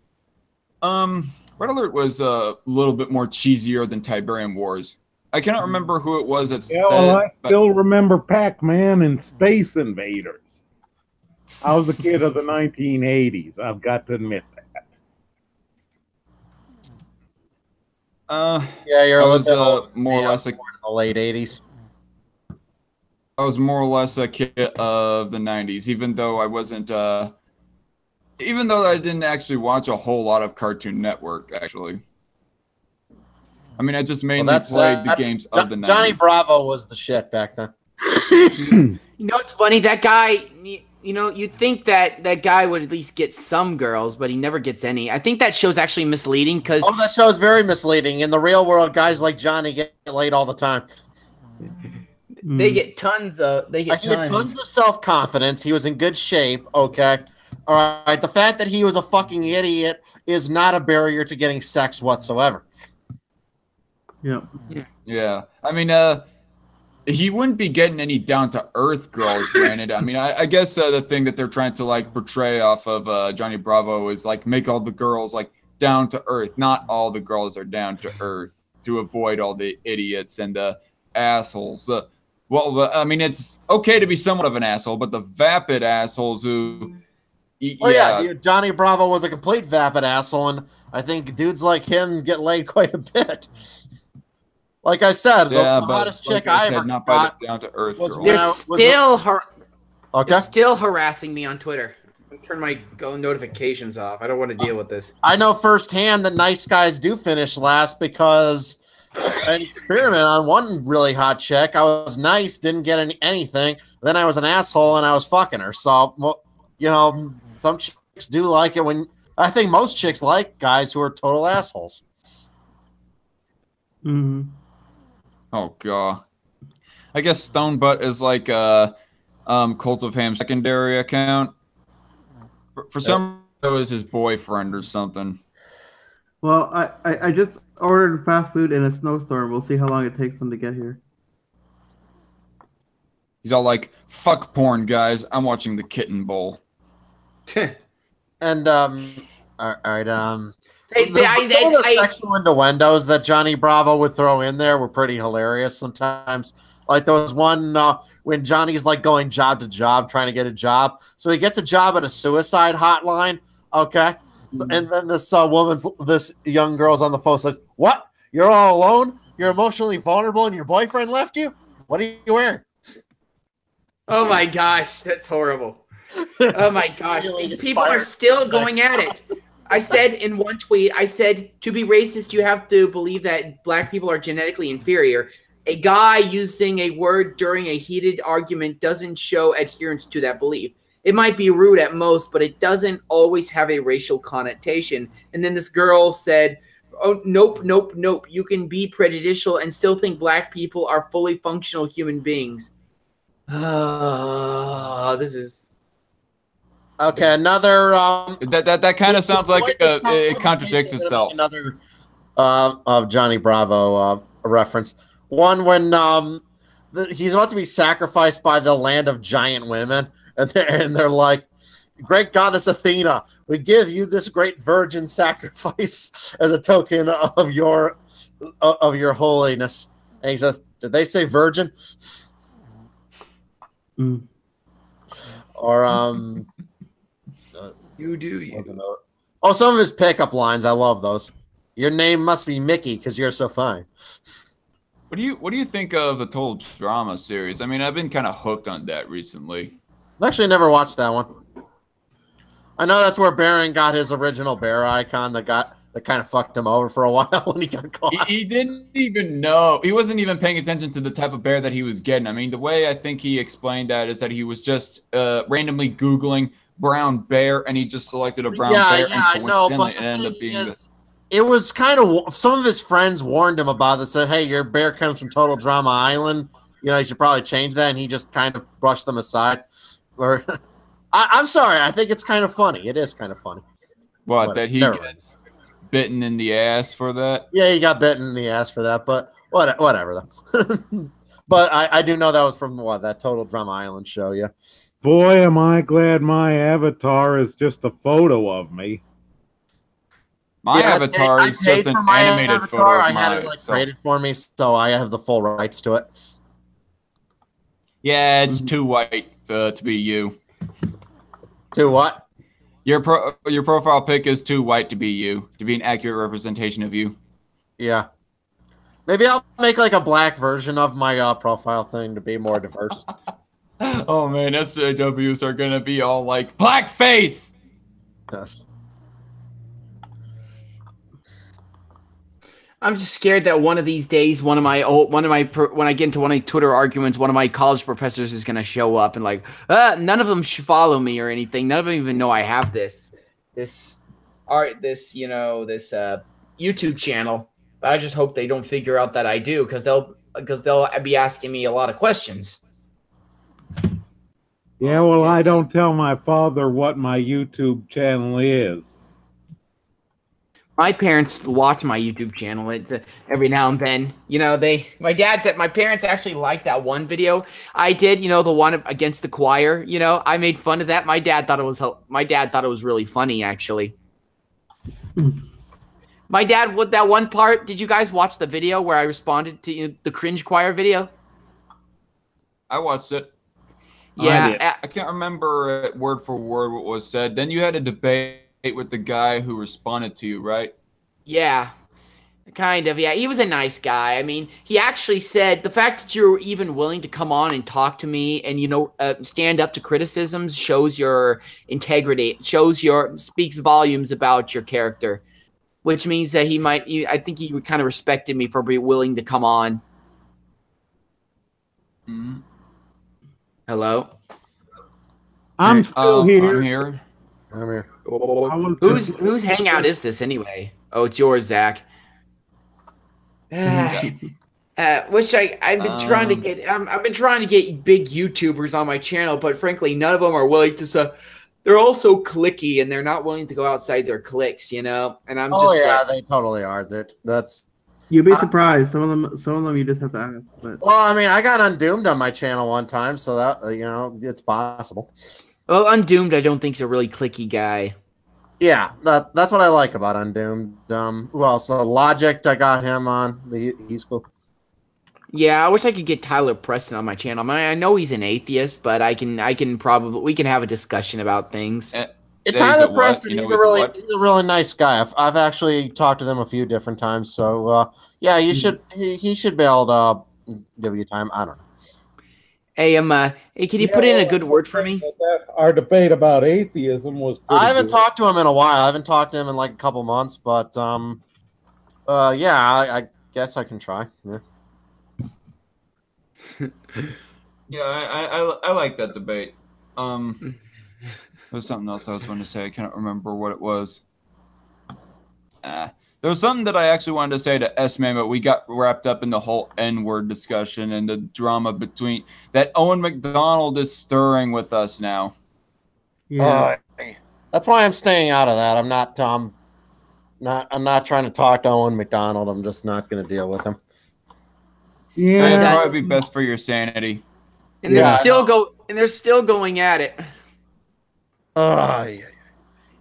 Red Alert was a little bit more cheesier than Tiberium Wars. I cannot remember who it was that said. Well, I still remember Pac-Man and Space Invaders. I was a kid of the 1980s. I've got to admit that. Yeah, you're I was more or less in the late 80s. I was more or less a kid of the 90s, even though I wasn't. Even though I didn't actually watch a whole lot of Cartoon Network, actually. I mean, I just mainly played the games of the 90s. Johnny Bravo was the shit back then. You know, it's funny, that guy, you know, you'd think that guy would at least get some girls, but he never gets any. I think that show's actually misleading because... Oh, that show's very misleading. In the real world, guys like Johnny get laid all the time. They get tons of... He had tons of self-confidence. He was in good shape, okay? All right, the fact that he was a fucking idiot is not a barrier to getting sex whatsoever. Yeah. I mean, he wouldn't be getting any down-to-earth girls, granted. I mean, I guess the thing that they're trying to, like, portray off of Johnny Bravo is, like, make all the girls, like, down-to-earth. Not all the girls are down-to-earth to avoid all the idiots and the assholes. I mean, it's okay to be somewhat of an asshole, but the vapid assholes who... yeah, Johnny Bravo was a complete vapid asshole, and I think dudes like him get laid quite a bit. Like I said, the hottest chick I ever got down to earth was They're still harassing me on Twitter. Turn my notifications off. I don't want to deal with this. I know firsthand that nice guys do finish last because an experiment on one really hot chick. I was nice, didn't get anything. Then I was an asshole and I was fucking her. So, you know, some chicks do like it when... I think most chicks like guys who are total assholes. Mm-hmm. Oh, God. I guess Stone Butt is like CultofHam secondary account. For some reason, it was his boyfriend or something. Well, I just ordered fast food in a snowstorm. We'll see how long it takes them to get here. He's all like, fuck porn, guys. I'm watching the Kitten Bowl. And, all right, some of the sexual innuendos that Johnny Bravo would throw in there were pretty hilarious sometimes. Like there was one when Johnny's like going job to job trying to get a job. So he gets a job at a suicide hotline. Okay. So, and then this young girl's on the phone says, "What? You're all alone? You're emotionally vulnerable and your boyfriend left you? What are you wearing?" Oh my gosh, that's horrible. Oh my gosh, these people are still going at it. I said in one tweet, I said, to be racist, you have to believe that black people are genetically inferior. A guy using a word during a heated argument doesn't show adherence to that belief. It might be rude at most, but it doesn't always have a racial connotation. And then this girl said, oh, nope, nope, nope. You can be prejudicial and still think black people are fully functional human beings. This is... Okay, another. That kind of sounds like it contradicts itself. Another of Johnny Bravo reference. One when he's about to be sacrificed by the land of giant women, and they're like, "Great goddess Athena, we give you this great virgin sacrifice as a token of your holiness." And he says, "Did they say virgin?" Mm. Or You do you. Oh, some of his pickup lines, I love those. Your name must be Mickey because you're so fine. What do you think of the Total Drama series? I mean, I've been kind of hooked on that recently. I've actually never watched that one. I know that's where Baron got his original bear icon that kind of fucked him over for a while when he got caught. He didn't even know. He wasn't even paying attention to the type of bear that he was getting. I mean, the way I think he explained that is that he was just randomly Googling brown bear, and he just selected a brown bear, and coincidentally it ended up being this. It was kind of, some of his friends warned him about it, said, "Hey, your bear comes from Total Drama Island. You know, you should probably change that." And he just kind of brushed them aside. Or, I'm sorry, I think it's kind of funny. It is kind of funny. What, that he gets bitten in the ass for that? Yeah, he got bitten in the ass for that, but whatever though. But I do know that was from that Total Drama Island show, yeah. Boy, am I glad my avatar is just a photo of me. My avatar is just an animated photo of I had it created for me, so I have the full rights to it. Yeah, it's too white to be you. Too what? Your profile pic is too white to be you, to be an accurate representation of you. Yeah. Maybe I'll make like a black version of my profile thing to be more diverse. Oh man, SJWs are gonna be all like blackface. Yes. I'm just scared that one of these days, when I get into one of my Twitter arguments, one of my college professors is gonna show up and like, none of them should follow me or anything. None of them even know I have this YouTube channel. But I just hope they don't figure out that I do, because they'll be asking me a lot of questions. Yeah, well, I don't tell my father what my YouTube channel is. My parents watch my YouTube channel. It's every now and then. You know, my parents actually liked that one video I did. You know, the one against the choir. You know, I made fun of that. My dad thought it was really funny, actually. My dad, with that one part, did you guys watch the video where I responded to the cringe choir video? I watched it. Yeah, I can't remember word for word what was said. Then you had a debate with the guy who responded to you, right? Yeah, kind of. Yeah, he was a nice guy. I mean, he actually said the fact that you're even willing to come on and talk to me and stand up to criticisms shows your integrity, speaks volumes about your character, which means that I think he kind of respected me for being willing to come on. Mm-hmm. Hello? I'm still here. I'm here. Whose hangout is this anyway? Oh, it's yours, Zach. I've been trying to get. I've been trying to get big YouTubers on my channel, but frankly, none of them are willing to. They're all so cliquey, and they're not willing to go outside their cliques, you know. And I'm just. Oh yeah, they totally are. That's. You'd be surprised. Some of them you just have to ask. But. Well, I mean, I got Undoomed on my channel one time, so that it's possible. Well, Undoomed, I don't think is a really cliquey guy. Yeah, that's what I like about Undoomed. Who else? Logic, I got him on. He's cool. Yeah, I wish I could get Tyler Preston on my channel. I mean, I know he's an atheist, but we can have a discussion about things. Tyler Preston, he's a really nice guy. I've actually talked to them a few different times. So yeah, he should be able to give you time. I don't know. Hey, can you put in a good word for me? Our debate about atheism was. I haven't talked to him in a while. I haven't talked to him in like a couple months, but yeah, I guess I can try. Yeah. Yeah, I like that debate. There was something else I was going to say. I can't remember what it was. There was something that I actually wanted to say to S-Man, but we got wrapped up in the whole N-word discussion and the drama between that Owen Macdonald is stirring with us now. Yeah. That's why I'm staying out of that. I'm not trying to talk to Owen Macdonald. I'm just not going to deal with him. Yeah, That'd probably be best for your sanity. And they're still going at it.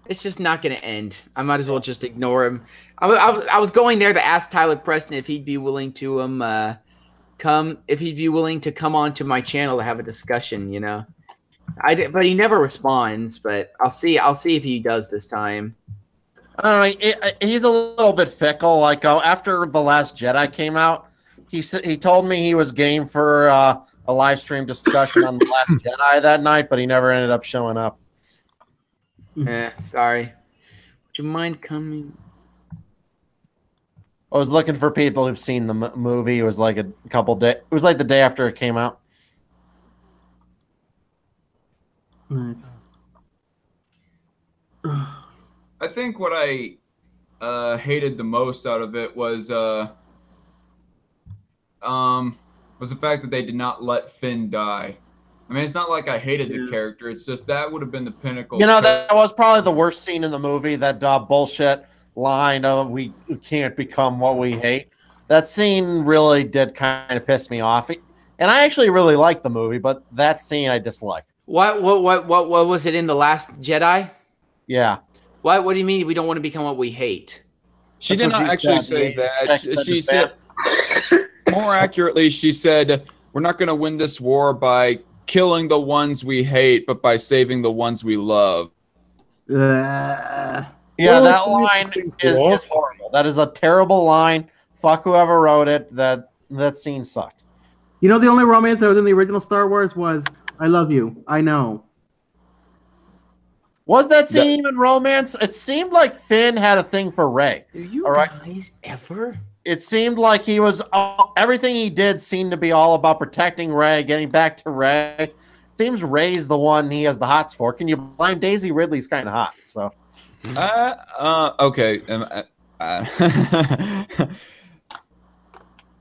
It's just not going to end. I might as well just ignore him. I was going there to ask Tyler Preston if he'd be willing to come onto my channel to have a discussion. You know, but he never responds. But I'll see if he does this time. I don't know. He's a little bit fickle. Like after The Last Jedi came out, he told me he was game for a live stream discussion on The Last Jedi that night, but he never ended up showing up. Sorry. Would you mind coming? I was looking for people who've seen the movie. It was like a couple days. It was like the day after it came out. Nice. I think what I hated the most out of it was the fact that they did not let Finn die. I mean, it's not like I hated the character. It's just that would have been the pinnacle. You know, that was probably the worst scene in the movie. That bullshit line of "we can't become what we hate." That scene really did kind of piss me off. And I actually really liked the movie, but that scene I disliked. What was it in The Last Jedi? Yeah. What do you mean we don't want to become what we hate? She did not actually say that. She said, more accurately, she said, we're not going to win this war by killing the ones we hate, but by saving the ones we love. Yeah, that line is horrible. That is a terrible line. Fuck whoever wrote it. That scene sucked. You know, the only romance that was in the original Star Wars was "I love you, I know." Was that scene even romance? It seemed like Finn had a thing for Rey. Do you guys ever? It seemed like he was everything he did seemed to be all about protecting Rey, getting back to Rey. Seems Rey's the one he has the hots for. Can you blame Daisy Ridley's kind of hot? So, okay.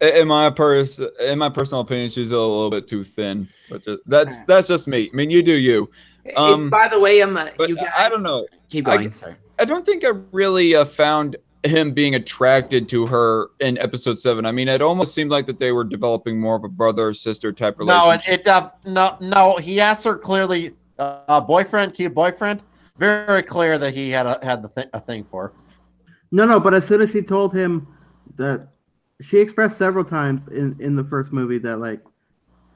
In my personal opinion, she's a little bit too thin. But that's just me. I mean, you do you. By the way, but you guys, I don't know. Keep going. Sorry. I don't think I really found him being attracted to her in episode 7. I mean, it almost seemed like that they were developing more of a brother sister type relationship. No. He asked her clearly, boyfriend, cute boyfriend. Very clear that he had a thing for her. No. But as soon as she told him that, she expressed several times in the first movie that, like,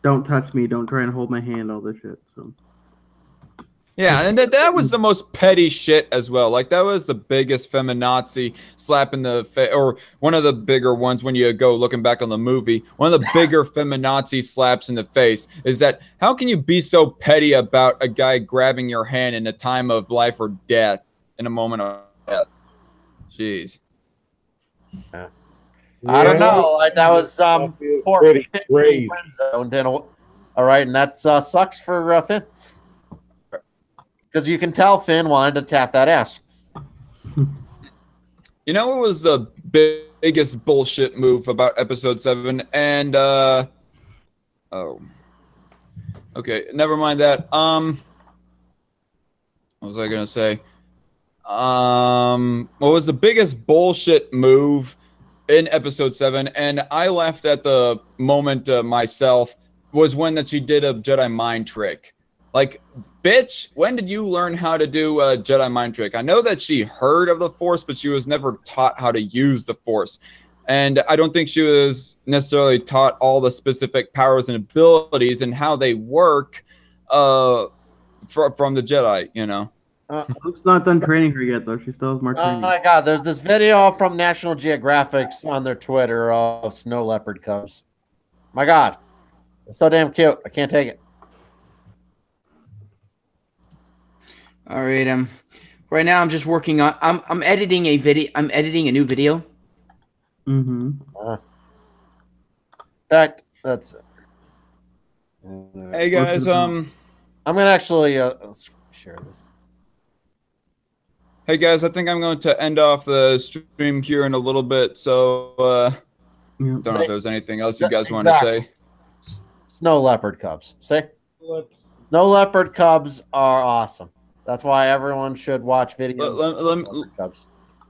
don't touch me, don't try and hold my hand, all this shit. So. Yeah, and that was the most petty shit as well. Like, that was the biggest feminazi slap in the face, or one of the bigger ones when you go looking back on the movie. One of the bigger feminazi slaps in the face is that how can you be so petty about a guy grabbing your hand in a time of life or death, in a moment of death? Jeez. Yeah. I don't know. That was poor pretty crazy. All right, and that sucks for Finn. Because you can tell Finn wanted to tap that ass. You know what was the biggest bullshit move about episode 7? And okay, never mind that. What was I gonna say? What was the biggest bullshit move in episode 7? And I laughed at the moment myself. Was when that she did a Jedi mind trick. Like, bitch, when did you learn how to do a Jedi mind trick? I know that she heard of the Force, but she was never taught how to use the Force. And I don't think she was necessarily taught all the specific powers and abilities and how they work from the Jedi, you know? Luke's not done training her yet, though. She still has more training. Oh, my God. There's this video from National Geographic on their Twitter of snow leopard cubs. My God. They're so damn cute. I can't take it. All right. Right now I'm just working on. I'm editing a video. I'm editing a new video. Mm-hmm. That's it. Hey guys, I'm gonna actually share this. Hey guys, I think I'm going to end off the stream here in a little bit. So don't know if there's anything else you guys want to say. Snow leopard cubs. Say. Snow leopard cubs are awesome. That's why everyone should watch video.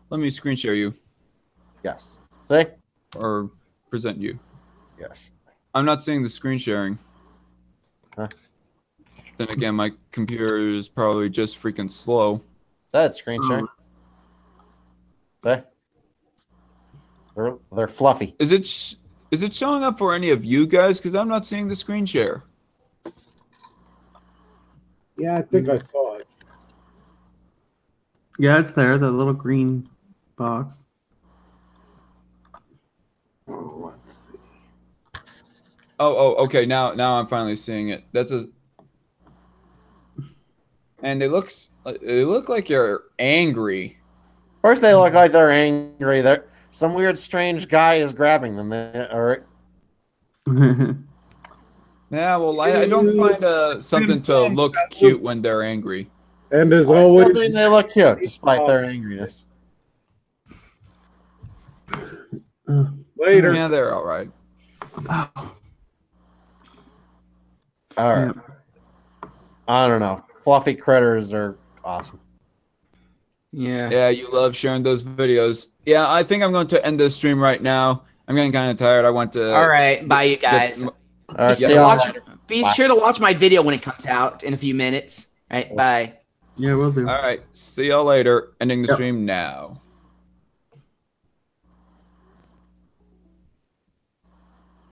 Let me screen share you. Yes. See? Or present you. Yes. I'm not seeing the screen sharing. Huh? Then again, my computer is probably just freaking slow. That's screen sharing. See? They're fluffy. Is it showing up for any of you guys? Because I'm not seeing the screen share. Yeah, I think I saw it. Yeah, it's there, the little green box. Oh, let's see. Oh, okay. Now I'm finally seeing it. And they look like you're angry. First, they look like they're angry. Some weird, strange guy is grabbing them. All right. Yeah, well, I don't find something to look cute when they're angry. And as I always, still think they look cute despite their angriness. Later. Yeah, they're all right. All right. I don't know. Fluffy critters are awesome. Yeah. Yeah, you love sharing those videos. Yeah, I think I'm going to end this stream right now. I'm getting kind of tired. I want to. All right. Bye, you guys. Be sure to watch my video when it comes out in a few minutes. All right. Bye. Yeah, we'll do. All right. See y'all later. Ending the stream now.